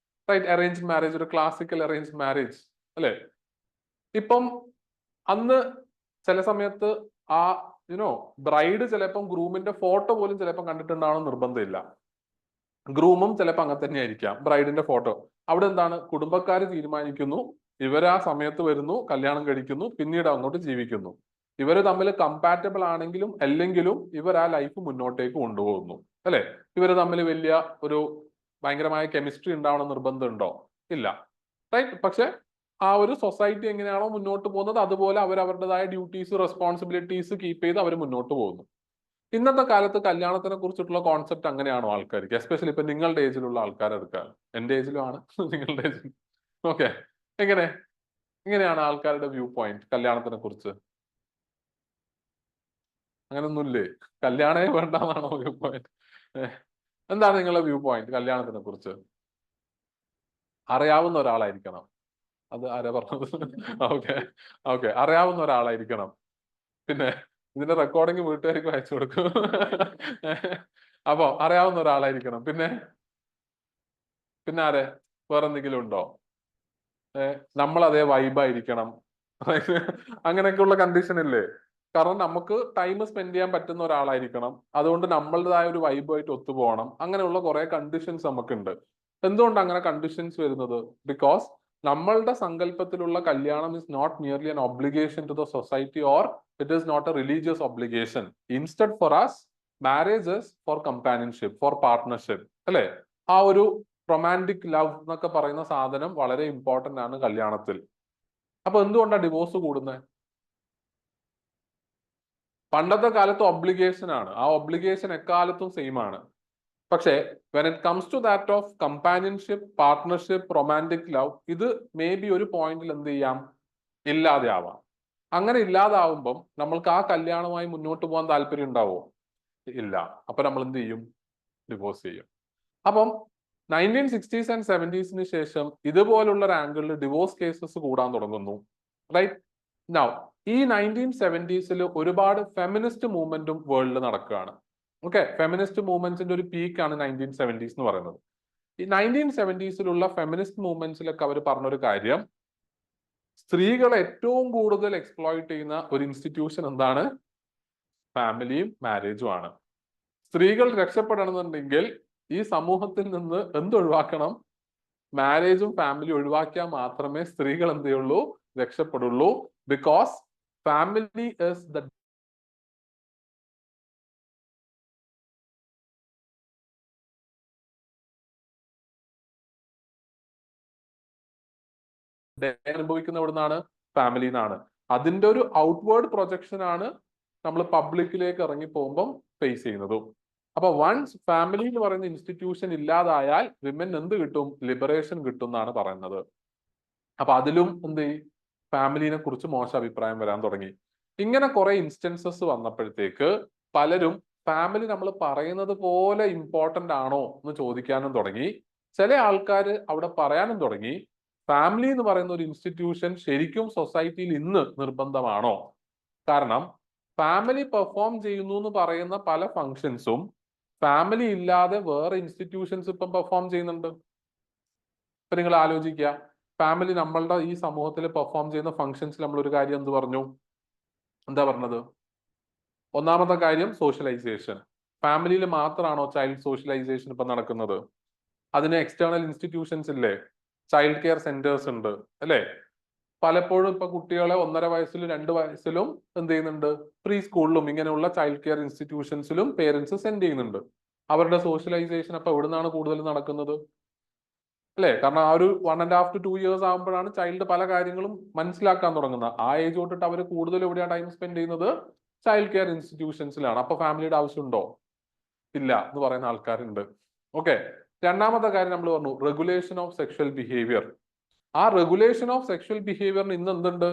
റൈറ്റ്, അറേഞ്ച്ഡ് മാരേജ്, ഒരു ക്ലാസിക്കൽ അറേഞ്ച്ഡ് മാരേജ്, അല്ലെ? ഇപ്പം അന്ന് ചില സമയത്ത് ആ യുനോ ബ്രൈഡ് ചിലപ്പം ഗ്രൂമിന്റെ ഫോട്ടോ പോലും ചിലപ്പം കണ്ടിട്ടുണ്ടാവണം നിർബന്ധമില്ല. ഗ്രൂമും ചിലപ്പോൾ അങ്ങനെ തന്നെ ആയിരിക്കാം, ബ്രൈഡിന്റെ ഫോട്ടോ. അവിടെ എന്താണ്? കുടുംബക്കാർ തീരുമാനിക്കുന്നു, ഇവർ ആ സമയത്ത് വരുന്നു, കല്യാണം കഴിക്കുന്നു, പിന്നീട് അങ്ങോട്ട് ജീവിക്കുന്നു. ഇവർ തമ്മിൽ കമ്പാറ്റബിൾ ആണെങ്കിലും അല്ലെങ്കിലും ഇവർ ആ ലൈഫ് മുന്നോട്ടേക്ക് കൊണ്ടുപോകുന്നു, അല്ലെ? ഇവർ തമ്മിൽ വലിയ ഒരു ഭയങ്കരമായ കെമിസ്ട്രി ഉണ്ടാവണം നിർബന്ധമുണ്ടോ? ഇല്ല, റൈറ്റ്? പക്ഷെ ആ ഒരു സൊസൈറ്റി എങ്ങനെയാണോ മുന്നോട്ട് പോകുന്നത് അതുപോലെ അവർ അവരുടേതായ ഡ്യൂട്ടീസ് റെസ്പോൺസിബിലിറ്റീസ് കീപ്പ് ചെയ്ത് അവർ മുന്നോട്ട് പോകുന്നു. ഇന്നത്തെ കാലത്ത് കല്യാണത്തിനെ കുറിച്ചിട്ടുള്ള കോൺസെപ്റ്റ് അങ്ങനെയാണോ ആൾക്കാർക്ക്? എസ്പെഷ്യലി ഇപ്പൊ നിങ്ങളുടെ ഏജിലുള്ള ആൾക്കാരെടുക്കാൻ, എന്റെ ഏജിലും ആണ്, നിങ്ങളുടെ ഏജിൽ. ഓക്കെ, എങ്ങനെയാണ് ആൾക്കാരുടെ വ്യൂ പോയിന്റ് കല്യാണത്തിനെ കുറിച്ച്? അങ്ങനൊന്നുമില്ലേ? കല്യാണമേ വേണ്ടെന്നാണോ വ്യൂ പോയിന്റ്? എന്താണ് നിങ്ങളുടെ വ്യൂ പോയിന്റ് കല്യാണത്തിനെ കുറിച്ച്? അറിയാവുന്ന ഒരാളായിരിക്കണം. അത് ആരാ പറഞ്ഞത്? ഓക്കെ, ഓക്കെ, അറിയാവുന്ന ഒരാളായിരിക്കണം. പിന്നെ ഇതിന്റെ റെക്കോർഡിങ് വീട്ടുകാർക്ക് അയച്ചു കൊടുക്കും. അപ്പൊ അറിയാവുന്ന ഒരാളായിരിക്കണം. പിന്നെ പിന്നെ ആരെ? വേറെന്തെങ്കിലും ഉണ്ടോ? നമ്മൾ അതേ വൈബായിരിക്കണം. അങ്ങനെയൊക്കെയുള്ള കണ്ടീഷൻ ഇല്ലേ? കാരണം നമുക്ക് ടൈം സ്പെൻഡ് ചെയ്യാൻ പറ്റുന്ന ഒരാളായിരിക്കണം. അതുകൊണ്ട് നമ്മളുടേതായ ഒരു വൈബുമായിട്ട് ഒത്തുപോകണം. അങ്ങനെയുള്ള കുറെ കണ്ടീഷൻസ് നമുക്കുണ്ട്. എന്തുകൊണ്ട് അങ്ങനെ കണ്ടീഷൻസ് വരുന്നത്? ബിക്കോസ് നമ്മളുടെ സങ്കല്പത്തിലുള്ള കല്യാണം is not merely an obligation to the society, or it is not a religious obligation. Instead, for us, marriage is for companionship, for partnership, അല്ലെ? ആ ഒരു റൊമാൻറ്റിക് ലവ് എന്നൊക്കെ പറയുന്ന സാധനം വളരെ ഇമ്പോർട്ടന്റ് ആണ് കല്യാണത്തിൽ. അപ്പൊ എന്തുകൊണ്ടാണ് ഡിവോഴ്സ് കൂടുന്നത്? പണ്ടത്തെ കാലത്ത് ഒബ്ലിഗേഷൻ ആണ്, ആ ഒബ്ലിഗേഷൻ എക്കാലത്തും സെയിം ആണ്. പക്ഷേ when it comes to that of companionship, partnership, romantic love, ഇത് മേ ബി ഒരു പോയിന്റിൽ എന്ത് ചെയ്യാം? ഇല്ലാതെ ആവാം. അങ്ങനെ ഇല്ലാതാവുമ്പം നമ്മൾക്ക് ആ കല്യാണവുമായി മുന്നോട്ട് പോകാൻ താല്പര്യം ഉണ്ടാവോ? ഇല്ല. അപ്പൊ നമ്മൾ എന്ത് ചെയ്യും? ഡിവോഴ്സ് ചെയ്യും. അപ്പം 1960s and 70s ശേഷം ഇതുപോലുള്ള ഒരു ആംഗിളിൽ ഡിവോഴ്സ് കേസസ് കൂടാൻ തുടങ്ങുന്നു, റൈറ്റ്? നൗ ഈ 1970s ഒരുപാട് ഫെമിനിസ്റ്റ് മൂവ്മെന്റും വേൾഡിൽ നടക്കുകയാണ്. ഓക്കെ, ഫെമിനിസ്റ്റ് മൂവ്മെന്റ്സിന്റെ ഒരു പീക്കാണ് 1970s എന്ന് പറയുന്നത്. ഈ 1970s ഫെമിനിസ്റ്റ് മൂവ്മെന്റ്സിലൊക്കെ അവർ പറഞ്ഞൊരു കാര്യം, സ്ത്രീകളെ ഏറ്റവും കൂടുതൽ എക്സ്പ്ലോയിറ്റ് ചെയ്യുന്ന ഒരു ഇൻസ്റ്റിറ്റ്യൂഷൻ എന്താണ്? ഫാമിലിയും മാരേജും ആണ്. സ്ത്രീകൾ രക്ഷപ്പെടണമെന്നുണ്ടെങ്കിൽ ഈ സമൂഹത്തിൽ നിന്ന് എന്തൊഴിവാക്കണം? മാരേജും ഫാമിലി ഒഴിവാക്കിയാൽ മാത്രമേ സ്ത്രീകൾ എന്ത് ചെയ്യുള്ളൂ? രക്ഷപ്പെടുള്ളൂ. ബിക്കോസ് ഫാമിലി ഇസ് ദ അനുഭവിക്കുന്ന എവിടുന്നാണ്? ഫാമിലി നിന്നാണ്. അതിന്റെ ഒരു ഔട്ട്വേർഡ് പ്രൊജക്ഷൻ ആണ് നമ്മൾ പബ്ലിക്കിലേക്ക് ഇറങ്ങി പോകുമ്പോൾ ഫേസ് ചെയ്യുന്നതും. അപ്പൊ വൺസ് ഫാമിലി എന്ന് പറയുന്ന ഇൻസ്റ്റിറ്റ്യൂഷൻ ഇല്ലാതായാൽ വിമൻ എന്ത് കിട്ടും? ലിബറേഷൻ കിട്ടും എന്നാണ് പറയുന്നത്. അപ്പൊ അതിലും എന്ത് ഫാമിലിനെ കുറിച്ച് മോശം അഭിപ്രായം വരാൻ തുടങ്ങി. ഇങ്ങനെ കുറെ ഇൻസ്റ്റൻസസ് വന്നപ്പോഴത്തേക്ക് പലരും ഫാമിലി നമ്മൾ പറയുന്നത് പോലെ ഇമ്പോർട്ടന്റ് ആണോ എന്ന് ചോദിക്കാനും തുടങ്ങി. ചില ആൾക്കാർ അവിടെ പറയാനും തുടങ്ങി, ഫാമിലി എന്ന് പറയുന്ന ഒരു ഇൻസ്റ്റിറ്റ്യൂഷൻ ശരിക്കും സൊസൈറ്റിയിൽ ഇന്ന് നിർബന്ധമാണോ? കാരണം ഫാമിലി പെർഫോം ചെയ്യുന്നു എന്ന് പറയുന്ന പല ഫങ്ഷൻസും ഫാമിലി ഇല്ലാതെ വേറെ ഇൻസ്റ്റിറ്റ്യൂഷൻസ് ഇപ്പം പെർഫോം ചെയ്യുന്നുണ്ട്. ഇപ്പൊ നിങ്ങൾ ആലോചിക്കുക, ഫാമിലി നമ്മളുടെ ഈ സമൂഹത്തിൽ പെർഫോം ചെയ്യുന്ന ഫങ്ഷൻസിൽ നമ്മൾ ഒരു കാര്യം എന്ത് പറഞ്ഞു? എന്താ പറഞ്ഞത്? ഒന്നാമത്തെ കാര്യം സോഷ്യലൈസേഷൻ. ഫാമിലിയിൽ മാത്രമാണോ ചൈൽഡ് സോഷ്യലൈസേഷൻ ഇപ്പൊ നടക്കുന്നത്? അതിന് എക്സ്റ്റേണൽ ഇൻസ്റ്റിറ്റ്യൂഷൻസ് ഇല്ലേ? ചൈൽഡ് കെയർ സെന്റേഴ്സ് ഉണ്ട് അല്ലെ? പലപ്പോഴും ഇപ്പൊ കുട്ടികളെ 1.5 വയസ്സിലും 2 വയസ്സിലും എന്ത് ചെയ്യുന്നുണ്ട്? പ്രീ സ്കൂളിലും ഇങ്ങനെയുള്ള ചൈൽഡ് കെയർ ഇൻസ്റ്റിറ്റ്യൂഷൻസിലും പേരൻസ് സെൻഡ് ചെയ്യുന്നുണ്ട്. അവരുടെ സോഷ്യലൈസേഷൻ അപ്പൊ എവിടുന്നാണ് കൂടുതൽ നടക്കുന്നത്? അല്ലെ? കാരണം ആ ഒരു 1.5 to 2 years ആകുമ്പോഴാണ് ചൈൽഡ് പല കാര്യങ്ങളും മനസ്സിലാക്കാൻ തുടങ്ങുന്നത്. ആ ഏജ് തൊട്ടിട്ട് അവർ കൂടുതൽ എവിടെയാണ് ടൈം സ്പെൻഡ് ചെയ്യുന്നത്? ചൈൽഡ് കെയർ ഇൻസ്റ്റിറ്റ്യൂഷൻസിലാണ്. അപ്പൊ ഫാമിലിയുടെ ആവശ്യമുണ്ടോ? ഇല്ല എന്ന് പറയുന്ന ആൾക്കാരുണ്ട്. ഓക്കെ. രണ്ടാമത്തെ കാര്യം നമ്മൾ പറഞ്ഞു, റെഗുലേഷൻ ഓഫ് സെക്ഷൽ ബിഹേവിയർ. ആ റെഗുലേഷൻ ഓഫ് സെക്ഷൽ ബിഹേവിയറിന് ഇന്ന് എന്തുണ്ട്?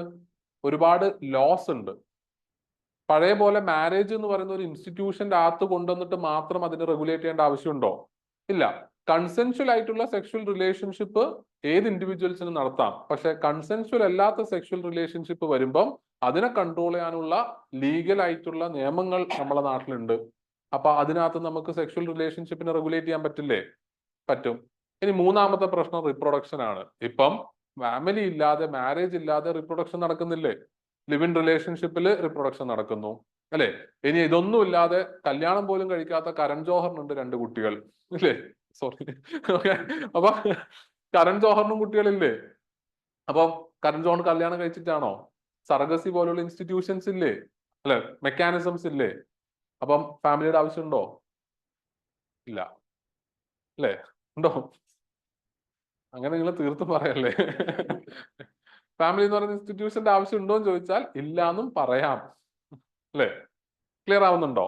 ഒരുപാട് ലോസ് ഉണ്ട്. പഴയ പോലെ മാരേജ് എന്ന് പറയുന്ന ഒരു ഇൻസ്റ്റിറ്റ്യൂഷന്റെ അകത്ത് കൊണ്ടുവന്നിട്ട് മാത്രം അതിനെ റെഗുലേറ്റ് ചെയ്യേണ്ട ആവശ്യമുണ്ടോ? ഇല്ല. കൺസെൻഷ്വൽ ആയിട്ടുള്ള സെക്ഷൽ റിലേഷൻഷിപ്പ് ഏത് ഇൻഡിവിജ്വൽസിനും നടത്താം. പക്ഷെ കൺസെൻഷ്വൽ അല്ലാത്ത സെക്ഷൽ റിലേഷൻഷിപ്പ് വരുമ്പം അതിനെ കൺട്രോൾ ചെയ്യാനുള്ള ലീഗൽ ആയിട്ടുള്ള നിയമങ്ങൾ നമ്മുടെ നാട്ടിലുണ്ട്. അപ്പൊ അതിനകത്ത് നമുക്ക് സെക്ഷൽ റിലേഷൻഷിപ്പിനെ റെഗുലേറ്റ് ചെയ്യാൻ പറ്റില്ലേ? പറ്റും. ഇനി മൂന്നാമത്തെ പ്രശ്നം റീപ്രൊഡക്ഷൻ ആണ്. ഇപ്പം ഫാമിലി ഇല്ലാതെ, മാരേജ് ഇല്ലാതെ റീപ്രൊഡക്ഷൻ നടക്കുന്നില്ലേ? ലിവ് ഇൻ റിലേഷൻഷിപ്പിൽ റീപ്രൊഡക്ഷൻ നടക്കുന്നു അല്ലെ? ഇനി ഇതൊന്നും ഇല്ലാതെ കല്യാണം പോലും കഴിക്കാത്ത കരൺ ജോഹറിനുണ്ട് 2 കുട്ടികൾ ഇല്ലേ? സോറി. ഓക്കെ. അപ്പൊ കരൺ ജോഹറിനും കുട്ടികളില്ലേ? അപ്പം കരൺ ജോഹർ കല്യാണം കഴിച്ചിട്ടാണോ? സർഗസി പോലുള്ള ഇൻസ്റ്റിറ്റ്യൂഷൻസ് ഇല്ലേ? അല്ലെ? മെക്കാനിസംസ് ഇല്ലേ? അപ്പം ഫാമിലിയുടെ ആവശ്യമുണ്ടോ? ഇല്ല. അല്ലേ? ഉണ്ടോ? അങ്ങനെ നിങ്ങൾ തീർത്തും പറയല്ലേ. ഫാമിലി എന്ന് പറയുന്ന ഇൻസ്റ്റിറ്റ്യൂഷന്റെ ആവശ്യം ഉണ്ടോ എന്ന് ചോദിച്ചാൽ ഇല്ല എന്നും പറയാം. അല്ലേ? ക്ലിയർ ആവുന്നുണ്ടോ?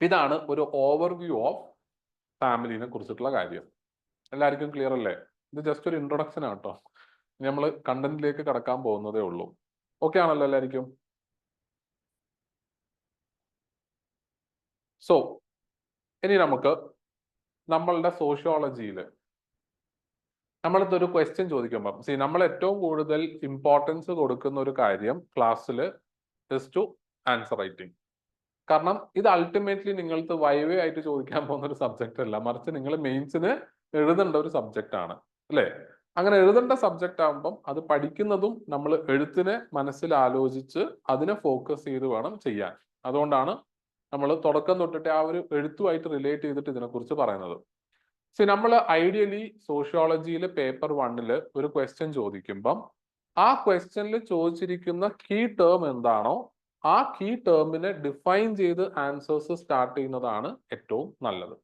ഇതാണ് ഒരു ഓവർവ്യൂ ഓഫ് ഫാമിലിനെ കുറിച്ചിട്ടുള്ള കാര്യം. എല്ലാവർക്കും ക്ലിയർ അല്ലേ? ഇത് ജസ്റ്റ് ഒരു ഇൻട്രൊഡക്ഷൻ ആട്ടോ. നമ്മൾ കണ്ടന്റിലേക്ക് കടക്കാൻ പോകുന്നതേ ഉള്ളൂ. ഓക്കെ ആണല്ലോ എല്ലാവർക്കും? സോ ഇനി നമുക്ക് നമ്മളുടെ സോഷ്യോളജിയിൽ നമ്മളിതൊരു ക്വസ്റ്റ്യൻ ചോദിക്കുമ്പോൾ നമ്മൾ ഏറ്റവും കൂടുതൽ ഇമ്പോർട്ടൻസ് കൊടുക്കുന്ന ഒരു കാര്യം ക്ലാസ്സിൽ ഇസ് ടു ആൻസർ റൈറ്റിംഗ്. കാരണം ഇത് അൾട്ടിമേറ്റ്ലി നിങ്ങൾക്ക് വൈവേ ആയിട്ട് ചോദിക്കാൻ പോകുന്ന ഒരു സബ്ജക്റ്റ് അല്ല, മറിച്ച് നിങ്ങൾ മെയിൻസിന് എഴുതേണ്ട ഒരു സബ്ജക്റ്റ് ആണ് അല്ലേ? അങ്ങനെ എഴുതേണ്ട സബ്ജക്റ്റ് ആകുമ്പം അത് പഠിക്കുന്നതും നമ്മൾ എഴുത്തിനെ മനസ്സിൽ ആലോചിച്ച് അതിനെ ഫോക്കസ് ചെയ്ത് വേണം ചെയ്യാൻ. അതുകൊണ്ടാണ് നമ്മൾ തുടക്കം തൊട്ടിട്ട് ആ ഒരു എഴുത്തുമായിട്ട് റിലേറ്റ് ചെയ്തിട്ട് ഇതിനെക്കുറിച്ച് പറയുന്നത്. നമ്മൾ ഐഡിയലി സോഷ്യോളജിയിലെ പേപ്പർ 1 ഒരു ക്വസ്റ്റ്യൻ ചോദിക്കുമ്പം ആ ക്വസ്റ്റ്യനിൽ ചോദിച്ചിരിക്കുന്ന കീ ടേം എന്താണോ ആ കീ ടേമിനെ ഡിഫൈൻ ചെയ്ത് ആൻസേഴ്സ് സ്റ്റാർട്ട് ചെയ്യുന്നതാണ് ഏറ്റവും നല്ലത്.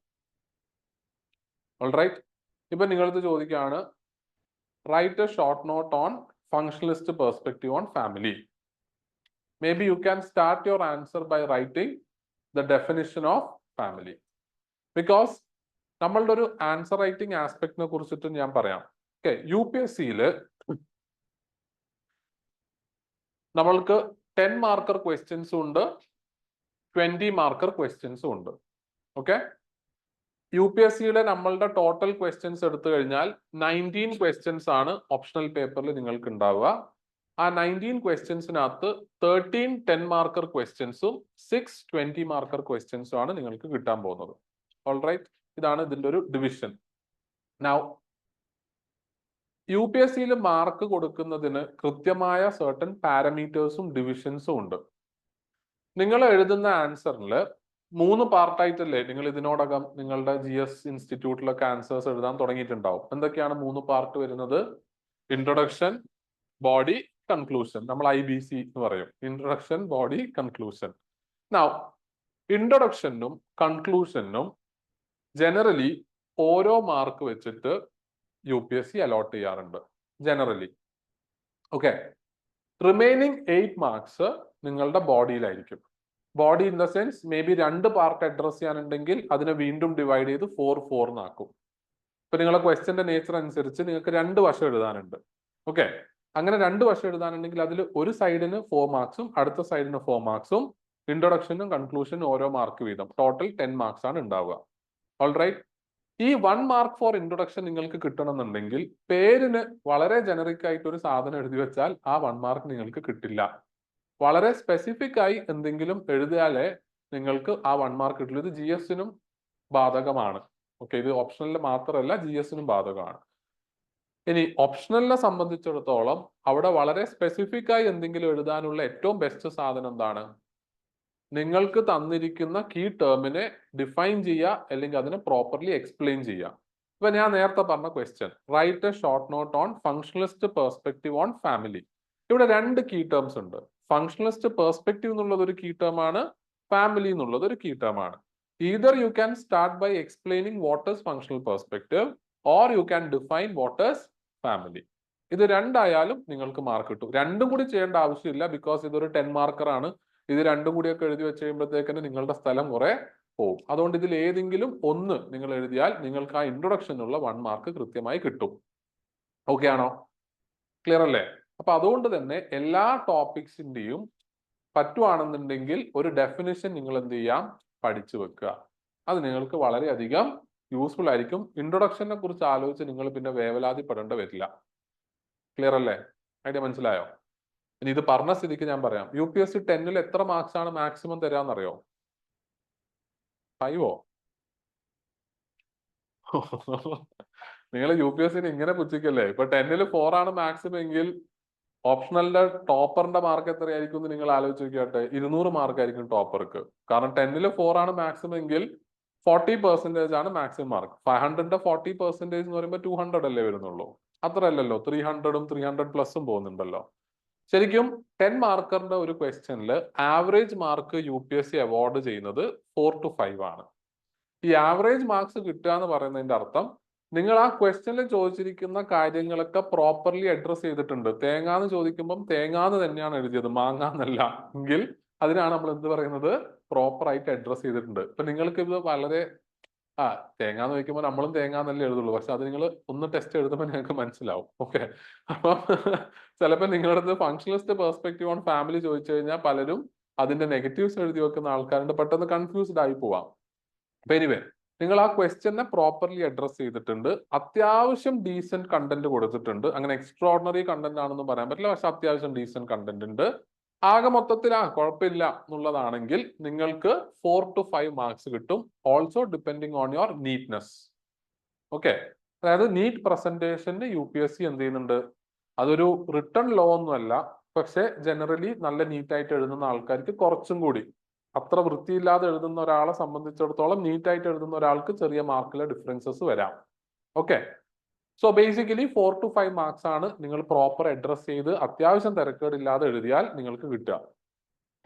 ഓൾറൈറ്റ്. ഇപ്പൊ നിങ്ങളത് ചോദിക്കുകയാണ്, write a short note on functionalist perspective on family. Maybe you can start your answer by writing the definition of family. Because നമ്മളുടെ ഒരു ആൻസർ റൈറ്റിംഗ് ആസ്പെക്ടിനെ കുറിച്ചിട്ട് ഞാൻ പറയാം. ഓക്കെ. UPSC നമ്മൾക്ക് 10 മാർക്കർ ക്വസ്റ്റ്യൻസും ഉണ്ട്, 20 മാർക്കർ ക്വസ്റ്റ്യൻസും ഉണ്ട്. ഓക്കെ. UPSC നമ്മളുടെ ടോട്ടൽ ക്വസ്റ്റ്യൻസ് എടുത്തു കഴിഞ്ഞാൽ 19 ക്വസ്റ്റ്യൻസ് ആണ് ഓപ്ഷണൽ പേപ്പറിൽ നിങ്ങൾക്ക് ഉണ്ടാവുക. ആ 19 ക്വസ്റ്റ്യൻസിനകത്ത് 13 10 മാർക്കർ ക്വസ്റ്റ്യൻസും 6 20 മാർക്കർ ക്വസ്റ്റ്യൻസും ആണ് നിങ്ങൾക്ക് കിട്ടാൻ പോകുന്നത്. ഓൾറൈറ്റ്. ഇതാണ് ഇതിന്റെ ഒരു ഡിവിഷൻ. നൗ UPSC മാർക്ക് കൊടുക്കുന്നതിന് കൃത്യമായ സർട്ടൻ പാരാമീറ്റേഴ്സും ഡിവിഷൻസും ഉണ്ട്. നിങ്ങൾ എഴുതുന്ന ആൻസറിൽ 3 പാർട്ടായിട്ടല്ലേ നിങ്ങൾ ഇതിനോടകം നിങ്ങളുടെ GS ഇൻസ്റ്റിറ്റ്യൂട്ടിലൊക്കെ ആൻസേഴ്സ് എഴുതാൻ തുടങ്ങിയിട്ടുണ്ടാവും. എന്തൊക്കെയാണ് 3 പാർട്ട് വരുന്നത്? Introduction, body, conclusion. നമ്മൾ IBC എന്ന് പറയും. Introduction, body, conclusion. നൗ ഇൻട്രൊഡക്ഷനും കൺക്ലൂഷനും ജനറലി ഓരോ മാർക്ക് വെച്ചിട്ട് UPSC അലോട്ട് ചെയ്യാറുണ്ട് ജനറലി. ഓക്കെ, റിമൈനിങ് 8 മാർക്സ് നിങ്ങളുടെ ബോഡിയിലായിരിക്കും. Body in the sense may be 2 part address ചെയ്യാനുണ്ടെങ്കിൽ അതിനെ വീണ്ടും ഡിവൈഡ് ചെയ്ത് 4 എന്നാക്കും. ഇപ്പൊ നിങ്ങളെ ക്വസ്റ്റ്യന്റെ നേച്ചർ അനുസരിച്ച് നിങ്ങൾക്ക് 2 വശം എഴുതാനുണ്ട്. ഓക്കെ, അങ്ങനെ 2 വശം എഴുതാനുണ്ടെങ്കിൽ അതിൽ ഒരു സൈഡിന് 4 മാർക്സും അടുത്ത സൈഡിന് 4 മാർക്സും, ഇൻട്രൊഡക്ഷനും കൺക്ലൂഷനും ഓരോ മാർക്ക് വീതം, ടോട്ടൽ 10 മാർക്സ് ആണ് ഉണ്ടാവുക. ഓൾറൈറ്റ്, ഈ 1 മാർക്ക് ഫോർ ഇൻട്രൊഡക്ഷൻ നിങ്ങൾക്ക് കിട്ടണമെന്നുണ്ടെങ്കിൽ പേരിന് വളരെ ജനറിക് ആയിട്ട് ഒരു സാധനം എഴുതി വെച്ചാൽ ആ 1 മാർക്ക് നിങ്ങൾക്ക് കിട്ടില്ല. വളരെ സ്പെസിഫിക് ആയി എന്തെങ്കിലും എഴുതിയാലേ നിങ്ങൾക്ക് ആ 1 മാർക്ക് കിട്ടുള്ളൂ. ഇത് GS-നും ബാധകമാണ്. ഓക്കെ, ഇത് ഓപ്ഷണലിൽ മാത്രമല്ല GS-നും ബാധകമാണ്. ഇനി ഓപ്ഷണലിനെ സംബന്ധിച്ചിടത്തോളം അവിടെ വളരെ സ്പെസിഫിക് ആയി എന്തെങ്കിലും എഴുതാനുള്ള ഏറ്റവും ബെസ്റ്റ് സാധനം എന്താണ്? നിങ്ങൾക്ക് തന്നിരിക്കുന്ന കീ ടേമിനെ ഡിഫൈൻ ചെയ്യുക, അല്ലെങ്കിൽ അതിനെ പ്രോപ്പർലി എക്സ്പ്ലെയിൻ ചെയ്യുക. ഇപ്പൊ ഞാൻ നേരത്തെ പറഞ്ഞ question, write a short note on functionalist perspective on family. ഇവിടെ 2 കീ ടേംസ് ഉണ്ട്. ഫങ്ഷണലിസ്റ്റ് പെർസ്പെക്റ്റീവ് എന്നുള്ളത് ഒരു കീ ടേം ആണ്, ഫാമിലി എന്നുള്ളത് ഒരു കീ ടേം ആണ്. Either you can start by explaining what is functional perspective or you can define what is family. ഇത് രണ്ടായാലും നിങ്ങൾക്ക് മാർക്ക് കിട്ടും. രണ്ടും കൂടി ചെയ്യേണ്ട ആവശ്യമില്ല, ബിക്കോസ് ഇതൊരു 10 മാർക്കർ ആണ്. ഇത് രണ്ടും കൂടിയൊക്കെ എഴുതി വെച്ച് കഴിയുമ്പോഴത്തേക്കിന് നിങ്ങളുടെ സ്ഥലം കുറെ പോകും. അതുകൊണ്ട് ഇതിൽ ഏതെങ്കിലും ഒന്ന് നിങ്ങൾ എഴുതിയാൽ നിങ്ങൾക്ക് ആ ഇൻട്രൊഡക്ഷനുള്ള 1 മാർക്ക് കൃത്യമായി കിട്ടും. ഓക്കെ ആണോ? ക്ലിയർ അല്ലേ? അപ്പൊ അതുകൊണ്ട് തന്നെ എല്ലാ ടോപ്പിക്സിന്റെയും പറ്റുവാണെന്നുണ്ടെങ്കിൽ ഒരു ഡെഫിനിഷൻ നിങ്ങൾ എന്ത് ചെയ്യാം, പഠിച്ചു വെക്കുക. അത് നിങ്ങൾക്ക് വളരെയധികം യൂസ്ഫുൾ ആയിരിക്കും. ഇൻട്രൊഡക്ഷനെ കുറിച്ച് ആലോചിച്ച് നിങ്ങൾ പിന്നെ വേവലാതിപ്പെടേണ്ടി വരില്ല. ക്ലിയർ അല്ലേ? ഐഡിയ മനസ്സിലായോ? ഇനി ഇത് പറഞ്ഞ സ്ഥിതിക്ക് ഞാൻ പറയാം, UPSC 10-ൽ എത്ര മാർക്സ് ആണ് മാക്സിമം തരാന്നറിയോ? 5ഓ? നിങ്ങൾ UPSC-നെ ഇങ്ങനെ പുച്ഛിക്കല്ലേ? ഇപ്പൊ 10-ൽ 4 ആണ് മാക്സിമം എങ്കിൽ ഓപ്ഷണലിന്റെ ടോപ്പറിന്റെ മാർക്ക് എത്രയായിരിക്കും എന്ന് നിങ്ങൾ ആലോചിച്ച് നോക്കിയാട്ടെ. 200 മാർക്ക് ആയിരിക്കും ടോപ്പർക്ക്. കാരണം 10-ൽ 4 ആണ് മാക്സിമം എങ്കിൽ 40% ആണ് മാക്സിമം മാർക്ക്. 500-ന്റെ 40% എന്ന് പറയുമ്പോൾ 200 അല്ലേ വരുന്നുള്ളൂ? അത്ര അല്ലല്ലോ, 300-ഉം 300+ പോകുന്നുണ്ടല്ലോ. ശരിക്കും 10 മാർക്കറിന്റെ ഒരു ക്വസ്റ്റ്യനിൽ ആവറേജ് മാർക്ക് UPSC അവാർഡ് ചെയ്യുന്നത് 4 to 5 ആണ്. ഈ ആവറേജ് മാർക്സ് കിട്ടുക എന്ന് പറയുന്നതിന്റെ അർത്ഥം നിങ്ങൾ ആ ക്വസ്റ്റ്യനിൽ ചോദിച്ചിരിക്കുന്ന കാര്യങ്ങളൊക്കെ പ്രോപ്പർലി അഡ്രസ് ചെയ്തിട്ടുണ്ട്. തേങ്ങാന്ന് ചോദിക്കുമ്പം തേങ്ങാന്ന് തന്നെയാണ് എഴുതിയത്, മാങ്ങാന്നല്ല എങ്കിൽ അതിനാണ് നമ്മൾ എന്ത് പറയുന്നത്, പ്രോപ്പർ ആയിട്ട് അഡ്രസ് ചെയ്തിട്ടുണ്ട്. ഇപ്പൊ നിങ്ങൾക്ക് ഇത് വളരെ തേങ്ങാന്ന് ചോദിക്കുമ്പോൾ നമ്മളും തേങ്ങാന്നല്ലേ എഴുതുള്ളൂ, പക്ഷെ അത് നിങ്ങൾ ഒന്ന് ടെസ്റ്റ് എഴുതുമ്പോൾ നിങ്ങൾക്ക് മനസ്സിലാവും. ഓക്കെ, അപ്പം ചിലപ്പോൾ നിങ്ങളുടെ അടുത്ത് ഫങ്ഷണലിസ്റ്റ് പെർസ്പെക്റ്റീവ് ഓൺ ഫാമിലി ചോദിച്ചു കഴിഞ്ഞാൽ പലരും അതിന്റെ നെഗറ്റീവ്സ് എഴുതി വെക്കുന്ന ആൾക്കാരുണ്ട്, പെട്ടെന്ന് കൺഫ്യൂസ്ഡ് ആയി പോവാം. അപ്പൊ എനിവേ, നിങ്ങൾ ആ ക്വസ്റ്റ്യനെ പ്രോപ്പർലി അഡ്രസ് ചെയ്തിട്ടുണ്ട്, അത്യാവശ്യം ഡീസെന്റ് കണ്ടന്റ് കൊടുത്തിട്ടുണ്ട്. അങ്ങനെ എക്സ്ട്രോർഡിനറി കണ്ടന്റ് ആണെന്ന് പറയാൻ പറ്റില്ല, പക്ഷെ അത്യാവശ്യം ഡീസെന്റ് കണ്ടന്റ് ഉണ്ട്. ആകെ മൊത്തത്തിൽ കുഴപ്പമില്ല എന്നുള്ളതാണെങ്കിൽ നിങ്ങൾക്ക് 4 to 5 മാർക്സ് കിട്ടും. Also depending on your neatness. Okay, അതായത് നീറ്റ് പ്രസന്റേഷന് UPSC എന്ത് ചെയ്യുന്നുണ്ട്, അതൊരു റിട്ടൺ ലോ ഒന്നുമല്ല, പക്ഷെ ജനറലി നല്ല നീറ്റായിട്ട് എഴുതുന്ന ആൾക്കാർക്ക് കുറച്ചും കൂടി, അത്ര വൃത്തിയില്ലാതെ എഴുതുന്ന ഒരാളെ സംബന്ധിച്ചിടത്തോളം നീറ്റായിട്ട് എഴുതുന്ന ഒരാൾക്ക് ചെറിയ മാർക്കിലെ ഡിഫറൻസസ് വരാം. Okay, so basically 4 to 5 marks ആണ് നിങ്ങൾ പ്രോപ്പർ അഡ്രസ് ചെയ്ത് അത്യാവശ്യം തിരക്കേടില്ലാതെ എഴുതിയാൽ നിങ്ങൾക്ക് കിട്ടുക.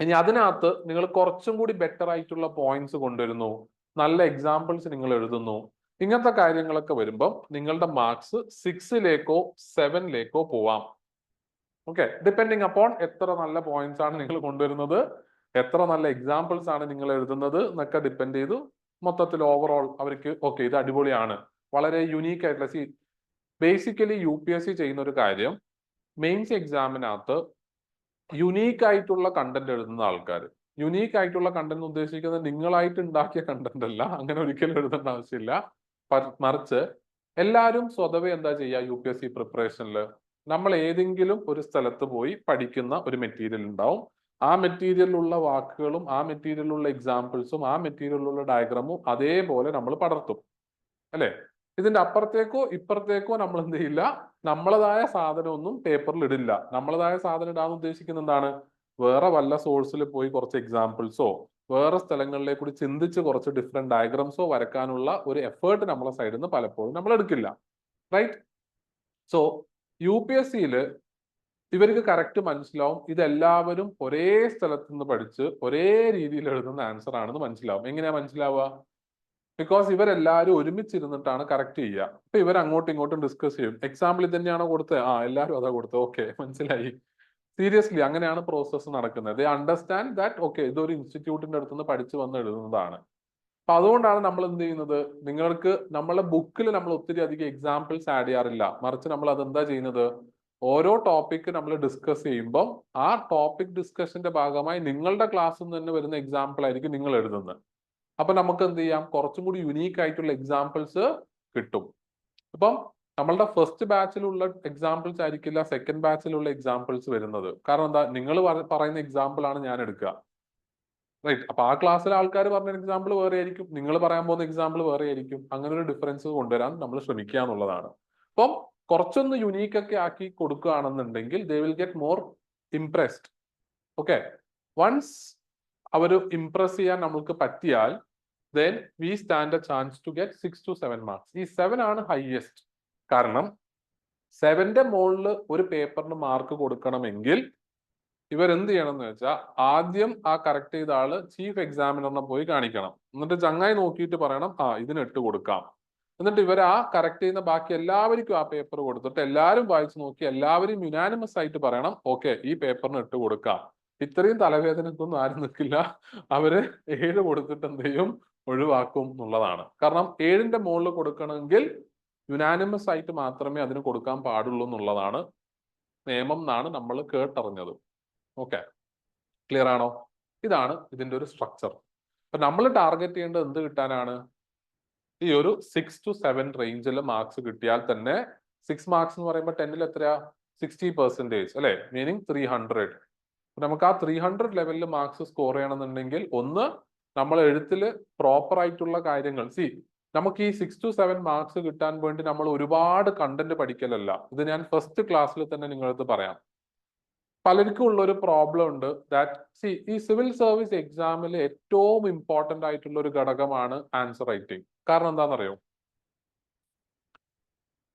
ഇനി അതിനകത്ത് നിങ്ങൾ കുറച്ചും കൂടി ബെറ്റർ ആയിട്ടുള്ള പോയിന്റ്സ് കൊണ്ടുവരുന്നു, നല്ല എക്സാമ്പിൾസ് നിങ്ങൾ എഴുതുന്നു, ഇങ്ങനത്തെ കാര്യങ്ങളൊക്കെ വരുമ്പം നിങ്ങളുടെ മാർക്സ് 6-ലേക്കോ 7-ലേക്കോ പോവാം. ഓക്കെ, ഡിപ്പെൻഡിങ് അപ്പോൺ എത്ര നല്ല പോയിന്റ്സ് ആണ് നിങ്ങൾ കൊണ്ടുവരുന്നത്, എത്ര നല്ല എക്സാമ്പിൾസ് ആണ് നിങ്ങൾ എഴുതുന്നത് എന്നൊക്കെ ഡിപ്പെൻഡ് ചെയ്തു മൊത്തത്തിൽ ഓവറോൾ അവർക്ക് ഓക്കെ ഇത് അടിപൊളിയാണ്, വളരെ യുണീക്ക് ആയിട്ടുള്ള. ബേസിക്കലി UPSC ചെയ്യുന്ന ഒരു കാര്യം, മെയിൻസ് എക്സാമിനകത്ത് യുണീക്ക് ആയിട്ടുള്ള കണ്ടന്റ് എഴുതുന്ന ആൾക്കാർ, യുണീക്ക് ആയിട്ടുള്ള കണ്ടന്റ് ഉദ്ദേശിക്കുന്നത് നിങ്ങളായിട്ട് ഉണ്ടാക്കിയ കണ്ടന്റ് അല്ല, അങ്ങനെ ഒരിക്കലും എഴുതേണ്ട ആവശ്യമില്ല. മറിച്ച് എല്ലാവരും സ്വതവേ എന്താ ചെയ്യുക, UPSC പ്രിപ്പറേഷനിൽ നമ്മൾ ഏതെങ്കിലും ഒരു സ്ഥലത്ത് പോയി പഠിക്കുന്ന ഒരു മെറ്റീരിയൽ ഉണ്ടാവും. ആ മെറ്റീരിയലിലുള്ള വാക്കുകളും ആ മെറ്റീരിയലിലുള്ള എക്സാമ്പിൾസും ആ മെറ്റീരിയലിലുള്ള ഡയഗ്രാമും അതേപോലെ നമ്മൾ പടർത്തും അല്ലെ. ഇതിന്റെ അപ്പുറത്തേക്കോ ഇപ്പുറത്തേക്കോ നമ്മൾ എന്ത് ചെയ്യില്ല, നമ്മളതായ സാധനമൊന്നും പേപ്പറിൽ ഇടില്ല. നമ്മളതായ സാധനം ഇടാന്ന് ഉദ്ദേശിക്കുന്നത് എന്താണ്, വേറെ വല്ല സോഴ്സിൽ പോയി കുറച്ച് എക്സാമ്പിൾസോ വേറെ സ്ഥലങ്ങളിലേക്ക് കൂടി ചിന്തിച്ച് കുറച്ച് ഡിഫറെന്റ് ഡയഗ്രംസോ വരക്കാനുള്ള ഒരു എഫേർട്ട് നമ്മളെ സൈഡിൽ നിന്ന് പലപ്പോഴും നമ്മൾ എടുക്കില്ല. റൈറ്റ്? സോ UPSC-യിൽ ഇവർക്ക് കറക്റ്റ് മനസ്സിലാവും ഇതെല്ലാവരും ഒരേ സ്ഥലത്ത് നിന്ന് പഠിച്ച് ഒരേ രീതിയിൽ എഴുതുന്ന ആൻസർ ആണെന്ന് മനസ്സിലാവും. എങ്ങനെയാ മനസ്സിലാവുക? ബിക്കോസ് ഇവരെല്ലാവരും ഒരുമിച്ചിരുന്നിട്ടാണ് കറക്റ്റ് ചെയ്യുക. അപ്പൊ ഇവർ അങ്ങോട്ടും ഇങ്ങോട്ടും ഡിസ്കസ് ചെയ്യും. എക്സാമ്പിൾ ഇത് തന്നെയാണോ കൊടുത്തത്? എല്ലാവരും അതാ കൊടുത്തത്. ഓക്കെ, മനസ്സിലായി. സീരിയസ്ലി അങ്ങനെയാണ് പ്രോസസ്സ് നടക്കുന്നത്. ദേ അണ്ടർസ്റ്റാൻഡ് ദാറ്റ് ഓക്കെ ഇതൊരു ഇൻസ്റ്റിറ്റ്യൂട്ടിന്റെ അടുത്ത് നിന്ന് പഠിച്ചു വന്ന് എഴുതുന്നതാണ്. അപ്പൊ അതുകൊണ്ടാണ് നമ്മൾ എന്ത് ചെയ്യുന്നത്, നിങ്ങൾക്ക് നമ്മളെ ബുക്കിൽ നമ്മൾ ഒത്തിരി അധികം എക്സാമ്പിൾസ് ആഡ് ചെയ്യാറില്ല. മറിച്ച് നമ്മൾ അതെന്താ ചെയ്യുന്നത്, ഓരോ ടോപ്പിക് നമ്മൾ ഡിസ്കസ് ചെയ്യുമ്പോൾ ആ ടോപ്പിക് ഡിസ്കഷന്റെ ഭാഗമായി നിങ്ങളുടെ ക്ലാസ്സിൽ നിന്ന് തന്നെ വരുന്ന എക്സാമ്പിൾ ആയിരിക്കും നിങ്ങൾ എഴുതുന്നത്. അപ്പൊ നമുക്ക് എന്ത് ചെയ്യാം, കുറച്ചും കൂടി യുണീക്ക് ആയിട്ടുള്ള എക്സാമ്പിൾസ് കിട്ടും. ഇപ്പം നമ്മളുടെ ഫസ്റ്റ് ബാച്ചിലുള്ള എക്സാമ്പിൾസ് ആയിരിക്കില്ല സെക്കൻഡ് ബാച്ചിലുള്ള എക്സാമ്പിൾസ് വരുന്നത്. കാരണം എന്താ, നിങ്ങൾ പറയുന്ന എക്സാമ്പിൾ ആണ് ഞാൻ എടുക്കുക. റൈറ്റ്? അപ്പൊ ആ ക്ലാസ്സിലെ ആൾക്കാർ പറഞ്ഞ എക്സാമ്പിൾ വേറെ ആയിരിക്കും, നിങ്ങൾ പറയാൻ പോകുന്ന എക്സാമ്പിൾ വേറെ ആയിരിക്കും. അങ്ങനെ ഒരു ഡിഫറൻസ് കൊണ്ടുവരാൻ നമ്മൾ ശ്രമിക്കുക എന്നുള്ളതാണ്. അപ്പം കുറച്ചൊന്ന് യുണീക്ക് ഒക്കെ ആക്കി കൊടുക്കുകയാണെന്നുണ്ടെങ്കിൽ they will get more impressed. Okay, once അവർ ഇംപ്രസ് ചെയ്യാൻ നമുക്ക് പറ്റിയാൽ then we stand a chance to get 6 to 7 marks. ഈ 7 ആണ് ഹയസ്റ്റ്. കാരണം 7ന്റെ മുകളിൽ ഒരു പേപ്പറിന് മാർക്ക് കൊടുക്കണമെങ്കിൽ ഇവർ എന്ത് ചെയ്യണം എന്ന് വെച്ചാൽ ആദ്യം ആ കറക്റ്റ് ചെയ്ത ആള് ചീഫ് എക്സാമിനറിനെ പോയി കാണിക്കണം. എന്നിട്ട് ചങ്ങായി നോക്കിയിട്ട് പറയണം ഇതിന് 8 കൊടുക്കാം. എന്നിട്ട് ഇവർ ആ കറക്റ്റ് ചെയ്യുന്ന ബാക്കി എല്ലാവർക്കും ആ പേപ്പർ കൊടുത്തിട്ട് എല്ലാവരും വായിച്ചു നോക്കി എല്ലാവരും യുനാനിമസ് ആയിട്ട് പറയണം ഓക്കെ ഈ പേപ്പറിന് 8 കൊടുക്കാം. ഇത്രയും തലവേദനക്കൊന്നും ആരും നിൽക്കില്ല. അവര് 7 കൊടുത്തിട്ട് എന്ത് ചെയ്യും, ഒഴിവാക്കും എന്നുള്ളതാണ്. കാരണം 7ന്റെ മുകളിൽ കൊടുക്കണമെങ്കിൽ യുനാനിമസ് ആയിട്ട് മാത്രമേ അതിന് കൊടുക്കാൻ പാടുള്ളൂ എന്നുള്ളതാണ് നിയമം എന്നാണ് നമ്മൾ കേട്ടറിഞ്ഞത്. ഓക്കെ, ക്ലിയർ ആണോ? ഇതാണ് ഇതിന്റെ ഒരു സ്ട്രക്ചർ. അപ്പൊ നമ്മൾ ടാർഗറ്റ് ചെയ്യേണ്ടത് എന്ത് കിട്ടാനാണ്, ഈ ഒരു 6 to 7 റേഞ്ചിൽ മാർക്സ് കിട്ടിയാൽ തന്നെ 6 മാർക്സ് എന്ന് പറയുമ്പോൾ 10ൽ എത്രയാ, 60% അല്ലെ, മീനിങ് 300. നമുക്ക് ആ 300 ലെവലിൽ മാർക്സ് സ്കോർ ചെയ്യണമെന്നുണ്ടെങ്കിൽ ഒന്ന് നമ്മൾ എഴുത്തിൽ പ്രോപ്പർ ആയിട്ടുള്ള കാര്യങ്ങൾ നമുക്ക് ഈ 6 to 7 മാർക്സ് കിട്ടാൻ വേണ്ടി നമ്മൾ ഒരുപാട് കണ്ടന്റ് പഠിക്കലല്ല. ഇത് ഞാൻ ഫസ്റ്റ് ക്ലാസ്സിൽ തന്നെ നിങ്ങളടുത്ത് പറയാം. പലർക്കും ഉള്ള ഒരു പ്രോബ്ലം ഉണ്ട് ദാറ്റ് ഈ സിവിൽ സർവീസ് എക്സാമിൽ ഏറ്റവും ഇമ്പോർട്ടന്റ് ആയിട്ടുള്ള ഒരു ഘടകമാണ് ആൻസർ റൈറ്റിംഗ്. കാരണം എന്താണെന്നറിയോ?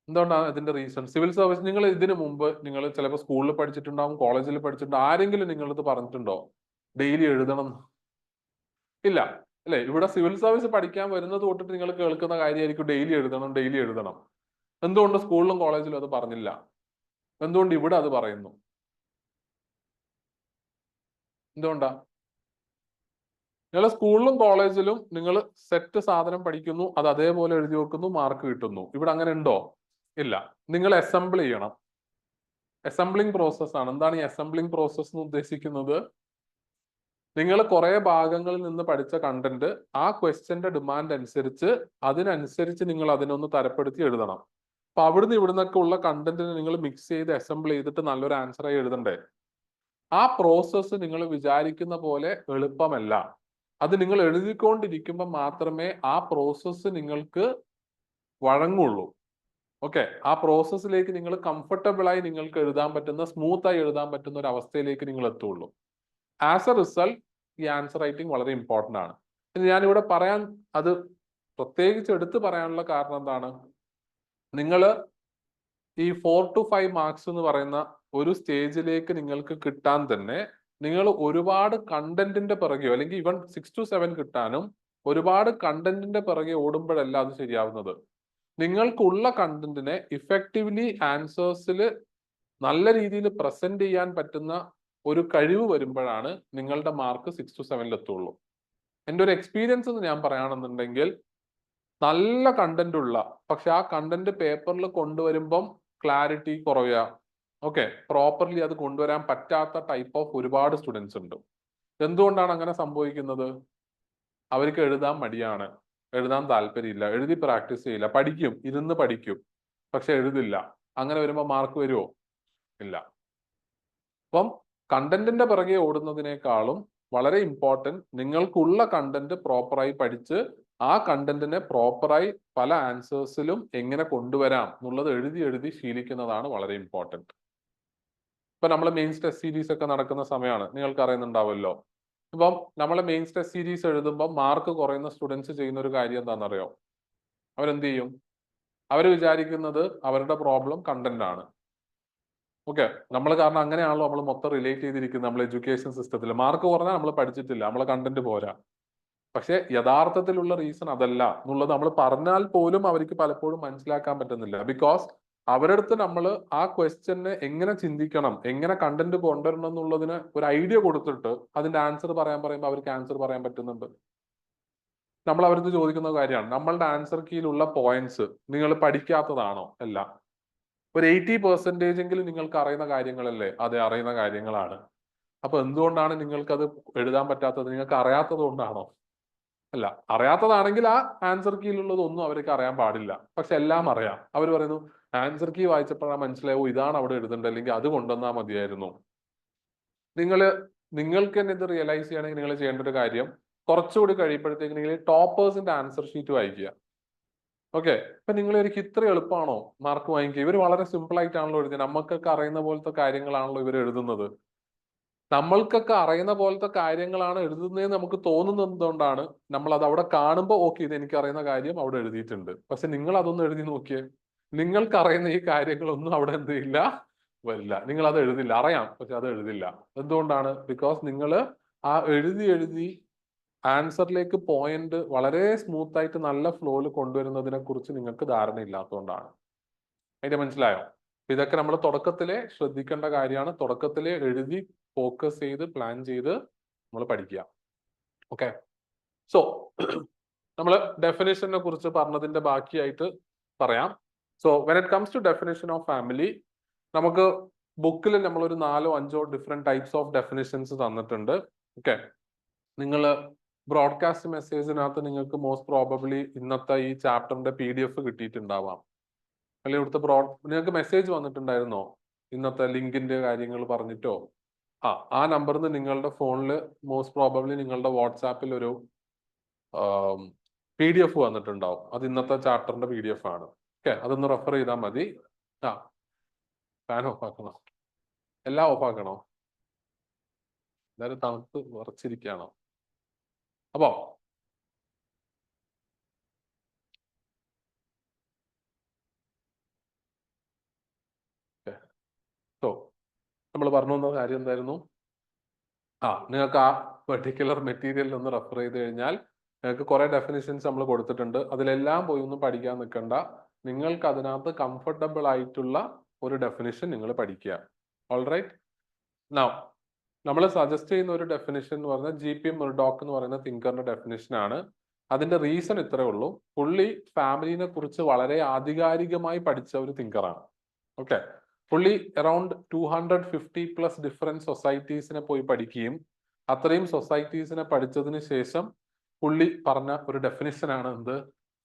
എന്തുകൊണ്ടാണ് ഇതിന്റെ റീസൺ? സിവിൽ സർവീസ് നിങ്ങൾ ഇതിനു മുമ്പ് നിങ്ങൾ ചിലപ്പോൾ സ്കൂളിൽ പഠിച്ചിട്ടുണ്ടാവും, കോളേജിൽ പഠിച്ചിട്ടുണ്ടാവും. ആരെങ്കിലും നിങ്ങളത് പറഞ്ഞിട്ടുണ്ടോ ഡെയിലി എഴുതണം? ഇല്ല അല്ലെ? ഇവിടെ സിവിൽ സർവീസ് പഠിക്കാൻ വരുന്നത് തൊട്ടിട്ട് നിങ്ങൾ കേൾക്കുന്ന കാര്യമായിരിക്കും ഡെയിലി എഴുതണം, ഡെയിലി എഴുതണം. എന്തുകൊണ്ട് സ്കൂളിലും കോളേജിലും അത് പറഞ്ഞില്ല? എന്തുകൊണ്ട് ഇവിടെ അത് പറയുന്നു? എന്തുകൊണ്ടാ? നിങ്ങൾ സ്കൂളിലും കോളേജിലും നിങ്ങൾ സെറ്റ് സാധനം പഠിക്കുന്നു, അത് അതേപോലെ എഴുതി വെക്കുന്നു, മാർക്ക് കിട്ടുന്നു. ഇവിടെ അങ്ങനെ ഉണ്ടോ? ഇല്ല. നിങ്ങൾ അസംബിൾ ചെയ്യണം. അസംബ്ലിംഗ് പ്രോസസ് ആണ്. എന്താണ് ഈ അസംബ്ലിംഗ് പ്രോസസ് എന്ന് ഉദ്ദേശിക്കുന്നത്? നിങ്ങൾ കുറെ ഭാഗങ്ങളിൽ നിന്ന് പഠിച്ച കണ്ടന്റ് ആ ക്വസ്റ്റ്യന്റെ ഡിമാൻഡ് അനുസരിച്ച് അതിനനുസരിച്ച് നിങ്ങൾ അതിനൊന്ന് തരപ്പെടുത്തി എഴുതണം. അപ്പൊ അവിടുന്ന് ഇവിടുന്നൊക്കെ ഉള്ള കണ്ടന്റിനെ നിങ്ങൾ മിക്സ് ചെയ്ത് അസംബിൾ ചെയ്തിട്ട് നല്ലൊരു ആൻസറായി എഴുതണ്ടേ? ആ പ്രോസസ്സ് നിങ്ങൾ വിചാരിക്കുന്ന പോലെ എളുപ്പമല്ല. അത് നിങ്ങൾ എഴുതിക്കൊണ്ടിരിക്കുമ്പോൾ മാത്രമേ ആ പ്രോസസ്സ് നിങ്ങൾക്ക് വഴങ്ങുള്ളൂ. ഓക്കെ, ആ പ്രോസസ്സിലേക്ക് നിങ്ങൾ കംഫർട്ടബിൾ ആയി നിങ്ങൾക്ക് എഴുതാൻ പറ്റുന്ന, സ്മൂത്ത് ആയി എഴുതാൻ പറ്റുന്ന ഒരു അവസ്ഥയിലേക്ക് നിങ്ങൾ എത്തുള്ളൂ. ആസ് എ റിസൾട്ട് ഈ ആൻസർ റൈറ്റിംഗ് വളരെ ഇമ്പോർട്ടന്റ് ആണ്. ഞാനിവിടെ പറയാൻ അത് പ്രത്യേകിച്ച് എടുത്തു പറയാനുള്ള കാരണം എന്താണ്, നിങ്ങൾ ഈ 4 to 5 മാർക്സ് എന്ന് പറയുന്ന ഒരു സ്റ്റേജിലേക്ക് നിങ്ങൾക്ക് കിട്ടാൻ തന്നെ നിങ്ങൾ ഒരുപാട് കണ്ടന്റിന്റെ പിറകെയോ അല്ലെങ്കിൽ ഇവൻ 6 to 7 കിട്ടാനും ഒരുപാട് കണ്ടന്റിന്റെ പിറകെ ഓടുമ്പോഴല്ല അത് ശരിയാവുന്നത്. നിങ്ങൾക്കുള്ള കണ്ടന്റിനെ ഇഫക്റ്റീവ്ലി ആൻസേഴ്സിൽ നല്ല രീതിയിൽ പ്രസന്റ് ചെയ്യാൻ പറ്റുന്ന ഒരു കഴിവ് വരുമ്പോഴാണ് നിങ്ങളുടെ മാർക്ക് 6 to 7 എത്തുള്ളൂ. എൻ്റെ ഒരു എക്സ്പീരിയൻസ് എന്ന് ഞാൻ പറയുകയാണെന്നുണ്ടെങ്കിൽ നല്ല കണ്ടന്റ് ഉള്ള പക്ഷെ ആ കണ്ടന്റ് പേപ്പറിൽ കൊണ്ടുവരുമ്പം ക്ലാരിറ്റി കുറയുക, ഓക്കെ, പ്രോപ്പർലി അത് കൊണ്ടുവരാൻ പറ്റാത്ത ടൈപ്പ് ഓഫ് ഒരുപാട് സ്റ്റുഡൻസ് ഉണ്ട്. എന്തുകൊണ്ടാണ് അങ്ങനെ സംഭവിക്കുന്നത്? അവർക്ക് എഴുതാൻ മടിയാണ്, എഴുതാൻ താല്പര്യമില്ല, എഴുതി പ്രാക്ടീസ് ചെയ്യില്ല, പഠിക്കും, ഇരുന്ന് പഠിക്കും, പക്ഷെ എഴുതില്ല. അങ്ങനെ വരുമ്പോൾ മാർക്ക് വരുമോ? ഇല്ല. അപ്പം കണ്ടന്റിന്റെ പിറകെ ഓടുന്നതിനേക്കാളും വളരെ ഇമ്പോർട്ടൻറ്റ് നിങ്ങൾക്കുള്ള കണ്ടന്റ് പ്രോപ്പറായി പഠിച്ച് ആ കണ്ടന്റിനെ പ്രോപ്പറായി പല ആൻസേഴ്സിലും എങ്ങനെ കൊണ്ടുവരാം എന്നുള്ളത് എഴുതി എഴുതി ശീലിക്കുന്നതാണ് വളരെ ഇമ്പോർട്ടൻറ്റ്. ഇപ്പൊ നമ്മൾ മെയിൻസ് ടെസ്റ്റ് സീരീസ് ഒക്കെ നടക്കുന്ന സമയമാണ്, നിങ്ങൾക്ക് അറിയുന്നുണ്ടാവുമല്ലോ. ഇപ്പം നമ്മളെ മെയിൻ ടെസ്റ്റ് സീരീസ് എഴുതുമ്പോൾ മാർക്ക് കുറയുന്ന സ്റ്റുഡൻസ് ചെയ്യുന്ന ഒരു കാര്യം എന്താണെന്നറിയോ? അവരെന്ത് ചെയ്യും? അവർ വിചാരിക്കുന്നത് അവരുടെ പ്രോബ്ലം കണ്ടന്റ് ആണ്. ഓക്കെ, നമ്മൾ കാരണം അങ്ങനെയാണല്ലോ നമ്മൾ മൊത്തം റിലേറ്റ് ചെയ്തിരിക്കുന്നത് നമ്മൾ എഡ്യൂക്കേഷൻ സിസ്റ്റത്തിൽ. മാർക്ക് കുറഞ്ഞാൽ നമ്മൾ പഠിച്ചിട്ടില്ല, നമ്മളെ കണ്ടന്റ് പോരാ. പക്ഷെ യഥാർത്ഥത്തിലുള്ള റീസൺ അതല്ല എന്നുള്ളത് നമ്മൾ പറഞ്ഞാൽ പോലും അവർക്ക് പലപ്പോഴും മനസ്സിലാക്കാൻ പറ്റുന്നില്ല. ബിക്കോസ് അവരടുത്ത് നമ്മൾ ആ ക്വസ്റ്റ്യനെ എങ്ങനെ ചിന്തിക്കണം, എങ്ങനെ കണ്ടന്റ് കൊണ്ടുവരണം എന്നുള്ളതിന് ഒരു ഐഡിയ കൊടുത്തിട്ട് അതിന്റെ ആൻസർ പറയാൻ പറയുമ്പോൾ അവർക്ക് ആൻസർ പറയാൻ പറ്റുന്നുണ്ട്. നമ്മൾ അവർക്ക് ചോദിക്കുന്ന കാര്യമാണ്, നമ്മളുടെ ആൻസർ കീയിലുള്ള പോയിന്റ്സ് നിങ്ങൾ പഠിക്കാത്തതാണോ? അല്ല. ഒരു 80% എങ്കിലും നിങ്ങൾക്ക് അറിയുന്ന കാര്യങ്ങളല്ലേ? അതെ, അറിയുന്ന കാര്യങ്ങളാണ്. അപ്പൊ എന്തുകൊണ്ടാണ് നിങ്ങൾക്കത് എഴുതാൻ പറ്റാത്തത്? നിങ്ങൾക്ക് അറിയാത്തത് കൊണ്ടാണോ? അല്ല. അറിയാത്തതാണെങ്കിൽ ആ ആൻസർ കീയിലുള്ളതൊന്നും അവർക്ക് അറിയാൻ പാടില്ല. പക്ഷെ എല്ലാം അറിയാം. അവർ പറയുന്നു ആൻസർ കീ വായിച്ചപ്പോഴാണ് മനസ്സിലായോ ഇതാണ് അവിടെ എഴുതേണ്ടത്, അല്ലെങ്കിൽ അത് കൊണ്ടുവന്നാൽ മതിയായിരുന്നു. നിങ്ങൾക്ക് തന്നെ ഇത് റിയലൈസ് ചെയ്യണമെങ്കിൽ നിങ്ങൾ ചെയ്യേണ്ട ഒരു കാര്യം, കുറച്ചുകൂടി കഴിയുമ്പോഴത്തേക്ക് നിങ്ങൾ ടോപ്പേഴ്സിന്റെ ആൻസർ ഷീറ്റ് വായിക്കുക. ഓക്കെ, ഇപ്പൊ നിങ്ങൾ എനിക്ക് ഇത്ര എളുപ്പമാണോ മാർക്ക് വാങ്ങിക്കുക? ഇവർ വളരെ സിമ്പിൾ ആയിട്ടാണല്ലോ എഴുതുന്നത്. നമുക്കൊക്കെ അറിയുന്ന പോലത്തെ കാര്യങ്ങളാണല്ലോ ഇവർ എഴുതുന്നത്. നമ്മൾക്കൊക്കെ അറിയുന്ന പോലത്തെ കാര്യങ്ങളാണ് എഴുതുന്നതെന്ന് നമുക്ക് തോന്നുന്നത് എന്തുകൊണ്ടാണ്? നമ്മൾ അത് അവിടെ കാണുമ്പോൾ ഓക്കെ ഇത് എനിക്ക് അറിയുന്ന കാര്യം അവിടെ എഴുതിയിട്ടുണ്ട്. പക്ഷെ നിങ്ങൾ അതൊന്നും എഴുതി നോക്കിയേ, നിങ്ങൾക്ക് അറിയുന്ന ഈ കാര്യങ്ങളൊന്നും അവിടെ എന്ത് ചെയ്യില്ല, വരില്ല. നിങ്ങൾ അത് എഴുതില്ല. അറിയാം, പക്ഷെ അത് എഴുതില്ല. എന്തുകൊണ്ടാണ്? ബിക്കോസ് നിങ്ങൾ ആ എഴുതി ആൻസറിലേക്ക് പോയിന്റ് വളരെ സ്മൂത്ത് ആയിട്ട് നല്ല ഫ്ലോയിൽ കൊണ്ടുവരുന്നതിനെ കുറിച്ച് നിങ്ങൾക്ക് ധാരണ ഇല്ലാത്തതുകൊണ്ടാണ്. അതിന്റെ മനസ്സിലായോ? ഇതൊക്കെ നമ്മൾ തുടക്കത്തിലെ ശ്രദ്ധിക്കേണ്ട കാര്യമാണ്. തുടക്കത്തിലെ എഴുതി ഫോക്കസ് ചെയ്ത് പ്ലാൻ ചെയ്ത് നമ്മൾ പഠിക്കുക. ഓക്കെ, സോ നമ്മൾ ഡെഫിനേഷനെ കുറിച്ച് പറഞ്ഞതിന്റെ ബാക്കിയായിട്ട് പറയാം. So when it comes to definition of family, നമുക്ക് ബുക്കിൽ നമ്മൾ ഒരു 4-5 ഡിഫറെന്റ് ടൈപ്സ് ഓഫ് ഡെഫിനേഷൻസ് തന്നിട്ടുണ്ട്. ഓക്കെ, നിങ്ങൾ ബ്രോഡ്കാസ്റ്റ് മെസ്സേജിനകത്ത് നിങ്ങൾക്ക് മോസ്റ്റ് പ്രോബബ്ലി ഇന്നത്തെ ഈ ചാപ്റ്ററിന്റെ PDF കിട്ടിയിട്ടുണ്ടാവാം. അല്ലെങ്കിൽ ഇവിടുത്തെ നിങ്ങൾക്ക് മെസ്സേജ് വന്നിട്ടുണ്ടായിരുന്നോ ഇന്നത്തെ ലിങ്കിന്റെ കാര്യങ്ങൾ പറഞ്ഞിട്ടോ? ആ നമ്പറിൽ നിന്ന് നിങ്ങളുടെ ഫോണിൽ മോസ്റ്റ് പ്രോബബ്ലി നിങ്ങളുടെ വാട്സാപ്പിൽ ഒരു PDF വന്നിട്ടുണ്ടാവും. അത് ഇന്നത്തെ ചാപ്റ്ററിന്റെ PDF ആണ്. ഓക്കെ, അതൊന്ന് റെഫർ ചെയ്താൽ മതി. ഫാൻ ഓഫ് ആക്കണോ? എല്ലാം ഓഫ് ആക്കണോ? എല്ലാവരും തണുത്ത് വിറച്ചിരിക്കുകയാണോ? അപ്പോ സോ നമ്മൾ പറഞ്ഞു വന്ന കാര്യം എന്തായിരുന്നു? നിങ്ങൾക്ക് ആ പെർട്ടിക്കുലർ മെറ്റീരിയലിൽ ഒന്ന് റെഫർ ചെയ്ത് കഴിഞ്ഞാൽ നിങ്ങൾക്ക് കുറെ ഡെഫിനിഷൻസ് നമ്മൾ കൊടുത്തിട്ടുണ്ട്. അതിലെല്ലാം പോയി ഒന്നും പഠിക്കാൻ നിൽക്കണ്ട. നിങ്ങൾക്ക് അതിനകത്ത് കംഫർട്ടബിൾ ആയിട്ടുള്ള ഒരു ഡെഫിനിഷൻ നിങ്ങൾ പഠിക്കുക. ഓൾറൈറ്റ്, നൗ നമ്മൾ സജസ്റ്റ് ചെയ്യുന്ന ഒരു ഡെഫിനിഷൻ എന്ന് പറഞ്ഞാൽ GP മുർഡോക്ക് എന്ന് പറയുന്ന തിങ്കറിന്റെ ഡെഫിനിഷൻ ആണ്. അതിന്റെ റീസൺ ഇത്രേ ഉള്ളൂ. പുള്ളി ഫാമിലിനെ കുറിച്ച് വളരെ ആധികാരികമായി പഠിച്ച ഒരു തിങ്കറാണ്. ഓക്കെ, പുള്ളി അറൌണ്ട് 250+ ഡിഫറെന്റ് സൊസൈറ്റീസിനെ പോയി പഠിക്കുകയും അത്രയും സൊസൈറ്റീസിനെ പഠിച്ചതിന് ശേഷം പുള്ളി പറഞ്ഞ ഒരു ഡെഫിനിഷനാണ് എന്ത്?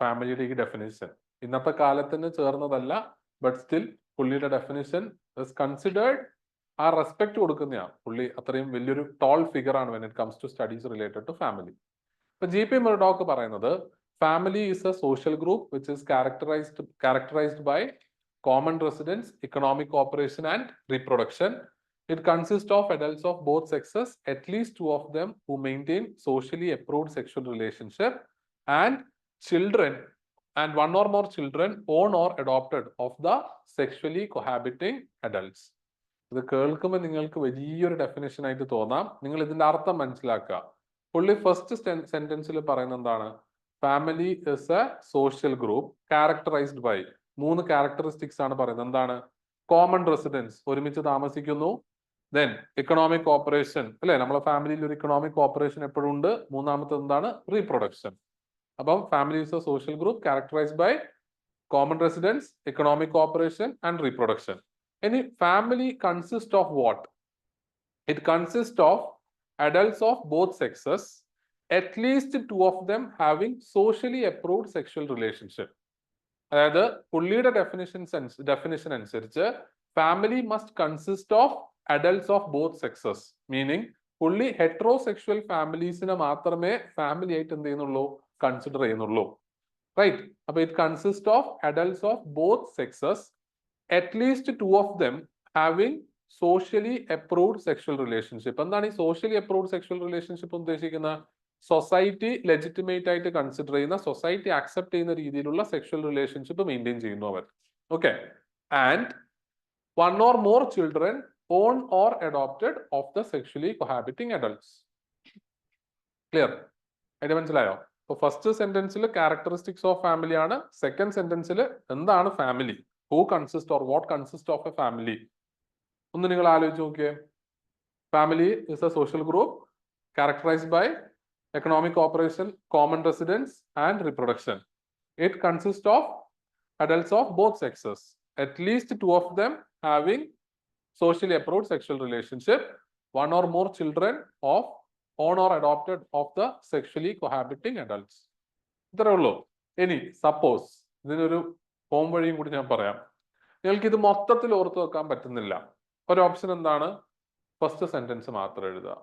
ഫാമിലിയുടെ ഈ ഡെഫിനിഷൻ. ഇന്നത്തെ കാലത്തിന് ചേർന്നതല്ല, ബട്ട് സ്റ്റിൽ പുള്ളിയുടെ ഡെഫിനിഷൻ ഇസ് കൺസിഡേർഡ്. ആ റെസ്പെക്ട് കൊടുക്കുന്നതാണ്. പുള്ളി അത്രയും വലിയൊരു ടോൾ ഫിഗർ ആണ് when it comes to studies related to family. ഇപ്പൊ GP മുർഡോക്ക് പറയുന്നത് family is a social group which is characterized by common residence, economic cooperation and reproduction. It consists of adults of both sexes, at least 2 of them who maintain socially approved sexual relationship, and children, and 1 or more children owned or adopted of the sexually cohabiting adults. ഇത് കേൾക്കുമ്പോൾ നിങ്ങൾക്ക് വലിയൊരു definition ആയിട്ട് തോന്നാം. നിങ്ങൾ ഇതിന്റെ അർത്ഥം മനസ്സിലാക്കുക. പുള്ളി ഫസ്റ്റ് സെന്റൻസിൽ പറയുന്നത് എന്താണ്? Family is a social group characterized by 3 characteristics ആണ് പറയുന്നത്. എന്താണ്? കോമൺ റെസിഡൻസ്, ഒരുമിച്ച് താമസിക്കുന്നു. ദെൻ ഇക്കണോമിക് കോപ്പറേഷൻ, അല്ലെ? നമ്മളെ ഫാമിലിയിൽ ഒരു ഇക്കണോമിക് കോപ്പറേഷൻ എപ്പോഴും ഉണ്ട്. മൂന്നാമത്തെ എന്താണ്? റീപ്രൊഡക്ഷൻ. അപ്പം family is a social group characterized by common residence, economic cooperation and reproduction. Any family consists of what? It consists of adults of both sexes, at least 2 of them having socially approved sexual relationship. അതായത് പുള്ളിയുടെ definition അനുസരിച്ച് family must consist of adults of both sexes. Meaning പുള്ളി heterosexual ഫാമിലീസിനെ മാത്രമേ family ആയിട്ട് എന്ത് ചെയ്യുന്നുള്ളൂ? Consider ചെയ്യുന്നുള്ളൂ. റൈറ്റ്? അപ്പൊ it consist of adults of both sexes, at least 2 of them having socially approved sexual relationship. എന്താണ് ഈ സോഷ്യലി അപ്രൂവ്ഡ് സെക്ഷൽ റിലേഷൻഷിപ്പ് ഉദ്ദേശിക്കുന്ന? സൊസൈറ്റി ലെജിറ്റിമേറ്റ് ആയിട്ട് കൺസിഡർ ചെയ്യുന്ന, സൊസൈറ്റി അക്സെപ്റ്റ് ചെയ്യുന്ന രീതിയിലുള്ള സെക്ഷൽ റിലേഷൻഷിപ്പ് മെയിൻറ്റെയിൻ ചെയ്യുന്നു അവർ. Okay. And one or more children on or adopted of the sexually cohabiting adults. Clear? അതിന്റെ മനസ്സിലായോ? അപ്പൊ ഫസ്റ്റ് സെന്റൻസിൽ ക്യാരക്ടറിസ്റ്റിക്സ് ഓഫ് ഫാമിലി ആണ്. സെക്കൻഡ് സെന്റൻസിൽ എന്താണ് family, who consist or what consist of a family. ഒന്ന് നിങ്ങൾ ആലോചിച്ച് നോക്കിയേ. Family is a social group characterized by economic cooperation, common residence, and reproduction. It consists of adults of both sexes, at least two of them having socially approved sexual relationship, one or more children of own or adopted of the sexually cohabiting adults. ഇത്രേ ഉള്ളൂ. ഇനി suppose ഇതിനൊരു home വഴിയും കൂടി ഞാൻ പറയാം. നിങ്ങൾക്ക് ഇത് മൊത്തത്തിൽ ഓർത്ത് വെക്കാൻ പറ്റുന്നില്ല. ഒരു ഓപ്ഷൻ എന്താണ്? ഫസ്റ്റ് സെന്റൻസ് മാത്രം എഴുതുക.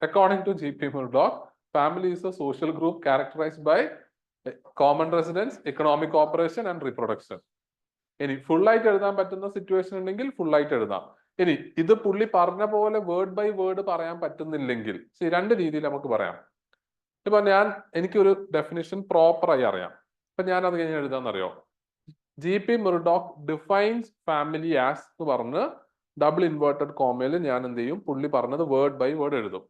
According to G.P. Murdoch, family is a social group characterized by common residence, economic cooperation, and reproduction. ഇനി ഫുൾ ആയിട്ട് എഴുതാൻ പറ്റുന്ന സിറ്റുവേഷൻ ഉണ്ടെങ്കിൽ ഫുൾ ആയിട്ട് എഴുതാം. ഇനി ഇത് പുള്ളി പറഞ്ഞ പോലെ വേർഡ് ബൈ വേർഡ് പറയാൻ പറ്റുന്നില്ലെങ്കിൽ രണ്ട് രീതിയിൽ നമുക്ക് പറയാം. ഇപ്പൊ എനിക്കൊരു ഡെഫിനിഷൻ പ്രോപ്പറായി അറിയാം. അപ്പൊ ഞാൻ അത് കഴിഞ്ഞ് എഴുതാന്നറിയോ? G.P. Murdoch defines family as എന്ന് പറഞ്ഞ് ഡബിൾ ഇൻവേർട്ടഡ് കോമയിൽ ഞാൻ എന്ത് ചെയ്യും? പുള്ളി പറഞ്ഞത് വേർഡ് ബൈ വേർഡ് എഴുതും.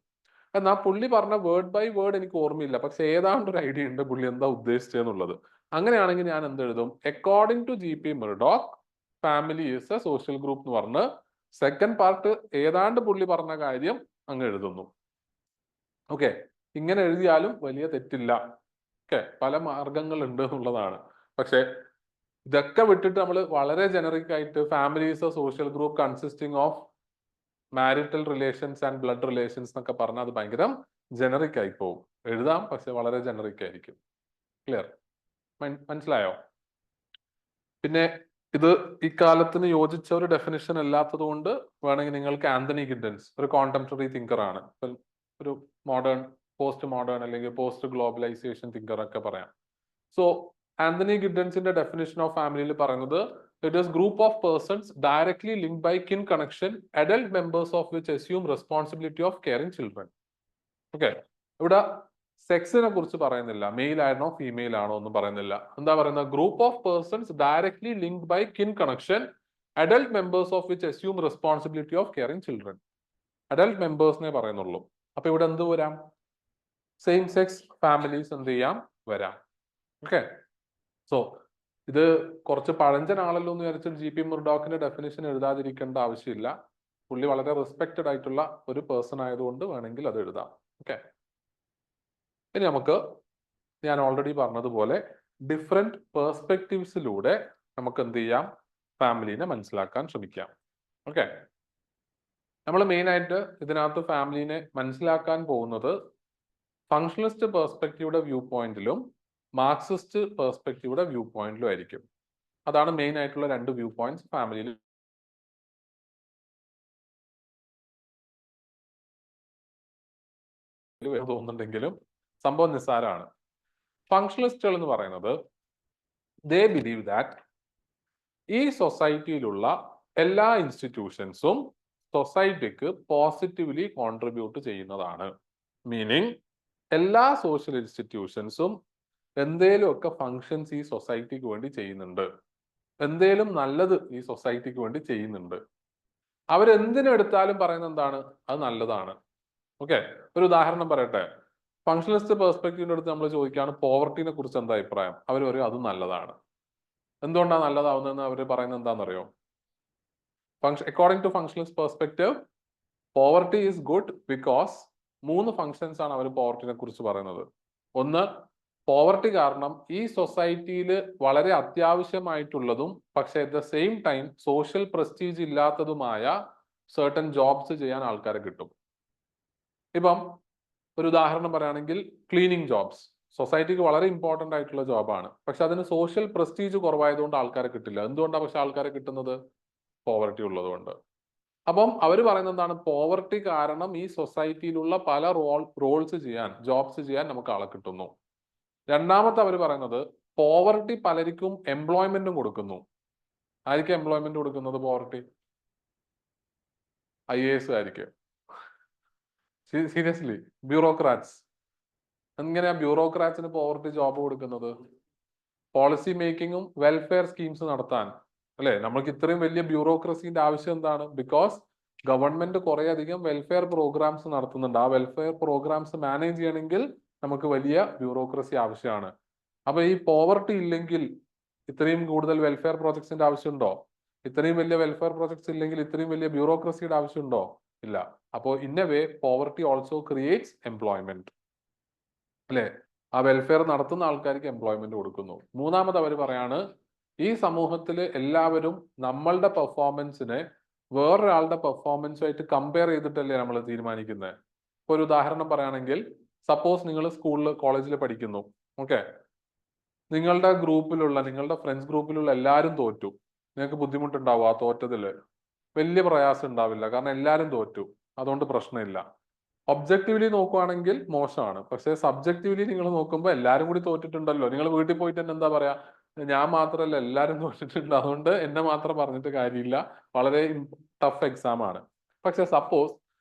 എന്നാൽ പുള്ളി പറഞ്ഞ വേർഡ് ബൈ വേർഡ് എനിക്ക് ഓർമ്മയില്ല, പക്ഷെ ഏതാണ്ട് ഒരു ഐഡിയ ഉണ്ട് പുള്ളി എന്താ ഉദ്ദേശിച്ചതെന്നുള്ളത്. അങ്ങനെയാണെങ്കിൽ ഞാൻ എന്തെഴുതും? According to G.P. Murdoch, family is a social group എന്ന് പറഞ്ഞ് സെക്കൻഡ് പാർട്ട് ഏതാണ്ട് പുള്ളി പറഞ്ഞ കാര്യം അങ്ങ് എഴുതുന്നു. ഓക്കെ. ഇങ്ങനെ എഴുതിയാലും വലിയ തെറ്റില്ല. ഓക്കെ. പല മാർഗങ്ങൾ ഉണ്ട് എന്നുള്ളതാണ്. പക്ഷെ ഇതൊക്കെ വിട്ടിട്ട് നമ്മൾ വളരെ ജനറിക് ആയിട്ട് family is a social group consisting of marital relations and blood relations എന്നൊക്കെ പറഞ്ഞാൽ അത് ഭയങ്കര ജനറിക് ആയി പോകും. എഴുതാം, പക്ഷെ വളരെ ജനറിക് ആയിരിക്കും. ക്ലിയർ? മനസ്സിലായോ? പിന്നെ ഇത് ഇക്കാലത്തിന് യോജിച്ച ഒരു ഡെഫിനിഷൻ അല്ലാത്തത് കൊണ്ട് വേണമെങ്കിൽ നിങ്ങൾക്ക് ആന്റണി ഗിഡൻസ് ഒരു കോണ്ടംപററി തിങ്കർ ആണ്. ഒരു മോഡേൺ, പോസ്റ്റ് മോഡേൺ അല്ലെങ്കിൽ പോസ്റ്റ് ഗ്ലോബലൈസേഷൻ തിങ്കർ ഒക്കെ പറയാം. സോ ആന്റണി ഗിഡൻസിന്റെ ഡെഫിനിഷൻ ഓഫ് ഫാമിലിയിൽ പറയുന്നത് it is group of persons directly linked by kin connection, adult members of which assume responsibility of caring children. Okay. ഇവിടെ സെക്സിനെ കുറിച്ച് പറയുന്നില്ല, മെയിൽ ആണോ ഫീമെയിൽ ആണോ ഒന്നും പറയുന്നില്ല. എന്താ പറയുന്നത്? Group of persons directly linked by kin connection, adult members of which assume responsibility of caring children. Adult മെമ്പേഴ്സിനെ പറയുന്നുള്ളൂ. അപ്പൊ ഇവിടെ എന്ത് വരാം? സെയിം സെക്സ് ഫാമിലീസ് എന്ത് ചെയ്യാം? വരാം. ഓക്കെ. സോ ഇത് കുറച്ച് പഴഞ്ചനാണല്ലോ എന്ന് വിചാരിച്ചാൽ G.P. Murdochന്റെ ഡെഫിനിഷൻ എഴുതാതിരിക്കേണ്ട ആവശ്യമില്ല. പുള്ളി വളരെ റെസ്പെക്റ്റഡ് ആയിട്ടുള്ള ഒരു പേഴ്സൺ ആയതുകൊണ്ട് വേണമെങ്കിൽ അത് എഴുതാം. ഓക്കെ. ഇനി നമുക്ക് ഞാൻ ഓൾറെഡി പറഞ്ഞതുപോലെ ഡിഫറെന്റ് പേഴ്സ്പെക്റ്റീവ്സിലൂടെ നമുക്ക് എന്ത് ചെയ്യാം? ഫാമിലിനെ മനസ്സിലാക്കാൻ ശ്രമിക്കാം. ഓക്കെ. നമ്മൾ മെയിൻ ആയിട്ട് ഇതിനകത്ത് ഫാമിലിനെ മനസ്സിലാക്കാൻ പോകുന്നത് ഫങ്ഷണലിസ്റ്റ് പേഴ്സ്പെക്റ്റീവുടെ വ്യൂ പോയിന്റിലും മാർക്സിസ്റ്റ് പേഴ്സ്പെക്റ്റീവുടെ വ്യൂ പോയിന്റിലും ആയിരിക്കും. അതാണ് മെയിൻ ആയിട്ടുള്ള രണ്ട് വ്യൂ പോയിന്റ്സ് ഫാമിലിയിൽ തോന്നുന്നുണ്ടെങ്കിലും സംഭവം നിസ്സാരമാണ്. ഫങ്ഷണലിസ്റ്റുകൾ എന്ന് പറയുന്നത് ദേ ബിലീവ് ദാറ്റ് ഈ സൊസൈറ്റിയിലുള്ള എല്ലാ ഇൻസ്റ്റിറ്റ്യൂഷൻസും സൊസൈറ്റിക്ക് പോസിറ്റീവ്ലി കോൺട്രിബ്യൂട്ട് ചെയ്യുന്നതാണ്. മീനിങ് എല്ലാ സോഷ്യൽ ഇൻസ്റ്റിറ്റ്യൂഷൻസും എന്തേലുമൊക്കെ ഫങ്ഷൻസ് ഈ സൊസൈറ്റിക്ക് വേണ്ടി ചെയ്യുന്നുണ്ട്, എന്തേലും നല്ലത് ഈ സൊസൈറ്റിക്ക് വേണ്ടി ചെയ്യുന്നുണ്ട്. അവരെന്തിനെടുത്താലും പറയുന്നത് എന്താണ്? അത് നല്ലതാണ്. ഓക്കെ. ഒരു ഉദാഹരണം പറയട്ടെ. ഫങ്ഷണലിസ്റ്റ് പെർസ്പെക്റ്റീവിന്റെ അടുത്ത് നമ്മൾ ചോദിക്കുകയാണ് പോവർട്ടിനെ കുറിച്ച് എന്താ അഭിപ്രായം? അവർ പറയും അത് നല്ലതാണ്. എന്തുകൊണ്ടാണ് നല്ലതാവുന്നതെന്ന് അവർ പറയുന്നത് എന്താണെന്നറിയോ? According to functionalist perspective, poverty is good because 3 functions ആണ് അവർ പോവർട്ടിനെ കുറിച്ച് പറയുന്നത്. ഒന്ന്, പോവർട്ടി കാരണം ഈ സൊസൈറ്റിയിൽ വളരെ അത്യാവശ്യമായിട്ടുള്ളതും പക്ഷെ at the same time social prestige ഇല്ലാത്തതുമായ സർട്ടൻ ജോബ്സ് ചെയ്യാൻ ആൾക്കാരെ കിട്ടും. ഇപ്പം ഒരു ഉദാഹരണം പറയുകയാണെങ്കിൽ ക്ലീനിങ് ജോബ്സ് സൊസൈറ്റിക്ക് വളരെ ഇമ്പോർട്ടൻ്റ് ആയിട്ടുള്ള ജോബാണ്. പക്ഷെ അതിന് സോഷ്യൽ പ്രസ്റ്റീജ് കുറവായതുകൊണ്ട് ആൾക്കാരെ കിട്ടില്ല. എന്തുകൊണ്ടാണ് പക്ഷെ ആൾക്കാരെ കിട്ടുന്നത്? പോവർട്ടി ഉള്ളതുകൊണ്ട്. അപ്പം അവർ പറയുന്നത് എന്താണ്? പോവർട്ടി കാരണം ഈ സൊസൈറ്റിയിലുള്ള പല റോൾസ് ചെയ്യാൻ, ജോബ്സ് ചെയ്യാൻ നമുക്ക് ആളെ കിട്ടുന്നു. രണ്ടാമത്തെ അവർ പറയുന്നത് പോവർട്ടി പലർക്കും എംപ്ലോയ്മെന്റും കൊടുക്കുന്നു. ആർക്കും എംപ്ലോയ്മെന്റ് കൊടുക്കുന്നത്? പോവർട്ടി. IAS ആയിരിക്കും. Seriously, bureaucrats. എങ്ങനെയാ ബ്യൂറോക്രാറ്റ്സിന് പോവർട്ടി ജോബ് കൊടുക്കുന്നത്? പോളിസി മേക്കിങ്ങും വെൽഫെയർ സ്കീംസ് നടത്താൻ അല്ലെ? നമ്മൾക്ക് ഇത്രയും വലിയ ബ്യൂറോക്രസിന്റെ ആവശ്യം എന്താണ്? ബിക്കോസ് ഗവൺമെന്റ് കുറെ അധികം വെൽഫെയർ പ്രോഗ്രാംസ് നടത്തുന്നുണ്ട്. ആ വെൽഫെയർ പ്രോഗ്രാംസ് മാനേജ് ചെയ്യണമെങ്കിൽ നമുക്ക് വലിയ ബ്യൂറോക്രസി ആവശ്യമാണ്. അപ്പൊ ഈ പോവർട്ടി ഇല്ലെങ്കിൽ ഇത്രയും കൂടുതൽ വെൽഫെയർ പ്രോജക്ട്സിന്റെ ആവശ്യമുണ്ടോ? ഇത്രയും വലിയ വെൽഫെയർ പ്രോജക്ട്സ് ഇല്ലെങ്കിൽ ഇത്രയും വലിയ ബ്യൂറോക്രസിയുടെ ആവശ്യമുണ്ടോ? ഇല്ല. അപ്പോൾ in a way poverty also creates employment അല്ലെ? ആ വെൽഫെയർ നടത്തുന്ന ആൾക്കാർക്ക് എംപ്ലോയ്മെന്റ് കൊടുക്കുന്നു. മൂന്നാമത് അവർ പറയാണ്, ഈ സമൂഹത്തിൽ എല്ലാവരും നമ്മളുടെ പെർഫോമൻസിനെ വേറൊരാളുടെ പെർഫോമൻസുമായിട്ട് കമ്പയർ ചെയ്തിട്ടല്ലേ നമ്മൾ തീരുമാനിക്കുന്നത്. ഇപ്പൊ ഒരു ഉദാഹരണം പറയുകയാണെങ്കിൽ, സപ്പോസ് നിങ്ങൾ സ്കൂളിൽ കോളേജിൽ പഠിക്കുന്നു. ഓക്കെ, നിങ്ങളുടെ ഗ്രൂപ്പിലുള്ള നിങ്ങളുടെ ഫ്രണ്ട്സ് ഗ്രൂപ്പിലുള്ള എല്ലാവരും തോറ്റു. നിങ്ങൾക്ക് ബുദ്ധിമുട്ടുണ്ടാവും ആ തോറ്റതില്? വലിയ പ്രയാസം ഉണ്ടാവില്ല, കാരണം എല്ലാവരും തോറ്റു, അതുകൊണ്ട് പ്രശ്നമില്ല. ഒബ്ജക്റ്റീവ്ലി നോക്കുവാണെങ്കിൽ മോശമാണ്. പക്ഷെ സബ്ജക്റ്റീവ്ലി നിങ്ങൾ നോക്കുമ്പോൾ എല്ലാവരും കൂടി തോറ്റിട്ടുണ്ടല്ലോ. നിങ്ങൾ വീട്ടിൽ പോയിട്ട് തന്നെ എന്താ പറയാ, ഞാൻ മാത്രമല്ല എല്ലാവരും തോറ്റിട്ടുണ്ട്, അതുകൊണ്ട് എന്നെ മാത്രം പറഞ്ഞിട്ട് കാര്യമില്ല, വളരെ ടഫ് എക്സാം ആണ്. പക്ഷെ സപ്പോസ്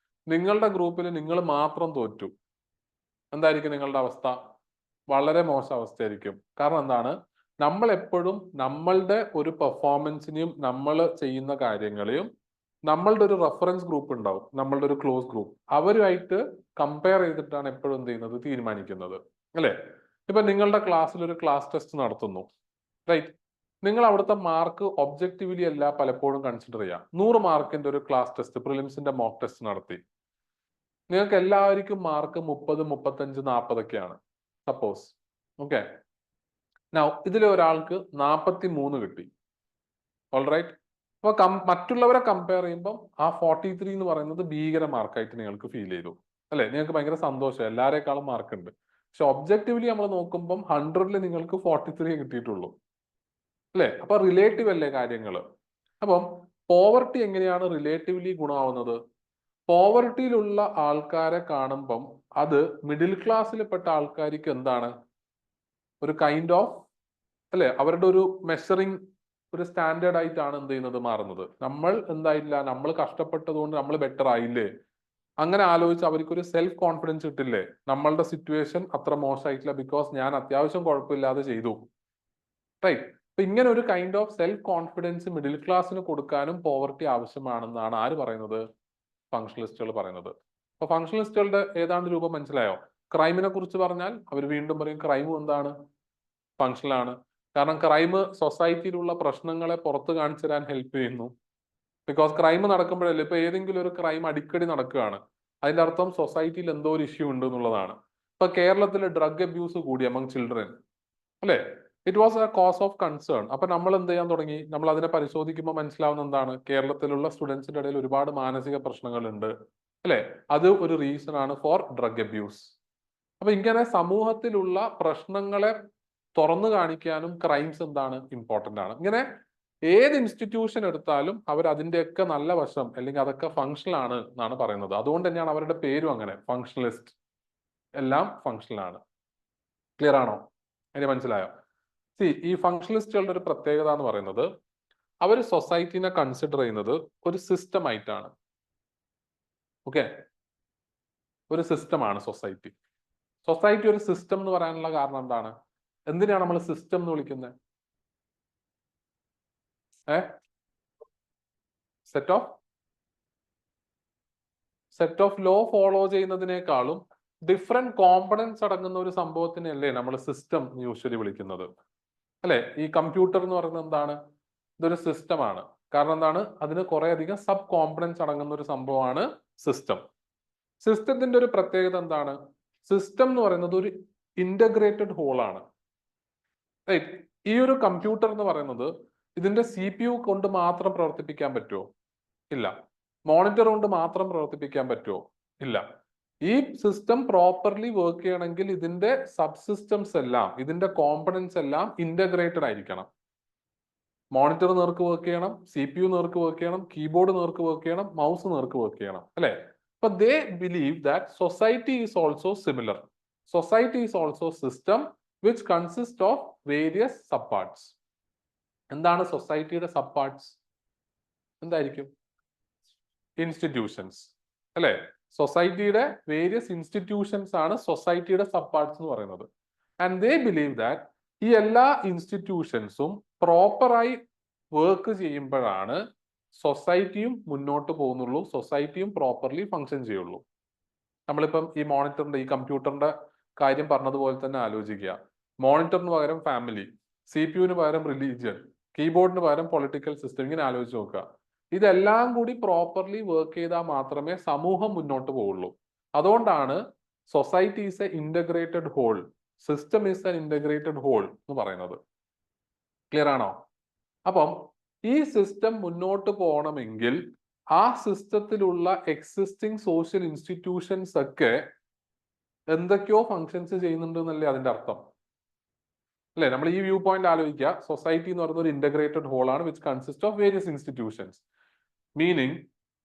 നിങ്ങളുടെ ഗ്രൂപ്പിൽ നിങ്ങൾ മാത്രം തോറ്റു, എന്തായിരിക്കും നിങ്ങളുടെ അവസ്ഥ? വളരെ മോശം അവസ്ഥയായിരിക്കും. കാരണം എന്താണ്? നമ്മൾ എപ്പോഴും നമ്മളുടെ ഒരു പെർഫോമൻസിനെയും നമ്മൾ ചെയ്യുന്ന കാര്യങ്ങളെയും നമ്മളുടെ ഒരു റെഫറൻസ് ഗ്രൂപ്പ് ഉണ്ടാവും, നമ്മളുടെ ഒരു ക്ലോസ് ഗ്രൂപ്പ്, അവരുമായിട്ട് കമ്പയർ ചെയ്തിട്ടാണ് എപ്പോഴും എന്ത് ചെയ്യുന്നത്, തീരുമാനിക്കുന്നത് അല്ലെ? ഇപ്പൊ നിങ്ങളുടെ ക്ലാസ്സിൽ ഒരു ക്ലാസ് ടെസ്റ്റ് നടത്തുന്നു, റൈറ്റ്? നിങ്ങൾ അവിടുത്തെ മാർക്ക് ഒബ്ജക്റ്റീവ്ലി അല്ല പലപ്പോഴും കൺസിഡർ ചെയ്യാം. 100 മാർക്കിന്റെ ഒരു ക്ലാസ് ടെസ്റ്റ്, പ്രിലിംസിന്റെ മോക്ക് ടെസ്റ്റ് നടത്തി. നിങ്ങൾക്ക് എല്ലാവർക്കും മാർക്ക് 30, 35, 40 ഒക്കെയാണ് സപ്പോസ്. ഓക്കെ, ഇതിൽ ഒരാൾക്ക് 43 കിട്ടി. ഓൾറൈറ്റ്. അപ്പൊ മറ്റുള്ളവരെ കമ്പയർ ചെയ്യുമ്പോൾ ആ 43 എന്ന് പറയുന്നത് ഭീകര മാർക്കായിട്ട് നിങ്ങൾക്ക് ഫീൽ ചെയ്തു അല്ലെ? നിങ്ങൾക്ക് ഭയങ്കര സന്തോഷം, എല്ലാവരെക്കാളും മാർക്ക് ഉണ്ട്. പക്ഷെ ഒബ്ജക്റ്റീവ്ലി നമ്മൾ നോക്കുമ്പോൾ 100ൽ നിങ്ങൾക്ക് 43 കിട്ടിയിട്ടുള്ളൂ അല്ലെ? അപ്പൊ റിലേറ്റീവ് അല്ലേ കാര്യങ്ങൾ? അപ്പം പോവർട്ടി എങ്ങനെയാണ് റിലേറ്റീവ്ലി ഗുണമാവുന്നത്? പോവർട്ടിയിലുള്ള ആൾക്കാരെ കാണുമ്പം അത് മിഡിൽ ക്ലാസ്സിൽപ്പെട്ട ആൾക്കാർക്ക് എന്താണ്, ഒരു കൈൻഡ് ഓഫ് അല്ലെ, അവരുടെ ഒരു മെഷറിങ്, ഒരു സ്റ്റാൻഡേർഡ് ആയിട്ടാണ് എന്ത് ചെയ്യുന്നത്, മാറുന്നത്. നമ്മൾ എന്തായില്ല, നമ്മൾ കഷ്ടപ്പെട്ടത് കൊണ്ട് നമ്മൾ ബെറ്റർ ആയില്ലേ, അങ്ങനെ ആലോചിച്ച് അവർക്കൊരു സെൽഫ് കോൺഫിഡൻസ് കിട്ടില്ലേ, നമ്മളുടെ സിറ്റുവേഷൻ അത്ര മോശമായിട്ടില്ല, ബിക്കോസ് ഞാൻ അത്യാവശ്യം കുഴപ്പമില്ലാതെ ചെയ്തു, റൈറ്റ്? അപ്പൊ ഇങ്ങനെ ഒരു kind of self confidence middle ക്ലാസ്സിന് കൊടുക്കാനും പോവർട്ടി ആവശ്യമാണെന്നാണ് ആര് പറയുന്നത്? ഫങ്ഷണലിസ്റ്റുകൾ പറയുന്നത്. അപ്പൊ ഫങ്ഷണലിസ്റ്റുകളുടെ ഏതാണ്ട് രൂപം മനസ്സിലായോ? ക്രൈമിനെ കുറിച്ച് പറഞ്ഞാൽ അവർ വീണ്ടും പറയും ക്രൈമും എന്താണ്, ഫങ്ഷണൽ ആണ്. കാരണം ക്രൈം സൊസൈറ്റിയിലുള്ള പ്രശ്നങ്ങളെ പുറത്ത് കാണിച്ചു തരാൻ ഹെൽപ്പ് ചെയ്യുന്നു. ബിക്കോസ് ക്രൈം നടക്കുമ്പോഴല്ലേ, ഇപ്പൊ ഏതെങ്കിലും ഒരു ക്രൈം അടിക്കടി നടക്കുകയാണ്, അതിന്റെ അർത്ഥം സൊസൈറ്റിയിൽ എന്തോ ഒരു ഇഷ്യൂ ഉണ്ട് എന്നുള്ളതാണ്. ഇപ്പൊ കേരളത്തിൽ ഡ്രഗ് അബ്യൂസ് കൂടി അമംഗ് ചിൽഡ്രൻ അല്ലെ? It was a cause of concern. അപ്പൊ നമ്മൾ എന്ത് ചെയ്യാൻ തുടങ്ങി? നമ്മൾ അതിനെ പരിശോധിക്കുമ്പോൾ മനസ്സിലാവുന്ന എന്താണ്? കേരളത്തിലുള്ള സ്റ്റുഡൻസിന്റെ ഇടയിൽ ഒരുപാട് മാനസിക പ്രശ്നങ്ങളുണ്ട് അല്ലെ? അത് ഒരു റീസൺ ആണ് ഫോർ ഡ്രഗ് അബ്യൂസ്. അപ്പൊ ഇങ്ങനെ സമൂഹത്തിലുള്ള പ്രശ്നങ്ങളെ തുറന്നു കാണിക്കാനും ക്രൈംസ് എന്താണ്, ഇമ്പോർട്ടന്റ് ആണ്. ഇങ്ങനെ ഏത് ഇൻസ്റ്റിറ്റ്യൂഷൻ എടുത്താലും അവർ അതിന്റെയൊക്കെ നല്ല വശം അല്ലെങ്കിൽ അതൊക്കെ ഫങ്ഷണൽ ആണ് എന്നാണ് പറയുന്നത്. അതുകൊണ്ട് തന്നെയാണ് അവരുടെ പേരും അങ്ങനെ, ഫങ്ഷണലിസ്റ്റ്. എല്ലാം ഫങ്ഷണൽ ആണ്. ക്ലിയർ ആണോ? അതിന് മനസ്സിലായോ? ഈ ഫങ്ഷണലിസ്റ്റുകളുടെ ഒരു പ്രത്യേകത എന്ന് പറയുന്നത്, അവർ സൊസൈറ്റിനെ കൺസിഡർ ചെയ്യുന്നത് ഒരു സിസ്റ്റം ആയിട്ടാണ്. ഓക്കെ, ഒരു സിസ്റ്റമാണ് സൊസൈറ്റി. സൊസൈറ്റി ഒരു സിസ്റ്റം എന്ന് പറയാനുള്ള കാരണം എന്താണ്? എന്തിനാണ് നമ്മൾ സിസ്റ്റം എന്ന് വിളിക്കുന്നത്? സെറ്റ് ഓഫ് ലോ ഫോളോ ചെയ്യുന്നതിനേക്കാളും ഡിഫറെന്റ് കോമ്പണൻസ് അടങ്ങുന്ന ഒരു സംഭവത്തിനല്ലേ നമ്മൾ സിസ്റ്റം യൂഷ്വലി വിളിക്കുന്നത് അല്ലെ? ഈ കമ്പ്യൂട്ടർ എന്ന് പറയുന്നത് എന്താണ്? ഇതൊരു സിസ്റ്റമാണ്. കാരണം എന്താണ്? അതിന് കുറെ അധികം സബ് കോമ്പണൻസ് അടങ്ങുന്ന ഒരു സംഭവമാണ് സിസ്റ്റം. സിസ്റ്റത്തിന്റെ ഒരു പ്രത്യേകത എന്താണ്? സിസ്റ്റം എന്ന് പറയുന്നത് ഒരു ഇന്റഗ്രേറ്റഡ് ഹോൾ ആണ്. റൈറ്റ്? ഈ ഒരു കമ്പ്യൂട്ടർ എന്ന് പറയുന്നത് ഇതിന്റെ CPU കൊണ്ട് മാത്രം പ്രവർത്തിപ്പിക്കാൻ പറ്റുമോ? ഇല്ല. മോണിറ്റർ കൊണ്ട് മാത്രം പ്രവർത്തിപ്പിക്കാൻ പറ്റുമോ? ഇല്ല. ഈ സിസ്റ്റം പ്രോപ്പർലി വർക്ക് ചെയ്യണമെങ്കിൽ ഇതിന്റെ സബ് സിസ്റ്റംസ് എല്ലാം, ഇതിന്റെ കോമ്പണൻസ് എല്ലാം ഇന്റഗ്രേറ്റഡ് ആയിരിക്കണം. മോണിറ്റർ നേർക്ക് വർക്ക് ചെയ്യണം, CPU നേർക്ക് വർക്ക് ചെയ്യണം, കീബോർഡ് നേർക്ക് വർക്ക് ചെയ്യണം, മൗസ് നേർക്ക് വർക്ക് ചെയ്യണം അല്ലെ? അപ്പൊ ദേ believe that society is also similar. Society is also system which consist of various sub parts. എന്താണ് സൊസൈറ്റിയുടെ സബ് പാർട്സ്? എന്തായിരിക്കും? ഇൻസ്റ്റിറ്റ്യൂഷൻസ് അല്ലെ? സൊസൈറ്റിയുടെ വേരിയസ് ഇൻസ്റ്റിറ്റ്യൂഷൻസ് ആണ് സൊസൈറ്റിയുടെ സബ് പാർട്സ് എന്ന് പറയുന്നത്. ആൻഡ് ദേ ബിലീവ് ദാറ്റ് ഈ എല്ലാ ഇൻസ്റ്റിറ്റ്യൂഷൻസും പ്രോപ്പറായി വർക്ക് ചെയ്യുമ്പോഴാണ് സൊസൈറ്റിയും മുന്നോട്ട് പോകുന്നുള്ളൂ, സൊസൈറ്റിയും പ്രോപ്പർലി ഫങ്ഷൻ ചെയ്യുള്ളൂ. നമ്മളിപ്പം ഈ മോണിറ്ററിന്റെ, ഈ കമ്പ്യൂട്ടറിന്റെ കാര്യം പറഞ്ഞതുപോലെ തന്നെ ആലോചിക്കുക. മോണിറ്ററിന് പകരം ഫാമിലി, CPU പകരം റിലീജിയൻ, കീബോർഡിന് പകരം പൊളിറ്റിക്കൽ സിസ്റ്റം, ഇങ്ങനെ ആലോചിച്ച് നോക്കുക. ഇതെല്ലാം കൂടി പ്രോപ്പർലി വർക്ക് ചെയ്താൽ മാത്രമേ സമൂഹം മുന്നോട്ട് പോവുള്ളൂ. അതുകൊണ്ടാണ് society is a integrated whole, system is an integrated whole എന്ന് പറയുന്നത്. ക്ലിയർ ആണോ? അപ്പം ഈ സിസ്റ്റം മുന്നോട്ട് പോകണമെങ്കിൽ ആ സിസ്റ്റത്തിലുള്ള എക്സിസ്റ്റിംഗ് സോഷ്യൽ ഇൻസ്റ്റിറ്റ്യൂഷൻസ് ഒക്കെ എന്തൊക്കെയോ ഫങ്ഷൻസ് ചെയ്യുന്നുണ്ട് എന്നല്ലേ അതിന്റെ അർത്ഥം, അല്ലെ? നമ്മൾ ഈ വ്യൂ പോയിന്റ് ആലോചിക്കുക. സൊസൈറ്റി എന്ന് പറയുന്ന ഒരു ഇന്റഗ്രേറ്റഡ് ഹോൾ ആണ് which consist of various institutions. Meaning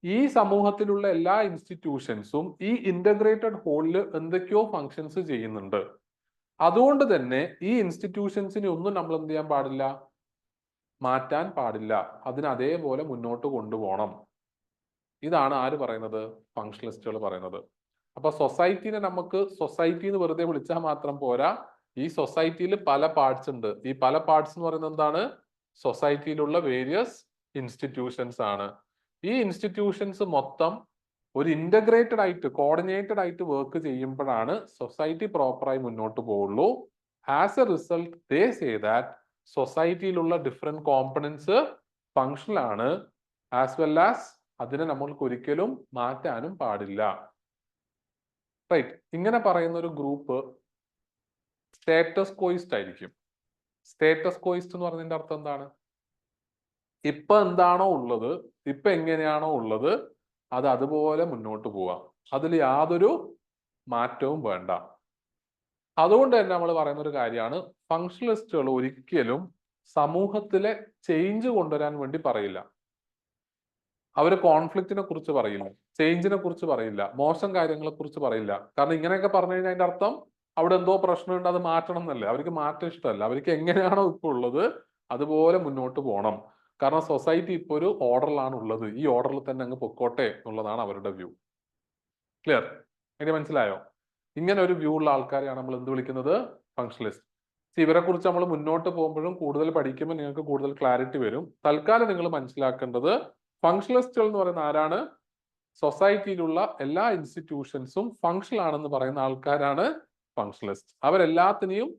ഈ സമൂഹത്തിലുള്ള എല്ലാ ഇൻസ്റ്റിറ്റ്യൂഷൻസും ഈ ഇന്റഗ്രേറ്റഡ് ഹോളിൽ എന്തൊക്കെയോ ഫങ്ഷൻസ് ചെയ്യുന്നുണ്ട്. അതുകൊണ്ട് തന്നെ ഈ ഇൻസ്റ്റിറ്റ്യൂഷൻസിനെ ഒന്നും നമ്മൾ എന്ത് ചെയ്യാൻ പാടില്ല, മാറ്റാൻ പാടില്ല. അതിന് അതേപോലെ മുന്നോട്ട് കൊണ്ടുപോകണം. ഇതാണ് ആര് പറയുന്നത്? ഫങ്ഷണലിസ്റ്റുകൾ പറയുന്നത്. അപ്പൊ സൊസൈറ്റിനെ നമുക്ക് സൊസൈറ്റി എന്ന് വെറുതെ വിളിച്ചാൽ മാത്രം പോരാ. ഈ സൊസൈറ്റിയിൽ പല പാർട്സ് ഉണ്ട്. ഈ പല പാർട്സ് എന്ന് പറയുന്നത് എന്താണ്? സൊസൈറ്റിയിലുള്ള വേരിയസ് ഇൻസ്റ്റിറ്റ്യൂഷൻസ് ആണ്. ഈ ഇൻസ്റ്റിറ്റ്യൂഷൻസ് മൊത്തം ഒരു ഇന്റഗ്രേറ്റഡ് ആയിട്ട്, കോർഡിനേറ്റഡ് ആയിട്ട് വർക്ക് ചെയ്യുമ്പോഴാണ് സൊസൈറ്റി പ്രോപ്പറായി മുന്നോട്ട് പോവുള്ളൂ. As a result they say that സൊസൈറ്റിയിലുള്ള ഡിഫറെന്റ് കോമ്പണൻസ് ഫങ്ഷണൽ ആണ്, ആസ് വെൽ ആസ് അതിനെ നമ്മൾക്ക് ഒരിക്കലും മാറ്റാനും പാടില്ല. റൈറ്റ്? ഇങ്ങനെ പറയുന്ന ഒരു ഗ്രൂപ്പ് സ്റ്റാറ്റസ് കോയിസ്റ്റ് ആയിരിക്കും. സ്റ്റാറ്റസ് കോയിസ്റ്റ് എന്ന് പറഞ്ഞതിന്റെ അർത്ഥം എന്താണ്? ഇപ്പൊ എന്താണോ ഉള്ളത്, ഇപ്പൊ എങ്ങനെയാണോ ഉള്ളത്, അത് അതുപോലെ മുന്നോട്ട് പോവാം, അതിൽ യാതൊരു മാറ്റവും വേണ്ട. അതുകൊണ്ട് തന്നെ നമ്മൾ പറയുന്ന ഒരു കാര്യമാണ്, ഫങ്ഷണലിസ്റ്റുകൾ ഒരിക്കലും സമൂഹത്തിലെ ചേഞ്ച് കൊണ്ടുവരാൻ വേണ്ടി പറയില്ല. അവര് കോൺഫ്ലിക്റ്റിനെ കുറിച്ച് പറയില്ല, ചേഞ്ചിനെ കുറിച്ച് പറയില്ല, മോശം കാര്യങ്ങളെ കുറിച്ച് പറയില്ല. കാരണം ഇങ്ങനെയൊക്കെ പറഞ്ഞു കഴിഞ്ഞാൽ അതിന്റെ അർത്ഥം അവിടെ എന്തോ പ്രശ്നമുണ്ട്, അത് മാറ്റണം എന്നല്ലേ. അവർക്ക് മാറ്റം ഇഷ്ടമല്ല. അവർക്ക് എങ്ങനെയാണോ ഇപ്പോൾ ഉള്ളത് അതുപോലെ മുന്നോട്ട് പോകണം. കാരണം സൊസൈറ്റി ഇപ്പോൾ ഒരു ഓർഡറിലാണ് ഉള്ളത്, ഈ ഓർഡറിൽ തന്നെ അങ്ങ് പൊക്കോട്ടെ എന്നുള്ളതാണ് അവരുടെ വ്യൂ. ക്ലിയർ? എനിക്ക് മനസ്സിലായോ? ഇങ്ങനെ ഒരു വ്യൂ ഉള്ള ആൾക്കാരെയാണ് നമ്മൾ എന്ത് വിളിക്കുന്നത്? ഫങ്ഷണലിസ്റ്റ്. ഇവരെ കുറിച്ച് നമ്മൾ മുന്നോട്ട് പോകുമ്പോഴും കൂടുതൽ പഠിക്കുമ്പോൾ നിങ്ങൾക്ക് കൂടുതൽ ക്ലാരിറ്റി വരും. തൽക്കാലം നിങ്ങൾ മനസ്സിലാക്കേണ്ടത്, ഫങ്ഷണലിസ്റ്റുകൾ എന്ന് പറയുന്ന ആരാണ്? സൊസൈറ്റിയിലുള്ള എല്ലാ ഇൻസ്റ്റിറ്റ്യൂഷൻസും ഫങ്ഷണൽ ആണെന്ന് പറയുന്ന ആൾക്കാരാണ് ഫങ്ഷണലിസ്റ്റ്. അവരെല്ലാത്തിനെയും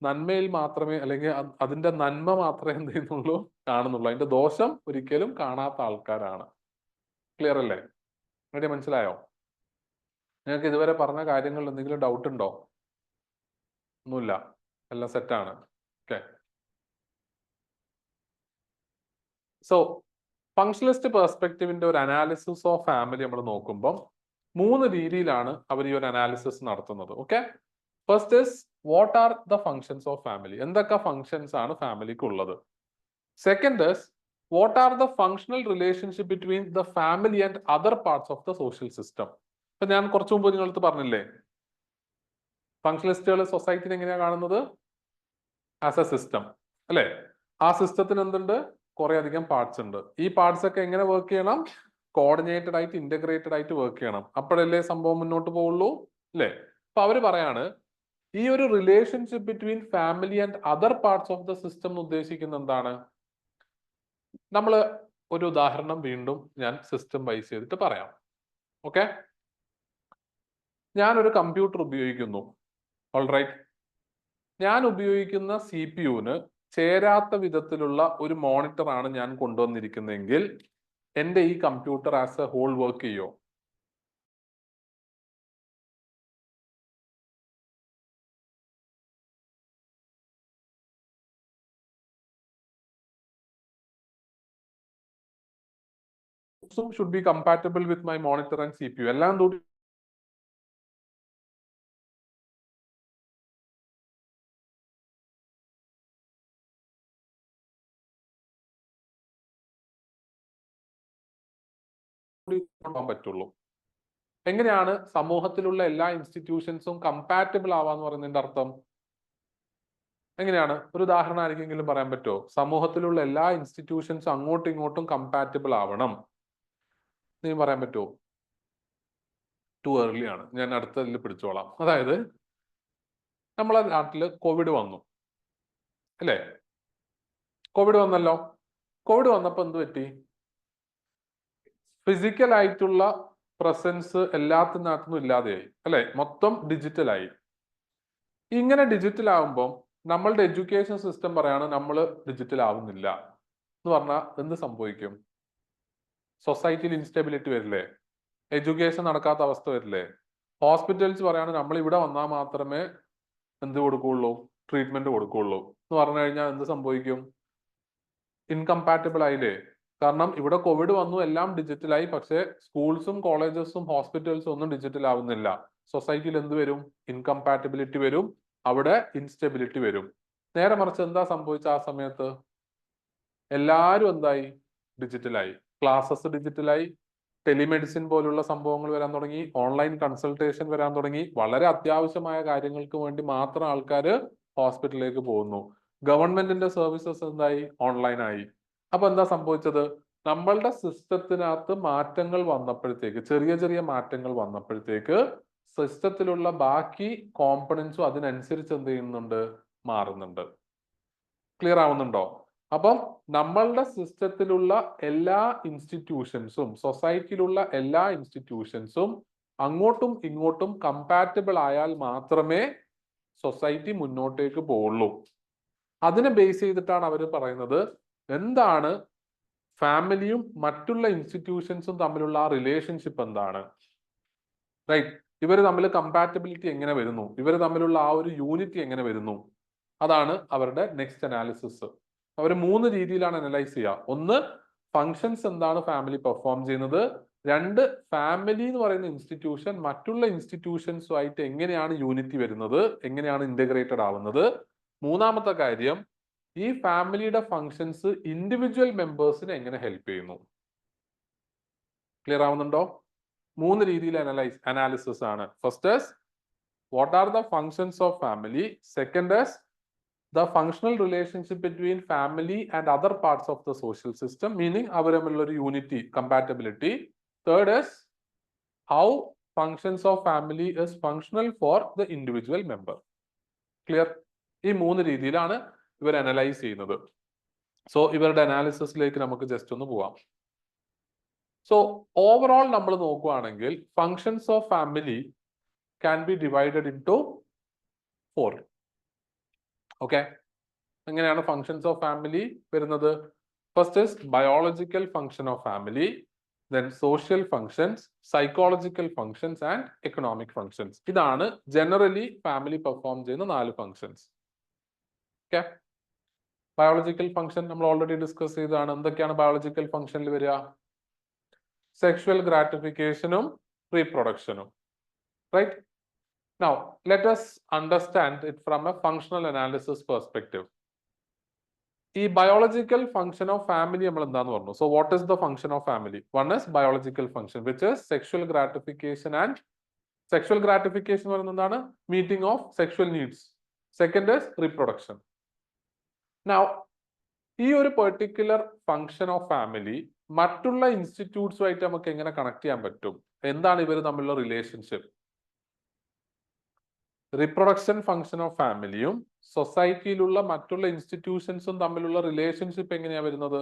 നന്മയിൽ മാത്രമേ, അല്ലെങ്കിൽ അതിന്റെ നന്മ മാത്രമേ എന്ത് ചെയ്യുന്നുള്ളൂ, കാണുന്നുള്ളൂ. അതിന്റെ ദോഷം ഒരിക്കലും കാണാത്ത ആൾക്കാരാണ്. ക്ലിയർ അല്ലേ? വേണ്ടി മനസ്സിലായോ? നിങ്ങൾക്ക് ഇതുവരെ പറഞ്ഞ കാര്യങ്ങളിൽ എന്തെങ്കിലും ഡൗട്ട് ഉണ്ടോ? ഒന്നുമില്ല, എല്ലാം സെറ്റാണ്. ഓക്കെ. സോ ഫങ്ഷണലിസ്റ്റ് പെർസ്പെക്റ്റീവിന്റെ ഒരു അനാലിസിസ് ഓഫ് ഫാമിലി നമ്മൾ നോക്കുമ്പോൾ 3 രീതിയിലാണ് അവർ ഈ ഒരു അനാലിസിസ് നടത്തുന്നത്. Okay. First is what are the functions of family, എന്തൊക്കെ ഫങ്ഷൻസ് ആണ് ഫാമിലിക്ക് ഉള്ളത്. Second is what are the functional relationship between the family and other parts of the social system. ഇപ്പൊ ഞാൻ കുറച്ചു മുമ്പ് നിങ്ങളടുത്ത് പറഞ്ഞില്ലേ, ഫങ്ഷണലിസ്റ്റുകൾ സൊസൈറ്റിനെ എങ്ങനെയാണ് കാണുന്നത്? ആസ് എ സിസ്റ്റം, അല്ലെ? ആ സിസ്റ്റത്തിന് എന്തുണ്ട്? കുറെ അധികം പാർട്സ് ഉണ്ട്. ഈ പാർട്സ് ഒക്കെ എങ്ങനെ വർക്ക് ചെയ്യണം? കോർഡിനേറ്റഡ് ആയിട്ട്, ഇന്റഗ്രേറ്റഡ് ആയിട്ട് വർക്ക് ചെയ്യണം. അപ്പോഴല്ലേ സംഭവം മുന്നോട്ട് പോവുള്ളൂ, അല്ലെ? അപ്പൊ അവര് പറയാണ്, ഈ ഒരു relationship between family and other parts of the system എന്ന് ഉദ്ദേശിക്കുന്ന എന്താണ്? നമ്മൾ ഒരു ഉദാഹരണം വീണ്ടും ഞാൻ സിസ്റ്റം ബേസ് ചെയ്തിട്ട് പറയാം. ഓക്കെ. ഞാനൊരു കമ്പ്യൂട്ടർ ഉപയോഗിക്കുന്നു. ഓൾറൈറ്റ്. ഞാൻ ഉപയോഗിക്കുന്ന CPU-ന് ചേരാത്ത വിധത്തിലുള്ള ഒരു മോണിറ്റർ ആണ് ഞാൻ കൊണ്ടുവന്നിരിക്കുന്നതെങ്കിൽ എൻ്റെ ഈ computer as a whole work ചെയ്യോ? should be compatible with my monitor and CPU. എല്ലാം കൂടി പോകാൻ പറ്റുള്ളൂ. എങ്ങനെയാണ് സമൂഹത്തിലുള്ള എല്ലാ ഇൻസ്റ്റിറ്റ്യൂഷൻസും കമ്പാറ്റബിൾ ആവാന്ന് പറയുന്നതിന്റെ അർത്ഥം? എങ്ങനെയാണ്? ഒരു ഉദാഹരണം ആർക്കെങ്കിലും പറയാൻ പറ്റുമോ? സമൂഹത്തിലുള്ള എല്ലാ ഇൻസ്റ്റിറ്റ്യൂഷൻസും അങ്ങോട്ടും ഇങ്ങോട്ടും കമ്പാറ്റബിൾ ആവണം. നീ പറയാൻ പറ്റുമോ? ടു ഏർലി ആണ്, ഞാൻ അടുത്തതിൽ പിടിച്ചോളാം. അതായത് നമ്മളെ നാട്ടില് കോവിഡ് വന്നു അല്ലേ? കോവിഡ് വന്നല്ലോ. കോവിഡ് വന്നപ്പോൾ എന്ത് പറ്റി? ഫിസിക്കൽ ആയിട്ടുള്ള പ്രസൻസ് എല്ലാത്തിനകത്തും ഇല്ലാതെയായി അല്ലെ? മൊത്തം ഡിജിറ്റലായി. ഇങ്ങനെ ഡിജിറ്റൽ ആവുമ്പോൾ നമ്മളുടെ എഡ്യൂക്കേഷൻ സിസ്റ്റം പറയാണ് നമ്മൾ ഡിജിറ്റൽ ആവുന്നില്ല എന്ന് പറഞ്ഞാൽ എന്ത് സംഭവിക്കും? സൊസൈറ്റിയിൽ ഇൻസ്റ്റെബിലിറ്റി വരില്ലേ? എഡ്യൂക്കേഷൻ നടക്കാത്ത അവസ്ഥ വരില്ലേ? ഹോസ്പിറ്റൽസ് പറയാണ് നമ്മൾ ഇവിടെ വന്നാൽ മാത്രമേ എന്ത് കൊടുക്കുകയുള്ളൂ? ട്രീറ്റ്മെന്റ് കൊടുക്കുകയുള്ളൂ എന്ന് പറഞ്ഞു കഴിഞ്ഞാൽ എന്ത് സംഭവിക്കും? ഇൻകമ്പാറ്റബിൾ ആയില്ലേ? കാരണം ഇവിടെ കോവിഡ് വന്നു, എല്ലാം ഡിജിറ്റലായി, പക്ഷെ സ്കൂൾസും കോളേജസും ഹോസ്പിറ്റൽസും ഒന്നും ഡിജിറ്റൽ ആവുന്നില്ല. സൊസൈറ്റിയിൽ എന്ത് വരും? ഇൻകമ്പാറ്റബിലിറ്റി വരും, അവിടെ ഇൻസ്റ്റെബിലിറ്റി വരും. നേരെ മറിച്ച് എന്താ സംഭവിച്ച ആ സമയത്ത്? എല്ലാവരും എന്തായി? ഡിജിറ്റലായി. ക്ലാസ്സസ് ഡിജിറ്റലായി, ടെലിമെഡിസിൻ പോലുള്ള സംഭവങ്ങൾ വരാൻ തുടങ്ങി, ഓൺലൈൻ കൺസൾട്ടേഷൻ വരാൻ തുടങ്ങി. വളരെ അത്യാവശ്യമായ കാര്യങ്ങൾക്ക് വേണ്ടി മാത്രം ആൾക്കാർ ഹോസ്പിറ്റലിലേക്ക് പോകുന്നു. ഗവൺമെന്റിന്റെ സർവീസസ് എന്തായി? ഓൺലൈനായി. അപ്പൊ എന്താ സംഭവിച്ചത്? നമ്മളുടെ സിസ്റ്റത്തിനകത്ത് മാറ്റങ്ങൾ വന്നപ്പോഴത്തേക്ക്, ചെറിയ ചെറിയ മാറ്റങ്ങൾ വന്നപ്പോഴത്തേക്ക് സിസ്റ്റത്തിലുള്ള ബാക്കി കോമ്പണൻസും അതിനനുസരിച്ച് എന്ത് ചെയ്യുന്നുണ്ട്? മാറുന്നുണ്ട്. ക്ലിയർ ആവുന്നുണ്ടോ? അപ്പം നമ്മളുടെ സിസ്റ്റത്തിലുള്ള എല്ലാ ഇൻസ്റ്റിറ്റ്യൂഷൻസും, സൊസൈറ്റിയിലുള്ള എല്ലാ ഇൻസ്റ്റിറ്റ്യൂഷൻസും അങ്ങോട്ടും ഇങ്ങോട്ടും കമ്പാറ്റബിൾ ആയാൽ മാത്രമേ സൊസൈറ്റി മുന്നോട്ടേക്ക് പോവുള്ളൂ. അതിനെ ബേസ് ചെയ്തിട്ടാണ് അവർ പറയുന്നത് എന്താണ് ഫാമിലിയും മറ്റുള്ള ഇൻസ്റ്റിറ്റ്യൂഷൻസും തമ്മിലുള്ള ആ റിലേഷൻഷിപ്പ് എന്താണ്, റൈറ്റ്? ഇവർ തമ്മിൽ കമ്പാറ്റബിലിറ്റി എങ്ങനെ വരുന്നു, ഇവർ തമ്മിലുള്ള ആ ഒരു യൂണിറ്റി എങ്ങനെ വരുന്നു, അതാണ് അവരുടെ നെക്സ്റ്റ് അനാലിസിസ്. അവർ 3 രീതിയിലാണ് അനലൈസ് ചെയ്യുക. ഒന്ന്, ഫങ്ഷൻസ് എന്താണ് ഫാമിലി പെർഫോം ചെയ്യുന്നത്. 2, ഫാമിലി എന്ന് പറയുന്ന ഇൻസ്റ്റിറ്റ്യൂഷൻ മറ്റുള്ള ഇൻസ്റ്റിറ്റ്യൂഷൻസുമായിട്ട് എങ്ങനെയാണ് യൂണിറ്റി വരുന്നത്, എങ്ങനെയാണ് ഇന്റഗ്രേറ്റഡ് ആവുന്നത്. 3-മത്തെ കാര്യം, ഈ ഫാമിലിയുടെ ഫങ്ഷൻസ് ഇൻഡിവിജ്വൽ മെമ്പേഴ്സിനെ എങ്ങനെ ഹെൽപ്പ് ചെയ്യുന്നു. ക്ലിയർ ആവുന്നുണ്ടോ? 3 രീതിയിൽ അനാലിസിസ് ആണ്. First is what are the functions of family. Second is the functional relationship between family and other parts of the social system, meaning അവർ തമ്മിലുള്ള ഒരു unity, compatibility. Third is how functions of family is functional for the individual member. Clear? ഈ 3 രീതിയിലാണ് ഇവർ analyse ചെയ്യുന്നത്. So ഇവരുടെ അനാലിസിസിലേക്ക് നമുക്ക് just ഒന്ന് പോവാം. സോ ഓവറോൾ നമ്മൾ നോക്കുകയാണെങ്കിൽ functions of family can be divided into 4. Okay, എങ്ങനെയാണ് ഫങ്ഷൻസ് ഓഫ് ഫാമിലി വരുന്നത്? First is biological function of family, then social functions, psychological functions and economic functions. ഇതാണ് ജനറലി ഫാമിലി പെർഫോം ചെയ്യുന്ന 4 functions. Okay, biological function നമ്മൾ already discuss ചെയ്തതാണ്. എന്തൊക്കെയാണ് biological ഫങ്ഷനിൽ വരിക? Sexual ഗ്രാറ്റിഫിക്കേഷനും റീപ്രൊഡക്ഷനും, right? Now let us understand it from a functional analysis perspective. ഈ ബയോളജിക്കൽ ഫംഗ്ഷൻ ഓഫ് ഫാമിലി നമ്മൾ എന്താന്ന് പറഞ്ഞു. So what is the function of family? One is biological function which is sexual gratification and sexual gratification പറയുന്നത് എന്താണ്? Meeting of sexual needs. Second is reproduction. Now ഈ ഒരു particular function of family മറ്റുള്ള ഇൻസ്റ്റിറ്റ്യൂട്ട്സുമായിട്ട് നമുക്ക് എങ്ങനെ കണക്ട് ചെയ്യാൻ പറ്റും? എന്താണ് ഇവർ തമ്മിലുള്ള റിലേഷൻഷിപ്പ്? റീപ്രൊഡക്ഷൻ ഫംഗ്ഷൻ ഓഫ് ഫാമിലിയും സൊസൈറ്റിയിലുള്ള മറ്റുള്ള ഇൻസ്റ്റിറ്റ്യൂഷൻസും തമ്മിലുള്ള റിലേഷൻഷിപ്പ് എങ്ങനെയാ വരുന്നത്?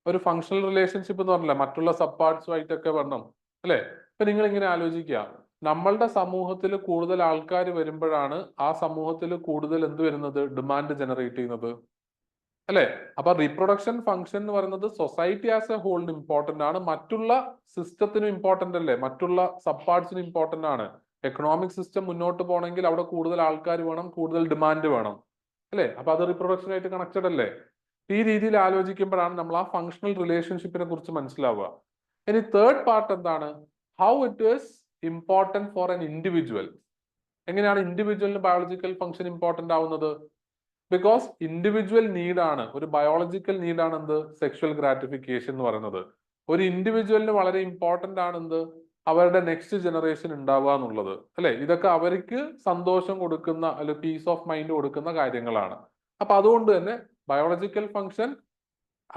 ഒരു ഫങ്ഷണൽ റിലേഷൻഷിപ്പ് എന്ന് പറഞ്ഞില്ല, മറ്റുള്ള സബ് പാർട്സുമായിട്ടൊക്കെ വരണം അല്ലെ? ഇപ്പൊ നിങ്ങൾ ഇങ്ങനെ ആലോചിക്കുക, നമ്മളുടെ സമൂഹത്തിൽ കൂടുതൽ ആൾക്കാർ വരുമ്പോഴാണ് ആ സമൂഹത്തിൽ കൂടുതൽ എന്ത് വരുന്നത്? ഡിമാൻഡ് ജനറേറ്റ് ചെയ്യുന്നത് അല്ലെ? അപ്പൊ റീപ്രൊഡക്ഷൻ ഫംഗ്ഷൻ എന്ന് പറയുന്നത് സൊസൈറ്റി ആസ് എ ഹോളിന് ഇമ്പോർട്ടന്റ് ആണ്, മറ്റുള്ള സിസ്റ്റത്തിനും ഇമ്പോർട്ടന്റ് അല്ലേ, മറ്റുള്ള സബ് പാർട്സിനും ഇമ്പോർട്ടന്റ് ആണ്. എക്കണോമിക് സിസ്റ്റം മുന്നോട്ട് പോകണമെങ്കിൽ അവിടെ കൂടുതൽ ആൾക്കാർ വേണം, കൂടുതൽ ഡിമാൻഡ് വേണം അല്ലെ? അപ്പൊ അത് റീപ്രൊഡക്ഷനായിട്ട് കണക്റ്റഡ് അല്ലേ? ഈ രീതിയിൽ ആലോചിക്കുമ്പോഴാണ് നമ്മൾ ആ ഫങ്ഷണൽ റിലേഷൻഷിപ്പിനെ കുറിച്ച് മനസ്സിലാവുക. ഇനി തേർഡ് പാർട്ട് എന്താണ്? How it is important four an individual. എങ്ങനെയാണ് ഇൻഡിവിജ്വലിന് ബയോളജിക്കൽ ഫംഗ്ഷൻ ഇമ്പോർട്ടന്റ് ആവുന്നത്? ബിക്കോസ് ഇൻഡിവിജ്വൽ നീഡാണ്, ഒരു ബയോളജിക്കൽ നീഡാണ് എന്ത്? സെക്ഷുവൽ ഗ്രാറ്റിഫിക്കേഷൻ എന്ന് പറയുന്നത്. ഒരു ഇൻഡിവിജ്വലിന് വളരെ ഇമ്പോർട്ടന്റ് ആണ് എന്ത്? അവരുടെ നെക്സ്റ്റ് ജനറേഷൻ ഉണ്ടാവുക എന്നുള്ളത് അല്ലെ? ഇതൊക്കെ അവർക്ക് സന്തോഷം കൊടുക്കുന്ന അല്ലെങ്കിൽ പീസ് ഓഫ് മൈൻഡ് കൊടുക്കുന്ന കാര്യങ്ങളാണ്. അപ്പൊ അതുകൊണ്ട് തന്നെ biological function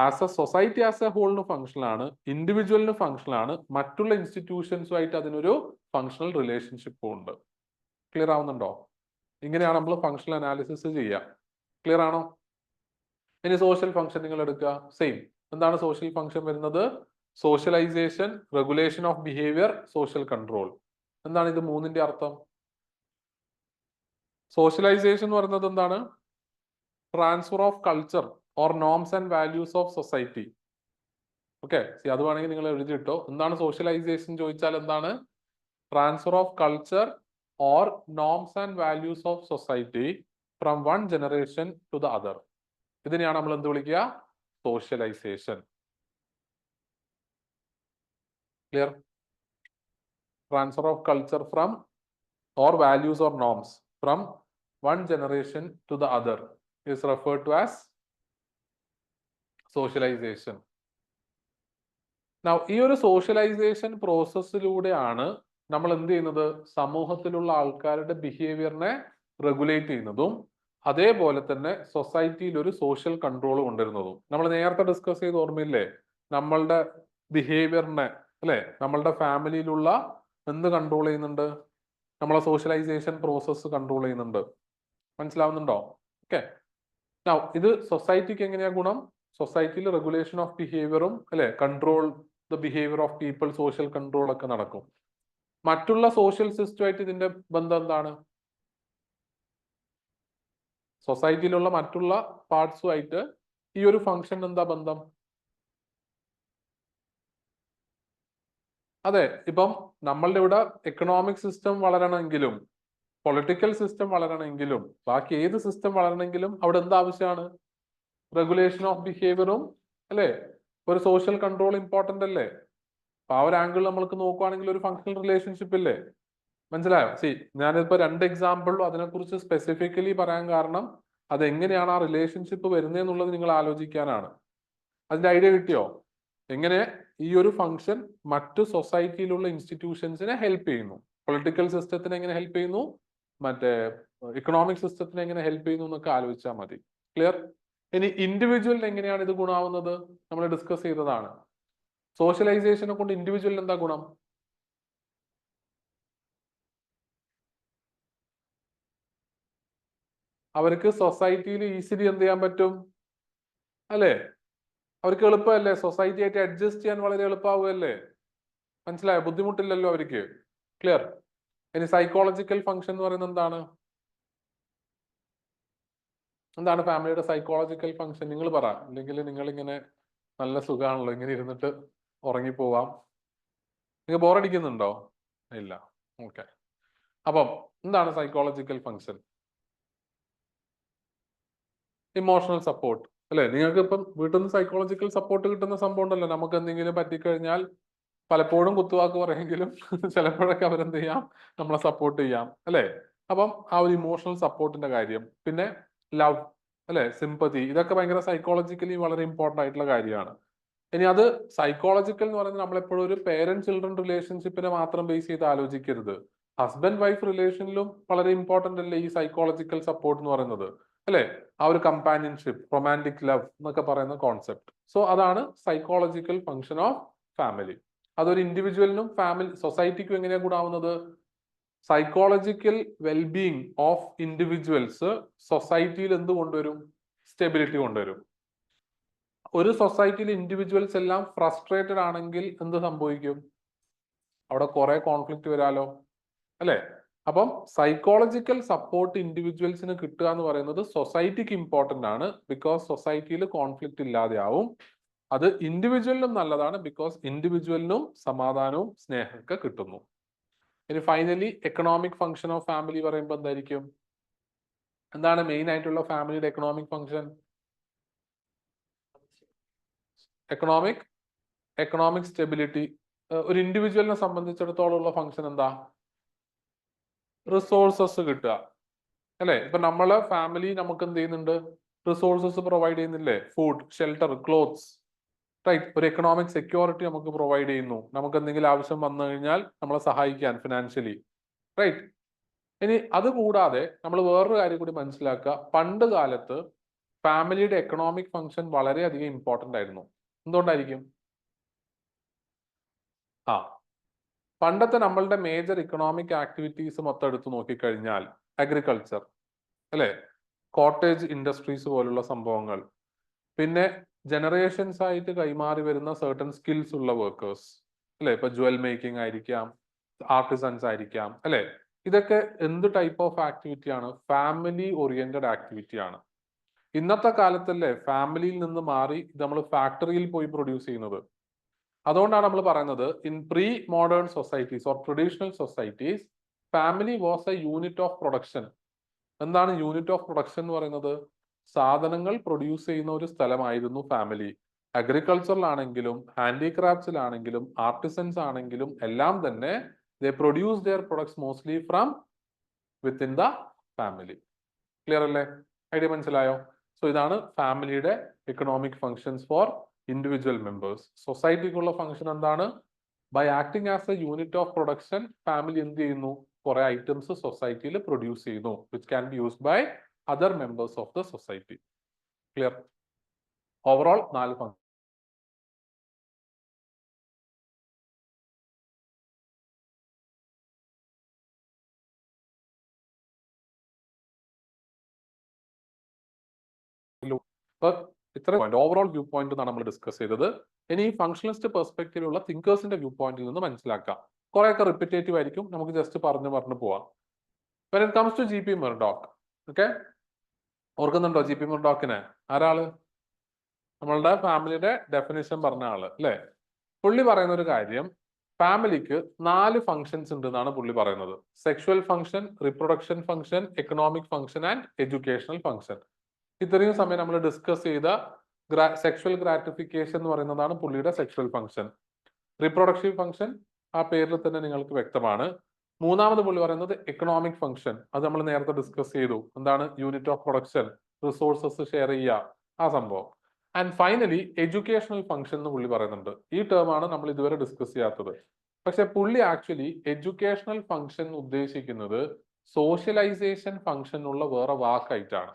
as a society as a ഹോളിന് ഫങ്ഷണൽ ആണ്, ഇൻഡിവിജ്വലിന് ഫങ്ഷണൽ ആണ്, മറ്റുള്ള ഇൻസ്റ്റിറ്റ്യൂഷൻസുമായിട്ട് അതിനൊരു ഫങ്ഷണൽ റിലേഷൻഷിപ്പും ഉണ്ട്. ക്ലിയർ ആവുന്നുണ്ടോ? ഇങ്ങനെയാണ് നമ്മൾ ഫങ്ഷണൽ അനാലിസിസ് ചെയ്യുക. ക്ലിയർ ആണോ? ഇനി സോഷ്യൽ ഫങ്ഷൻ നിങ്ങൾ എടുക്കുക, സെയിം. എന്താണ് സോഷ്യൽ ഫങ്ഷൻ വരുന്നത്? Socialization, regulation of behaviour, social control. എന്താണ് ഇത് മൂന്നിന്റെ അർത്ഥം? സോഷ്യലൈസേഷൻ എന്ന് പറയുന്നത് എന്താണ്? Transfer of culture or norms and values of society. Okay, അത് വേണമെങ്കിൽ നിങ്ങൾ എഴുതിയിട്ടോ. എന്താണ് സോഷ്യലൈസേഷൻ ചോദിച്ചാൽ എന്താണ്? Transfer of culture or norms and values of society from one generation to the other. ഇതിനെയാണ് നമ്മൾ എന്ത് വിളിക്കുക? Socialization. Clear? Transfer of culture from or values or norms from one generation to the other is referred to as socialization. Now, ഈ ഒരു socialisation പ്രോസസ്സിലൂടെയാണ് നമ്മൾ എന്ത് ചെയ്യുന്നത്? സമൂഹത്തിലുള്ള ആൾക്കാരുടെ ബിഹേവിയറിനെ റെഗുലേറ്റ് ചെയ്യുന്നതും അതേപോലെ തന്നെ സൊസൈറ്റിയിൽ ഒരു സോഷ്യൽ കൺട്രോൾ കൊണ്ടുവരുന്നതും. നമ്മൾ നേരത്തെ ഡിസ്കസ് ചെയ്ത് ഓർമ്മയില്ലേ? നമ്മളുടെ ബിഹേവിയറിനെ, അല്ലെ, നമ്മളുടെ ഫാമിലിയിലുള്ള എന്ത് കൺട്രോൾ ചെയ്യുന്നുണ്ട്? നമ്മളെ സോഷ്യലൈസേഷൻ പ്രോസസ്സ് കൺട്രോൾ ചെയ്യുന്നുണ്ട്. മനസ്സിലാവുന്നുണ്ടോ? ഓക്കെ. ഇത് സൊസൈറ്റിക്ക് എങ്ങനെയാ ഗുണം? സൊസൈറ്റിയിൽ റെഗുലേഷൻ ഓഫ് ബിഹേവിയറും, അല്ലെ, control the behaviour of people, social control ഒക്കെ നടക്കും. മറ്റുള്ള സോഷ്യൽ സിസ്റ്റമായിട്ട് ഇതിന്റെ ബന്ധം എന്താണ്? സൊസൈറ്റിയിലുള്ള മറ്റുള്ള പാർട്സുമായിട്ട് ഈ ഒരു ഫംഗ്ഷൻ എന്താ ബന്ധം? അതെ, ഇപ്പം നമ്മളുടെ ഇവിടെ എക്കണോമിക് സിസ്റ്റം വളരണമെങ്കിലും പൊളിറ്റിക്കൽ സിസ്റ്റം വളരണമെങ്കിലും ബാക്കി ഏത് സിസ്റ്റം വളരണമെങ്കിലും അവിടെ എന്ത് ആവശ്യമാണ്? റെഗുലേഷൻ ഓഫ് ബിഹേവിയറും, അല്ലെ, ഒരു സോഷ്യൽ കൺട്രോൾ ഇമ്പോർട്ടന്റ് അല്ലേ? അപ്പൊ ആ ഒരു ആംഗിൾ നമ്മൾക്ക് നോക്കുവാണെങ്കിൽ ഒരു ഫങ്ഷണൽ റിലേഷൻഷിപ്പ് ഇല്ലേ? മനസ്സിലായോ? ഞാനിപ്പോ 2 എക്സാമ്പിളും അതിനെക്കുറിച്ച് സ്പെസിഫിക്കലി പറയാൻ കാരണം അതെങ്ങനെയാണ് ആ റിലേഷൻഷിപ്പ് വരുന്നതെന്നുള്ളത് നിങ്ങൾ ആലോചിക്കാനാണ്. അതിന്റെ ഐഡിയ കിട്ടിയോ? എങ്ങനെ ഈ ഒരു ഫംഗ്ഷൻ മറ്റു സൊസൈറ്റിയിലുള്ള ഇൻസ്റ്റിറ്റ്യൂഷൻസിനെ ഹെൽപ്പ് ചെയ്യുന്നു, പൊളിറ്റിക്കൽ സിസ്റ്റത്തിനെ എങ്ങനെ ഹെൽപ്പ് ചെയ്യുന്നു, മറ്റേ ഇക്കണോമിക് സിസ്റ്റത്തിനെ എങ്ങനെ ഹെൽപ്പ് ചെയ്യുന്നു എന്നൊക്കെ ആലോചിച്ചാൽ മതി. ക്ലിയർ? ഇനി ഇൻഡിവിജ്വലിന് എങ്ങനെയാണ് ഇത് ഗുണാവുന്നത്? നമ്മൾ ഡിസ്കസ് ചെയ്തതാണ്. സോഷ്യലൈസേഷനെ കൊണ്ട് ഇൻഡിവിജ്വലിന് എന്താ ഗുണം? അവർക്ക് സൊസൈറ്റിയിൽ ഈസിലി എന്ത് ചെയ്യാൻ പറ്റും? അല്ലെ, അവർക്ക് എളുപ്പമല്ലേ? സൊസൈറ്റി ആയിട്ട് അഡ്ജസ്റ്റ് ചെയ്യാൻ വളരെ എളുപ്പമാവുമല്ലേ? മനസ്സിലായോ? ബുദ്ധിമുട്ടില്ലല്ലോ അവർക്ക്. ക്ലിയർ? ഇനി സൈക്കോളജിക്കൽ ഫംഗ്ഷൻ എന്ന് പറയുന്നത് എന്താണ്? എന്താണ് ഫാമിലിയുടെ സൈക്കോളജിക്കൽ ഫംഗ്ഷൻ? നിങ്ങൾ പറ, അല്ലെങ്കിൽ നിങ്ങൾ ഇങ്ങനെ നല്ല സുഖമാണല്ലോ ഇങ്ങനെ ഇരുന്നിട്ട് ഉറങ്ങിപ്പോവാം. നിങ്ങൾ ബോറടിക്കുന്നുണ്ടോ? ഇല്ല. ഓക്കെ. അപ്പം എന്താണ് സൈക്കോളജിക്കൽ ഫംഗ്ഷൻ? ഇമോഷണൽ സപ്പോർട്ട്, അല്ലെ? നിങ്ങൾക്ക് ഇപ്പം വീട്ടിൽ നിന്ന് സൈക്കോളജിക്കൽ സപ്പോർട്ട് കിട്ടുന്ന സംഭവം ഉണ്ടല്ലോ. നമുക്ക് എന്തെങ്കിലും പറ്റിക്കഴിഞ്ഞാൽ പലപ്പോഴും കുത്തുവാക്ക് പറയുമെങ്കിലും ചിലപ്പോഴൊക്കെ അവരെന്ത് ചെയ്യാം? നമ്മളെ സപ്പോർട്ട് ചെയ്യാം, അല്ലെ? അപ്പം ആ ഒരു ഇമോഷണൽ സപ്പോർട്ടിന്റെ കാര്യം, പിന്നെ ലവ്, അല്ലെ, സിമ്പതി, ഇതൊക്കെ ഭയങ്കര സൈക്കോളജിക്കലി വളരെ ഇമ്പോർട്ടന്റ് ആയിട്ടുള്ള കാര്യമാണ്. ഇനി അത് സൈക്കോളജിക്കൽ എന്ന് പറയുന്നത് നമ്മളെപ്പോഴും ഒരു പേരന്റ് ചിൽഡ്രൻ റിലേഷൻഷിപ്പിനെ മാത്രം ബേസ് ചെയ്ത് ആലോചിക്കരുത്. ഹസ്ബൻഡ് വൈഫ് റിലേഷനിലും വളരെ ഇമ്പോർട്ടന്റ് അല്ലേ ഈ സൈക്കോളജിക്കൽ സപ്പോർട്ട് എന്ന് പറയുന്നത്, അല്ലെ? ആ ഒരു കമ്പാനിയൻഷിപ്പ്, റൊമാൻറ്റിക് ലവ് എന്നൊക്കെ പറയുന്ന കോൺസെപ്റ്റ്. സോ അതാണ് സൈക്കോളജിക്കൽ ഫംഗ്ഷൻ ഓഫ് ഫാമിലി. അതൊരു ഇൻഡിവിജ്വലിനും ഫാമിലി സൊസൈറ്റിക്കും എങ്ങനെയാണ് ഗുണാവുന്നത്? സൈക്കോളജിക്കൽ വെൽബീയിങ് ഓഫ് ഇൻഡിവിജ്വൽസ് സൊസൈറ്റിയിൽ എന്ത് കൊണ്ടുവരും? സ്റ്റെബിലിറ്റി കൊണ്ടുവരും. ഒരു സൊസൈറ്റിയിൽ ഇൻഡിവിജ്വൽസ് എല്ലാം ഫ്രസ്ട്രേറ്റഡ് ആണെങ്കിൽ എന്ത് സംഭവിക്കും? അവിടെ കുറെ കോൺഫ്ലിക്റ്റ് വരാലോ, അല്ലെ? അപ്പം സൈക്കോളജിക്കൽ സപ്പോർട്ട് ഇൻഡിവിജ്വൽസിന് കിട്ടുക എന്ന് പറയുന്നത് സൊസൈറ്റിക്ക് ഇമ്പോർട്ടന്റ് ആണ്. ബിക്കോസ് സൊസൈറ്റിയിൽ കോൺഫ്ലിക്റ്റ് ഇല്ലാതെ ആവും. അത് ഇൻഡിവിജ്വലിനും നല്ലതാണ്. ബിക്കോസ് ഇൻഡിവിജ്വലിനും സമാധാനവും സ്നേഹമൊക്കെ കിട്ടുന്നു. ഇനി finally economic function of family പറയുമ്പോൾ എന്തായിരിക്കും? എന്താണ് മെയിൻ ആയിട്ടുള്ള ഫാമിലിയുടെ എക്കണോമിക് ഫംഗ്ഷൻ? Economic stability. ഒരു ഇൻഡിവിജ്വലിനെ സംബന്ധിച്ചിടത്തോളം ഉള്ള ഫംഗ്ഷൻ എന്താ? റിസോഴ്സസ് കിട്ടുക, അല്ലെ? ഇപ്പൊ നമ്മളെ ഫാമിലി നമുക്ക് എന്ത് ചെയ്യുന്നുണ്ട്? റിസോഴ്സസ് പ്രൊവൈഡ് ചെയ്യുന്നില്ലേ? Food, shelter, clothes, right? ഒരു എക്കണോമിക് സെക്യൂരിറ്റി നമുക്ക് പ്രൊവൈഡ് ചെയ്യുന്നു. നമുക്ക് എന്തെങ്കിലും ആവശ്യം വന്നു കഴിഞ്ഞാൽ നമ്മളെ സഹായിക്കാൻ ഫിനാൻഷ്യലി, റൈറ്റ്? ഇനി അത് കൂടാതെ നമ്മൾ വേറൊരു കാര്യം കൂടി മനസ്സിലാക്കുക. പണ്ട് കാലത്ത് ഫാമിലിയുടെ എക്കണോമിക് ഫംഗ്ഷൻ വളരെയധികം ഇമ്പോർട്ടന്റ് ആയിരുന്നു. എന്തുകൊണ്ടായിരിക്കും? ആ പണ്ടത്തെ നമ്മളുടെ മേജർ ഇക്കണോമിക് ആക്ടിവിറ്റീസ് മൊത്തം എടുത്തു നോക്കിക്കഴിഞ്ഞാൽ അഗ്രികൾച്ചർ അല്ലെ, കോട്ടേജ് ഇൻഡസ്ട്രീസ് പോലുള്ള സംഭവങ്ങൾ, പിന്നെ ജനറേഷൻസ് ആയിട്ട് കൈമാറി വരുന്ന സർട്ടൻ സ്കിൽസ് ഉള്ള വർക്കേഴ്സ് അല്ലെ, ഇപ്പൊ ജ്വൽ മേക്കിംഗ് ആയിരിക്കാം, ആർട്ടിസൻസ് ആയിരിക്കാം അല്ലെ, ഇതൊക്കെ എന്ത് ടൈപ്പ് ഓഫ് ആക്ടിവിറ്റി ആണ്? ഫാമിലി ഓറിയന്റഡ് ആക്ടിവിറ്റി ആണ്. ഇന്നത്തെ കാലത്തല്ലേ ഫാമിലിയിൽ നിന്ന് മാറി നമ്മൾ ഫാക്ടറിയിൽ പോയി പ്രൊഡ്യൂസ് ചെയ്യുന്നത്. അതുകൊണ്ടാണ് നമ്മൾ പറയുന്നത് in pre modern societies or traditional societies family was A unit of production. എന്താണ് യൂണിറ്റ് ഓഫ് പ്രൊഡക്ഷൻ എന്ന് പറയുന്നത്? സാധനങ്ങൾ പ്രൊഡ്യൂസ് ചെയ്യുന്ന ഒരു സ്ഥലമായിരുന്നു ഫാമിലി. അഗ്രികൾച്ചറിലാണെങ്കിലും ഹാൻഡിക്രാഫ്റ്റ്സിലാണെങ്കിലും ആർട്ടിസൻസ് ആണെങ്കിലും എല്ലാം തന്നെ they produce their products mostly from within the family. Clear അല്ലേ? ഐഡിയ മനസ്സിലായോ? സോ ഇതാണ് ഫാമിലിയുടെ economic functions for individual members. സൊസൈറ്റിക്കുള്ള ഫംഗ്ഷൻ എന്താണ്? By acting as a unit of production family എന്ത് ചെയ്യുന്നു? കുറെ ഐറ്റംസ് സൊസൈറ്റിയിൽ പ്രൊഡ്യൂസ് ചെയ്യുന്നു which can be used by other members of the society. Clear? Overall 4 function. ഇത്ര ഓവറോൾ വ്യൂ പോയിന്റ് എന്നാണ് നമ്മൾ ഡിസ്കസ് ചെയ്തത്. ഇനി ഈ ഫംഗ്ഷനിസ്റ്റ് പെർസ്പെക്റ്റീവിലുള്ള തിങ്കേഴ്സിന്റെ വ്യൂ പോയിന്റിൽ നിന്ന് മനസ്സിലാക്കാം. കുറെയൊക്കെ റിപ്പീറ്റേറ്റീവ് ആയിരിക്കും, നമുക്ക് ജസ്റ്റ് പറഞ്ഞു പോവാം. When it comes to GP Murdoch, okay, ഓർക്കുന്നുണ്ടോ GP Murdochനെ? ആരാള്? നമ്മളുടെ ഫാമിലിയുടെ ഡെഫിനിഷൻ പറഞ്ഞ ആള് അല്ലെ. പുള്ളി പറയുന്ന ഒരു കാര്യം, ഫാമിലിക്ക് 4 ഫങ്ഷൻസ് ഉണ്ട് എന്നാണ് പുള്ളി പറയുന്നത്. Sexual function, reproduction function, economic function and educational function. ഇത്രയും സമയം നമ്മൾ ഡിസ്കസ് ചെയ്ത സെക്ഷുവൽ ഗ്രാറ്റിഫിക്കേഷൻ എന്ന് പറയുന്നതാണ് പുള്ളിയുടെ സെക്ഷുവൽ ഫംഗ്ഷൻ. റിപ്രൊഡക്റ്റീവ് ഫംഗ്ഷൻ ആ പേരിൽ തന്നെ നിങ്ങൾക്ക് വ്യക്തമാണ്. മൂന്നാമത് പുള്ളി പറയുന്നത് എക്കണോമിക് ഫംഗ്ഷൻ, അത് നമ്മൾ നേരത്തെ ഡിസ്കസ് ചെയ്തു. എന്താണ്? Unit of production, resources share ചെയ്യുക, ആ സംഭവം. ആൻഡ് ഫൈനലി എഡ്യൂക്കേഷണൽ ഫംഗ്ഷൻ എന്ന് പുള്ളി പറയുന്നുണ്ട്. ഈ ടേം ആണ് നമ്മൾ ഇതുവരെ ഡിസ്കസ് ചെയ്യാത്തത്. പക്ഷെ പുള്ളി ആക്ച്വലി എഡ്യൂക്കേഷണൽ ഫംഗ്ഷൻ ഉദ്ദേശിക്കുന്നത് സോഷ്യലൈസേഷൻ ഫംഗ്ഷൻ ഉള്ള വേറെ വാക്കായിട്ടാണ്.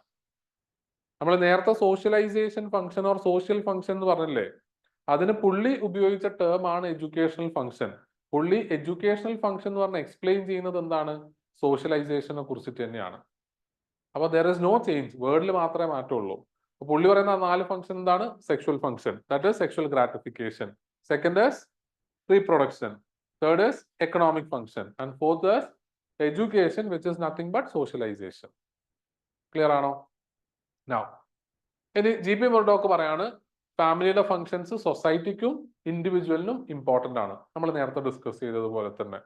നമ്മൾ നേരത്തെ socialization function or social function എന്ന് പറഞ്ഞില്ലേ, അതിന് പുള്ളി ഉപയോഗിച്ച ടേം ആണ് എഡ്യൂക്കേഷണൽ ഫംഗ്ഷൻ. പുള്ളി എഡ്യൂക്കേഷണൽ ഫംഗ്ഷൻ എന്ന് പറഞ്ഞാൽ എക്സ്പ്ലെയിൻ ചെയ്യുന്നത് എന്താണ്? സോഷ്യലൈസേഷനെ കുറിച്ചിട്ട് തന്നെയാണ്. അപ്പൊ ദർ ഇസ് നോ ചേഞ്ച്, വേർഡിൽ മാത്രമേ മാറ്റമുള്ളൂ. പുള്ളി പറയുന്ന 4 ഫംഗ്ഷൻ എന്താണ്? Sexual function, that is sexual gratification. Second is reproduction. Third is economic function. And fourth is education which is nothing but socialization. Clear ആണോ? നൗ ഇനി GP Murdoch പറയാണ് ഫാമിലിയുടെ ഫംഗ്ഷൻസ് സൊസൈറ്റിക്കും ഇൻഡിവിജ്വലിനും ഇമ്പോർട്ടന്റ് ആണ്. നമ്മൾ നേരത്തെ ഡിസ്കസ് ചെയ്തതുപോലെ തന്നെ.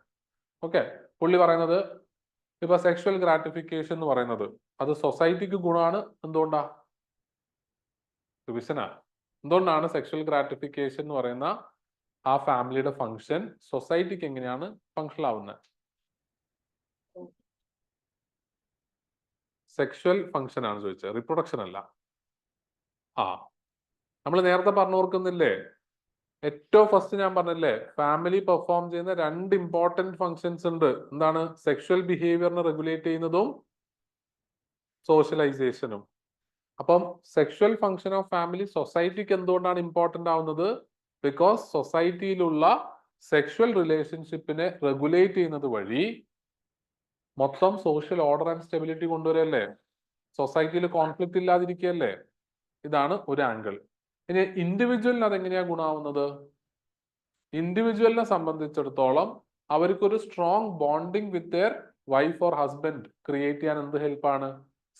ഓക്കെ, പുള്ളി പറയുന്നത് ഇപ്പൊ സെക്ഷുവൽ ഗ്രാറ്റിഫിക്കേഷൻ എന്ന് പറയുന്നത് അത് സൊസൈറ്റിക്ക് ഗുണമാണ്. എന്തുകൊണ്ടാ? റിവിഷനാ. എന്തുകൊണ്ടാണ് സെക്ഷുവൽ ഗ്രാറ്റിഫിക്കേഷൻ എന്ന് പറയുന്ന ആ ഫാമിലിയുടെ ഫംഗ്ഷൻ സൊസൈറ്റിക്ക് എങ്ങനെയാണ് ഫംഗ്ഷൻ ആവുന്നത്? സെക്ഷുവൽ ഫംഗ്ഷൻ ആണ് ചോദിച്ചത്, റിപ്രൊഡക്ഷൻ അല്ല. നമ്മൾ നേരത്തെ പറഞ്ഞു ഓർക്കുന്നില്ലേ, ഏറ്റവും ഫസ്റ്റ് ഞാൻ പറഞ്ഞില്ലേ ഫാമിലി പെർഫോം ചെയ്യുന്ന 2 ഇമ്പോർട്ടന്റ് ഫങ്ഷൻസ് ഉണ്ട്. എന്താണ്? സെക്ഷുവൽ ബിഹേവിയറിനെ റെഗുലേറ്റ് ചെയ്യുന്നതും സോഷ്യലൈസേഷനും. അപ്പം സെക്ഷുവൽ ഫംഗ്ഷൻ ഓഫ് ഫാമിലി സൊസൈറ്റിക്ക് എന്തുകൊണ്ടാണ് ഇമ്പോർട്ടന്റ് ആവുന്നത്? ബിക്കോസ് സൊസൈറ്റിയിലുള്ള സെക്ഷുവൽ റിലേഷൻഷിപ്പിനെ റെഗുലേറ്റ് ചെയ്യുന്നത് വഴി മൊത്തം സോഷ്യൽ ഓർഡർ ആൻഡ് സ്റ്റെബിലിറ്റി കൊണ്ടുവരല്ലേ, സൊസൈറ്റിയിൽ കോൺഫ്ലിക്റ്റ് ഇല്ലാതിരിക്കുകയല്ലേ. ഇതാണ് ഒരു ആംഗിൾ. ഇനി ഇൻഡിവിജ്വലിന് അതെങ്ങനെയാ ഗുണാവുന്നത്? ഇൻഡിവിജ്വലിനെ സംബന്ധിച്ചിടത്തോളം അവർക്കൊരു strong bonding with their wife or husband create ചെയ്യാൻ എന്ത് ഹെൽപ്പാണ്?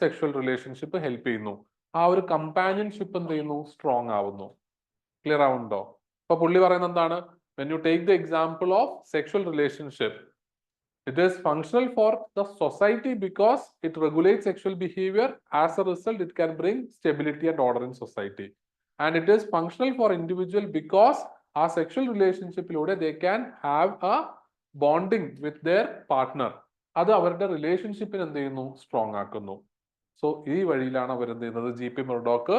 സെക്ഷുവൽ റിലേഷൻഷിപ്പ് ഹെൽപ്പ് ചെയ്യുന്നു. ആ ഒരു കമ്പാനിയൻഷിപ്പ് എന്ത് ചെയ്യുന്നു? സ്ട്രോങ് ആവുന്നു. ക്ലിയർ ആവുന്നുണ്ടോ? അപ്പൊ പുള്ളി പറയുന്നത് എന്താണ്? When you take the example of sexual relationship, it is functional for the society because it regulates sexual behavior. As a result, it can bring stability and order in society. And it is functional for individual because our sexual relationship they can have a bonding with their partner. അത് അവരുടെ റിലേഷൻഷിപ്പിന് എന്ത് ചെയ്യുന്നു? Strong ആക്കുന്നു. So ഈ വഴിയിലാണ് അവർ എന്ത് ചെയ്യുന്നത്? GP Murdoch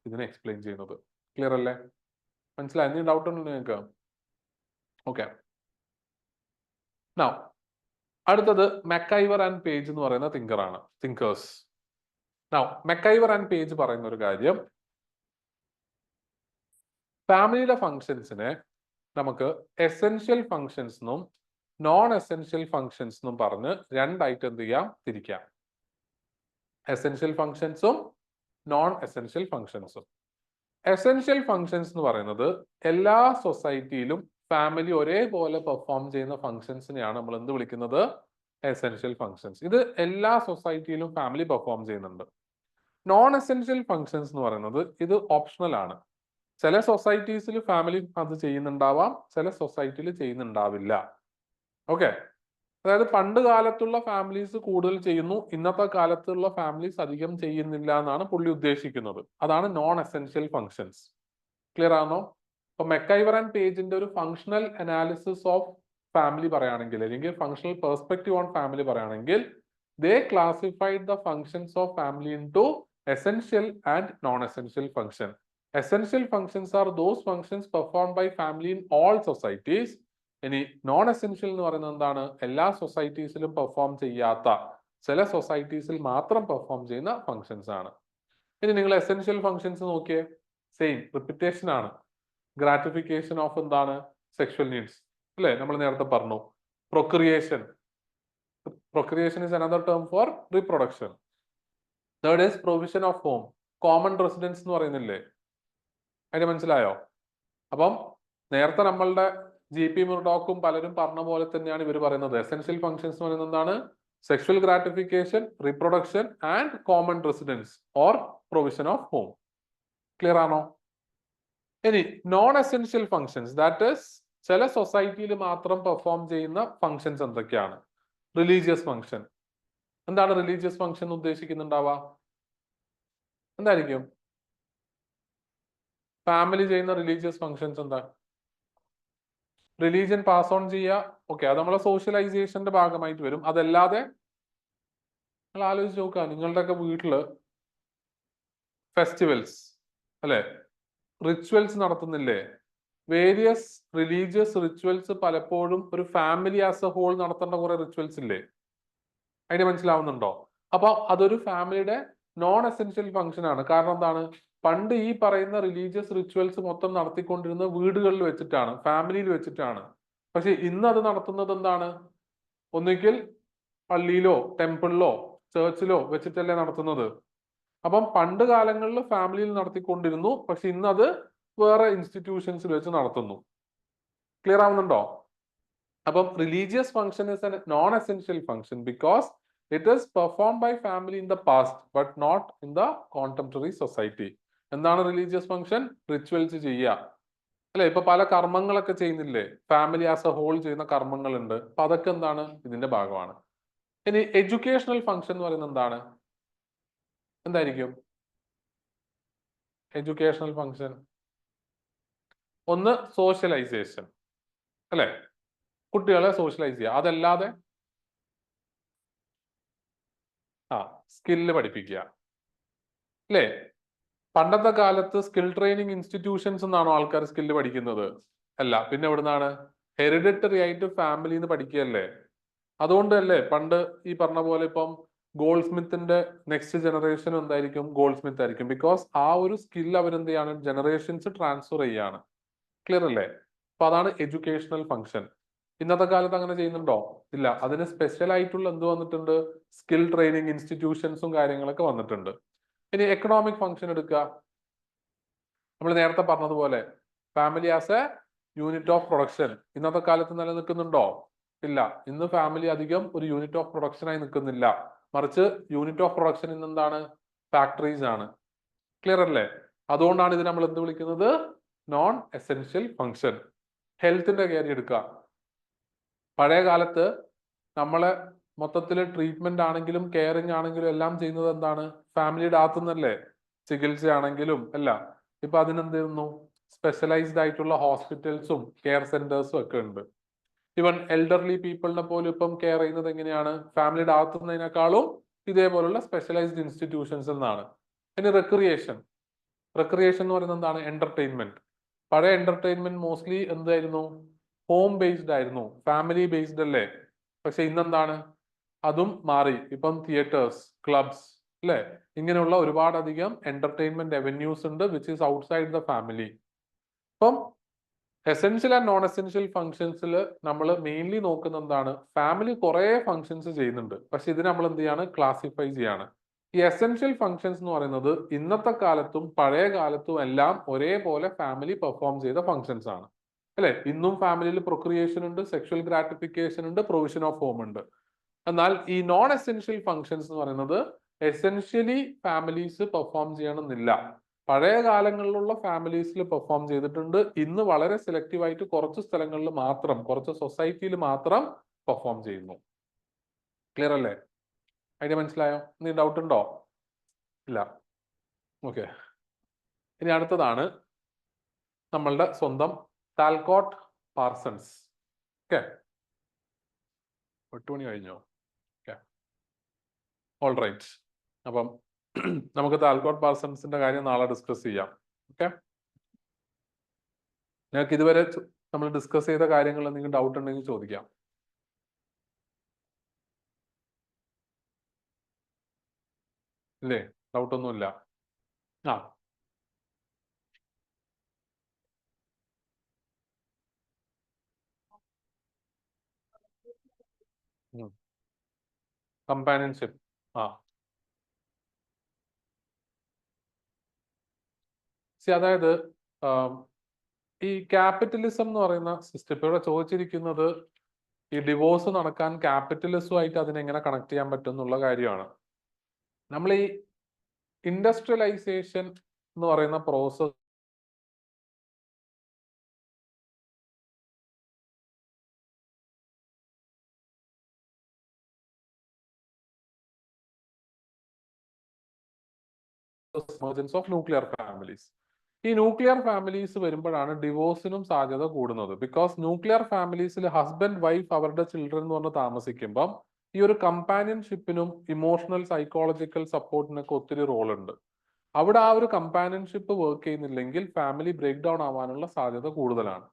ഇതിനെ എക്സ്പ്ലെയിൻ ചെയ്യുന്നത്. ക്ലിയർ അല്ലേ? മനസ്സിലായി? എന്തെങ്കിലും ഡൗട്ട് ഉണ്ടോ നിങ്ങൾക്ക്? ഓക്കെ. നൗ അടുത്തത് മെക്കൈവർ ആൻഡ് പേജ് എന്ന് പറയുന്ന thinkers. Now, MacIver and Page പറയുന്ന ഒരു കാര്യം, ഫാമിലിയിലെ ഫങ്ഷൻസിനെ നമുക്ക് എസെൻഷ്യൽ ഫങ്ഷൻസ് എന്നും നോൺ എസെൻഷ്യൽ ഫങ്ഷൻസ് എന്നും പറഞ്ഞ് രണ്ടായിട്ട് എന്ത് ചെയ്യാം, തിരിക്കാം. എസെൻഷ്യൽ ഫങ്ഷൻസും നോൺ എസെൻഷ്യൽ ഫങ്ഷൻസും. എസെൻഷ്യൽ ഫങ്ഷൻസ് എന്ന് പറയുന്നത് എല്ലാ സൊസൈറ്റിയിലും ഫാമിലി ഒരേപോലെ പെർഫോം ചെയ്യുന്ന ഫങ്ഷൻസിനെയാണ് നമ്മൾ എന്ത് വിളിക്കുന്നത്, എസെൻഷ്യൽ ഫങ്ഷൻസ്. ഇത് എല്ലാ സൊസൈറ്റിയിലും ഫാമിലി പെർഫോം ചെയ്യുന്നുണ്ട്. നോൺ എസെൻഷ്യൽ ഫങ്ഷൻസ് എന്ന് പറയുന്നത് ഇത് ഓപ്ഷണൽ ആണ്. ചില സൊസൈറ്റീസിൽ ഫാമിലി അത് ചെയ്യുന്നുണ്ടാവാം, ചില സൊസൈറ്റിയിൽ ചെയ്യുന്നുണ്ടാവില്ല. ഓക്കെ, അതായത് പണ്ട് കാലത്തുള്ള ഫാമിലീസ് കൂടുതൽ ചെയ്യുന്നു, ഇന്നത്തെ കാലത്തുള്ള ഫാമിലീസ് അധികം ചെയ്യുന്നില്ല എന്നാണ് പുള്ളി ഉദ്ദേശിക്കുന്നത്. അതാണ് നോൺ എസെൻഷ്യൽ ഫങ്ഷൻസ്. ക്ലിയർ ആണോ? അപ്പൊ മെക്കൈവർ ആൻഡ് പേജിന്റെ ഒരു ഫങ്ഷണൽ അനാലിസിസ് ഓഫ് ഫാമിലി പറയുകയാണെങ്കിൽ, അല്ലെങ്കിൽ ഫങ്ഷണൽ പെർസ്പെക്റ്റീവ് ഓൺ ഫാമിലി പറയുകയാണെങ്കിൽ, they classified the functions of family into essential and non-essential function. Essential functions are those functions performed by family in all societies. ഇനി non essential എന്ന് പറയുന്നത് എന്താണ്, എല്ലാ സൊസൈറ്റീസിലും perform ചെയ്യാത്ത, ചില സൊസൈറ്റീസിൽ മാത്രം പെർഫോം ചെയ്യുന്ന ഫങ്ഷൻസ് ആണ്. ഇനി നിങ്ങൾ എസെൻഷ്യൽ ഫങ്ഷൻസ് നോക്കിയേ, സെയിം റിപ്പിറ്റേഷൻ ആണ്. ഗ്രാറ്റിഫിക്കേഷൻ ഓഫ് എന്താണ്, സെക്ഷൽ നീഡ്സ് അല്ലെ, നമ്മൾ നേരത്തെ പറഞ്ഞു. Procreation, procreation is another term for reproduction. Third is provision of home, common residence എന്ന് പറയുന്നില്ലേ, അതിന് മനസ്സിലായോ? അപ്പം നേരത്തെ നമ്മളുടെ GP മുർഡോക്കും പലരും പറഞ്ഞ പോലെ തന്നെയാണ് ഇവർ പറയുന്നത്. എസെൻഷ്യൽ ഫങ്ഷൻസ് എന്ന് പറയുന്നത് എന്താണ്, sexual gratification, reproduction and common residence or provision of home. Clear ആണോ? ഇനി non essential functions, that is ചില സൊസൈറ്റിയിൽ മാത്രം പെർഫോം ചെയ്യുന്ന ഫങ്ഷൻസ് എന്തൊക്കെയാണ്? Religious function. എന്താണ് റിലീജിയസ് ഫങ്ഷൻ ഉദ്ദേശിക്കുന്നുണ്ടാവുക? എന്തായിരിക്കും ഫാമിലി ചെയ്യുന്ന റിലീജിയസ് ഫങ്ഷൻസ്? എന്താ? റിലീജിയൻ പാസ് ഓൺ ചെയ്യുക. ഓക്കെ, അത് നമ്മളെ സോഷ്യലൈസേഷന്റെ ഭാഗമായിട്ട് വരും. അതല്ലാതെ നിങ്ങൾ ആലോചിച്ച് നോക്കുക, നിങ്ങളുടെയൊക്കെ വീട്ടില് ഫെസ്റ്റിവൽസ് അല്ലെ, റിച്വൽസ് നടത്തുന്നില്ലേ? വേരിയസ് റിലീജിയസ് റിച്വൽസ് പലപ്പോഴും ഒരു ഫാമിലി ആസ് എ ഹോൾ നടത്തേണ്ട കുറെ റിച്വൽസ് ഇല്ലേ? അതിന് മനസ്സിലാവുന്നുണ്ടോ? അപ്പൊ അതൊരു ഫാമിലിയുടെ നോൺ എസെൻഷ്യൽ ഫങ്ഷൻ ആണ്. കാരണം എന്താണ്, പണ്ട് ഈ പറയുന്ന റിലീജിയസ് റിച്വൽസ് മൊത്തം നടത്തിക്കൊണ്ടിരുന്നത് വീടുകളിൽ വെച്ചിട്ടാണ്, ഫാമിലിയിൽ വെച്ചിട്ടാണ്. പക്ഷെ ഇന്ന് അത് നടത്തുന്നത് എന്താണ്, ഒന്നുകിൽ പള്ളിയിലോ ടെമ്പിളിലോ ചേർച്ചിലോ വെച്ചിട്ടല്ലേ നടത്തുന്നത്. അപ്പം പണ്ട് കാലങ്ങളിൽ ഫാമിലിയിൽ നടത്തിക്കൊണ്ടിരുന്നു, പക്ഷെ ഇന്ന് അത് വേറെ ഇൻസ്റ്റിറ്റ്യൂഷൻസിൽ വെച്ച് നടത്തുന്നു. ക്ലിയർ ആവുന്നുണ്ടോ? അപ്പം religious function is A non essential function because it is performed by family in the past but not in the contemporary society. എന്താണ് റിലീജിയസ് ഫങ്ഷൻ? റിച്വൽസ് ചെയ്യുക അല്ലെ. ഇപ്പൊ പല കർമ്മങ്ങളൊക്കെ ചെയ്യുന്നില്ലേ, ഫാമിലി ആസ് എ ഹോൾ ചെയ്യുന്ന കർമ്മങ്ങളുണ്ട്. അപ്പൊ അതൊക്കെ എന്താണ്, ഇതിന്റെ ഭാഗമാണ്. ഇനി എഡ്യൂക്കേഷണൽ ഫങ്ഷൻ എന്ന് പറയുന്നത് എന്താണ്, എന്തായിരിക്കും എഡ്യൂക്കേഷണൽ ഫങ്ഷൻ? ഒന്ന് സോഷ്യലൈസേഷൻ അല്ലെ, കുട്ടികളെ സോഷ്യലൈസ് ചെയ്യുക. അതല്ലാതെ സ്കില്ല് പഠിപ്പിക്കുക അല്ലേ. പണ്ടത്തെ കാലത്ത് സ്കിൽ ട്രെയിനിങ് ഇൻസ്റ്റിറ്റ്യൂഷൻസ് എന്നാണോ ആൾക്കാർ സ്കില്ല് പഠിക്കുന്നത്? അല്ല, പിന്നെ എവിടുന്നാണ്? ഹെറിഡിറ്ററി ആയിട്ട് ഫാമിലിയിൽ നിന്ന് പഠിക്കുകയല്ലേ. അതുകൊണ്ടല്ലേ പണ്ട് ഈ പറഞ്ഞ പോലെ ഇപ്പം ഗോൾഡ് സ്മിത്തിന്റെ നെക്സ്റ്റ് ജനറേഷൻ എന്തായിരിക്കും, ഗോൾഡ് സ്മിത്ത് ആയിരിക്കും. ബിക്കോസ് ആ ഒരു സ്കിൽ അവരെന്ത് ചെയ്യാണ്, ജനറേഷൻസ് ട്രാൻസ്ഫർ ചെയ്യാണ്. ക്ലിയർ അല്ലേ? അപ്പൊ അതാണ് എഡ്യൂക്കേഷണൽ ഫങ്ഷൻ. ഇന്നത്തെ കാലത്ത് അങ്ങനെ ചെയ്യുന്നുണ്ടോ? ഇല്ല. അതിന് സ്പെഷ്യൽ ആയിട്ടുള്ള എന്ത് വന്നിട്ടുണ്ട്, സ്കിൽ ട്രെയിനിങ് ഇൻസ്റ്റിറ്റ്യൂഷൻസും കാര്യങ്ങളൊക്കെ വന്നിട്ടുണ്ട്. ഇനി എക്കണോമിക് ഫങ്ഷൻ എടുക്കുക. നമ്മൾ നേരത്തെ പറഞ്ഞതുപോലെ family as a unit of production ഇന്നത്തെ കാലത്ത് നിലനിൽക്കുന്നുണ്ടോ? ഇല്ല. ഇന്ന് ഫാമിലി അധികം ഒരു യൂണിറ്റ് ഓഫ് പ്രൊഡക്ഷൻ ആയി നിൽക്കുന്നില്ല, മറിച്ച് യൂണിറ്റ് ഓഫ് പ്രൊഡക്ഷൻ ഇന്ന് എന്താണ്, ഫാക്ടറീസ് ആണ്. ക്ലിയർ അല്ലേ? അതുകൊണ്ടാണ് ഇത് നമ്മൾ എന്ത് വിളിക്കുന്നത്, നോൺ എസെൻഷ്യൽ ഫങ്ഷൻ. ഹെൽത്തിന്റെ കാര്യം എടുക്കുക. പഴയ കാലത്ത് നമ്മളെ മൊത്തത്തിൽ ട്രീറ്റ്മെന്റ് ആണെങ്കിലും കെയറിങ് ആണെങ്കിലും എല്ലാം ചെയ്യുന്നത് എന്താണ്, ഫാമിലിയുടെ അകത്തുനിന്നല്ലേ. ചികിത്സയാണെങ്കിലും എല്ലാം. ഇപ്പൊ അതിനെന്ത് ചെയ്യുന്നു, സ്പെഷ്യലൈസ്ഡ് ആയിട്ടുള്ള ഹോസ്പിറ്റൽസും കെയർ സെന്റേഴ്സും ഒക്കെ ഉണ്ട്. ഈവൻ എൽഡർലി പീപ്പിളിനെ പോലും ഇപ്പം കെയർ ചെയ്യുന്നത് എങ്ങനെയാണ്, ഫാമിലിയുടെ അകത്തുനിന്നതിനേക്കാളും ഇതേപോലുള്ള സ്പെഷ്യലൈസ്ഡ് ഇൻസ്റ്റിറ്റ്യൂഷൻസ് എന്നാണ്. ഇനി റെക്രിയേഷൻ. റെക്രിയേഷൻ എന്ന് പറയുന്നത് എന്താണ്, എന്റർടൈൻമെന്റ്. പഴയ എന്റർടൈൻമെന്റ് മോസ്റ്റ്ലി എന്തായിരുന്നു, ഹോം ബേസ്ഡ് ആയിരുന്നു, ഫാമിലി ബേസ്ഡ് അല്ലേ. പക്ഷെ ഇന്നെന്താണ്, അതും മാറി. ഇപ്പം തിയേറ്റേഴ്സ്, ക്ലബ്സ്, അല്ലെ? ഇങ്ങനെയുള്ള ഒരുപാടധികം എന്റർടൈൻമെന്റ് അവന്യൂസ് ഉണ്ട് which is outside the family. അപ്പം എസെൻഷ്യൽ ആൻഡ് നോൺ എസെൻഷ്യൽ ഫംഗ്ഷൻസിൽ നമ്മൾ മെയിൻലി നോക്കുന്ന എന്താണ്? ഫാമിലി കുറെ ഫംഗ്ഷൻസ് ചെയ്യുന്നുണ്ട്, പക്ഷെ ഇതിന് നമ്മൾ എന്ത് ചെയ്യാണ്? ക്ലാസിഫൈ ചെയ്യാണ്. ഈ എസെൻഷ്യൽ ഫംഗ്ഷൻസ് എന്ന് പറയുന്നത് ഇന്നത്തെ കാലത്തും പഴയ കാലത്തും എല്ലാം ഒരേപോലെ ഫാമിലി പെർഫോം ചെയ്ത ഫംഗ്ഷൻസ് ആണ്, അല്ലെ? ഇന്നും ഫാമിലിയിൽ പ്രൊക്രിയേഷൻ ഉണ്ട്, സെക്ഷൽ ഗ്രാറ്റിഫിക്കേഷൻ ഉണ്ട്, പ്രൊവിഷൻ ഓഫ് ഹോം ഉണ്ട്. എന്നാൽ ഈ നോൺ എസെൻഷ്യൽ ഫംഗ്ഷൻസ് എന്ന് പറയുന്നത് എസെൻഷ്യലി ഫാമിലീസ് പെർഫോം ചെയ്യണമെന്നില്ല. പഴയ കാലങ്ങളിലുള്ള ഫാമിലീസിൽ പെർഫോം ചെയ്തിട്ടുണ്ട്, ഇന്ന് വളരെ സെലക്റ്റീവ് ആയിട്ട് കുറച്ച് സ്ഥലങ്ങളിൽ മാത്രം, കുറച്ച് സൊസൈറ്റിയിൽ മാത്രം പെർഫോം ചെയ്യുന്നു. ക്ലിയർ അല്ലേ? അതിന് മനസ്സിലായോ? നീ ഡൗട്ട് ഉണ്ടോ? ഇല്ല. ഓക്കെ, ഇനി അടുത്തതാണ് നമ്മളുടെ സ്വന്തം താൽക്കോട്ട് പാർസൺസ്. ഓക്കെ, 8 മണി കഴിഞ്ഞോ? Okay, all right. അപ്പം നമുക്ക് താൽക്കോട്ട് പാർസൺസിന്റെ കാര്യം നാളെ ഡിസ്കസ് ചെയ്യാം. ഓക്കെ, നിങ്ങൾക്ക് ഇതുവരെ നമ്മൾ ഡിസ്കസ് ചെയ്ത കാര്യങ്ങൾ എന്തെങ്കിലും ഡൗട്ട് ഉണ്ടെങ്കിൽ ചോദിക്കാം. ഇല്ലേ? ഡൗട്ട് ഒന്നുമില്ല. ആ, കമ്പാനിയൻഷിപ്പ്. ആ, അതായത് ഈ ക്യാപിറ്റലിസം എന്ന് പറയുന്ന സിസ്റ്റം ഇപ്പൊ ഇവിടെ ചോദിച്ചിരിക്കുന്നത് ഈ ഡിവോഴ്സ് നടക്കാൻ ക്യാപിറ്റലിസവുമായിട്ട് അതിനെങ്ങനെ കണക്ട് ചെയ്യാൻ പറ്റും എന്നുള്ള കാര്യമാണ്. നമ്മൾ ഈ ഇൻഡസ്ട്രിയലൈസേഷൻ എന്ന് പറയുന്ന process emergence of nuclear families. ഈ ന്യൂക്ലിയർ ഫാമിലീസ് വരുമ്പോഴാണ് ഡിവോഴ്സിനും സാധ്യത കൂടുന്നത്. ബിക്കോസ് ന്യൂക്ലിയർ ഫാമിലീസിൽ ഹസ്ബൻഡ് വൈഫ് അവരുടെ ചിൽഡ്രൻ എന്ന് പറഞ്ഞ് താമസിക്കുമ്പം ഈ ഒരു കമ്പാനിയൻഷിപ്പിനും ഇമോഷണൽ സൈക്കോളജിക്കൽ സപ്പോർട്ടിനൊക്കെ ഒത്തിരി റോൾ ഉണ്ട്. അവിടെ ആ ഒരു കമ്പാനിയൻഷിപ്പ് വർക്ക് ചെയ്യുന്നില്ലെങ്കിൽ ഫാമിലി ബ്രേക്ക് ഡൗൺ ആവാനുള്ള സാധ്യത കൂടുതലാണ്.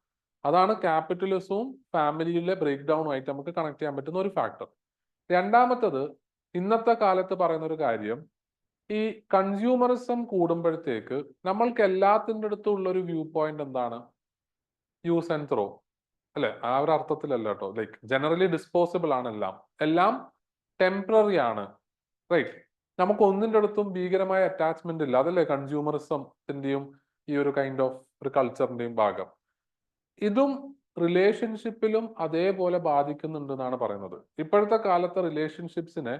അതാണ് ക്യാപിറ്റലിസവും ഫാമിലിയിലെ ബ്രേക്ക് ഡൗണുമായിട്ട് നമുക്ക് കണക്ട് ചെയ്യാൻ പറ്റുന്ന ഒരു ഫാക്ടർ. രണ്ടാമത്തത്, ഇന്നത്തെ കാലത്ത് പറയുന്ന ഒരു കാര്യം, ഈ കൺസ്യൂമറിസം കൂടുമ്പോഴത്തേക്ക് നമ്മൾക്ക് എല്ലാത്തിൻ്റെ അടുത്തും ഉള്ള ഒരു വ്യൂ പോയിന്റ് എന്താണ്? യൂസ് ആൻഡ് ത്രോ, അല്ലെ? ആ ഒരു അർത്ഥത്തിലല്ല കേട്ടോ. ലൈക്ക് ജനറലി ഡിസ്പോസിബിൾ ആണ് എല്ലാം, എല്ലാം ടെമ്പററി ആണ്, റൈറ്റ്? നമുക്ക് ഒന്നിൻ്റെ അടുത്തും ഭീകരമായ അറ്റാച്ച്മെന്റ് ഇല്ല. അതല്ലേ കൺസ്യൂമറിസത്തിന്റെയും ഈ ഒരു കൈൻഡ് ഓഫ് ഒരു കൾച്ചറിന്റെയും ഭാഗം. ഇതും റിലേഷൻഷിപ്പിലും അതേപോലെ ബാധിക്കുന്നുണ്ട് എന്നാണ് പറയുന്നത്. ഇപ്പോഴത്തെ കാലത്തെ റിലേഷൻഷിപ്സിനെ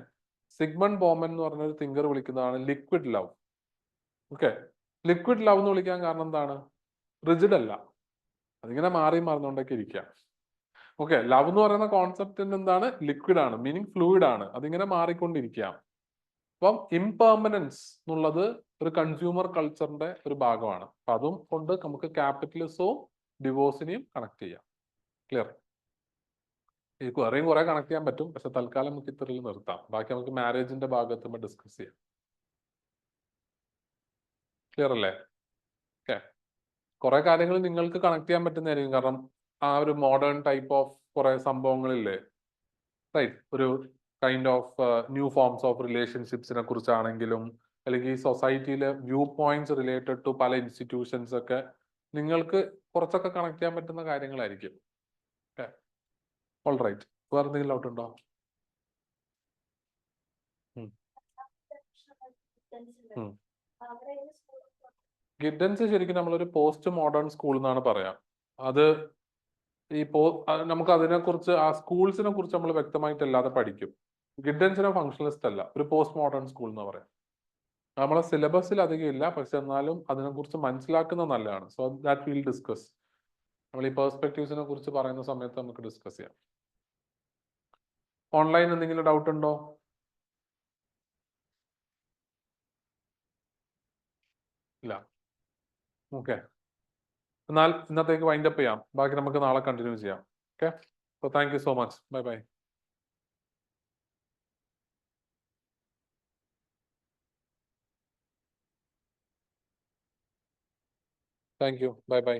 സിഗ്മണ്ട് ബോമൻ എന്ന് പറഞ്ഞൊരു തിങ്കർ വിളിക്കുന്നതാണ് liquid love. Okay, liquid love എന്ന് വിളിക്കാൻ കാരണം എന്താണ്? റിജിഡ് അല്ല, അതിങ്ങനെ മാറി മറിഞ്ഞുകൊണ്ടൊക്കെ ഇരിക്കുക. ഓക്കെ, ലവ് എന്ന് പറയുന്ന കോൺസെപ്റ്റിന് എന്താണ്? ലിക്വിഡ് ആണ്, മീനിങ് ഫ്ലൂയിഡ് ആണ്, അതിങ്ങനെ മാറിക്കൊണ്ടിരിക്കുക. അപ്പം ഇംപെർമനൻസ് എന്നുള്ളത് ഒരു കൺസ്യൂമർ കൾച്ചറിന്റെ ഒരു ഭാഗമാണ്. അപ്പൊ അതും കൊണ്ട് നമുക്ക് ക്യാപിറ്റലിസവും ഡിവോഴ്സിനെയും കണക്ട് ചെയ്യാം. ക്ലിയർ? ഈ വേറെയും കുറെ കണക്ട് ചെയ്യാൻ പറ്റും, പക്ഷെ തൽക്കാലം നമുക്ക് ഇത്രയിൽ നിർത്താം. ബാക്കി നമുക്ക് മാരേജിന്റെ ഭാഗത്തുമ്പോൾ ഡിസ്കസ് ചെയ്യാം. ക്ലിയർ അല്ലേ? ഓക്കെ, കുറെ കാര്യങ്ങൾ നിങ്ങൾക്ക് കണക്ട് ചെയ്യാൻ പറ്റുന്നതായിരിക്കും, കാരണം ആ ഒരു മോഡേൺ ടൈപ്പ് ഓഫ് കുറെ സംഭവങ്ങളില്ലേ, റൈറ്റ്? ഒരു kind of new forms of റിലേഷൻഷിപ്സിനെ കുറിച്ചാണെങ്കിലും, അല്ലെങ്കിൽ സൊസൈറ്റിയിലെ വ്യൂ പോയിന്റ്സ് റിലേറ്റഡ് ടു പല ഇൻസ്റ്റിറ്റ്യൂഷൻസ് ഒക്കെ നിങ്ങൾക്ക് കുറച്ചൊക്കെ കണക്ട് ചെയ്യാൻ പറ്റുന്ന കാര്യങ്ങളായിരിക്കും. Okay, all right. വേറെ എന്തെങ്കിലും ഡൗട്ട് ഉണ്ടോ? ഗിഡൻസ് ശരിക്കും നമ്മളൊരു പോസ്റ്റ് മോഡേൺ സ്കൂൾ എന്നാണ് പറയാം. അത് ഈ നമുക്ക് അതിനെക്കുറിച്ച്, ആ സ്കൂൾസിനെ കുറിച്ച് നമ്മൾ വ്യക്തമായിട്ടല്ലാതെ പഠിക്കും. ഗിഡൻസിനെ ഫങ്ഷണലിസ്റ്റ് അല്ല, ഒരു പോസ്റ്റ് മോഡേൺ സ്കൂൾ എന്ന് പറയാം. നമ്മളെ സിലബസിൽ അധികം ഇല്ല, പക്ഷെ എന്നാലും അതിനെക്കുറിച്ച് മനസ്സിലാക്കുന്നത് നല്ലതാണ്. So that will discuss. നമ്മൾ ഈ പെർസ്പെക്റ്റീവ്സിനെ കുറിച്ച് പറയുന്ന സമയത്ത് നമുക്ക് ഡിസ്കസ് ചെയ്യാം. ഓൺലൈൻ എന്തെങ്കിലും ഡൗട്ട് ഉണ്ടോ? ഇല്ല. ഓക്കെ, എന്നാൽ ഇന്നത്തേക്ക് വൈൻഡപ്പ് ചെയ്യാം. ബാക്കി നമുക്ക് നാളെ കണ്ടിന്യൂ ചെയ്യാം. Okay, so thank you so much. Bye bye. Thank you. Bye bye.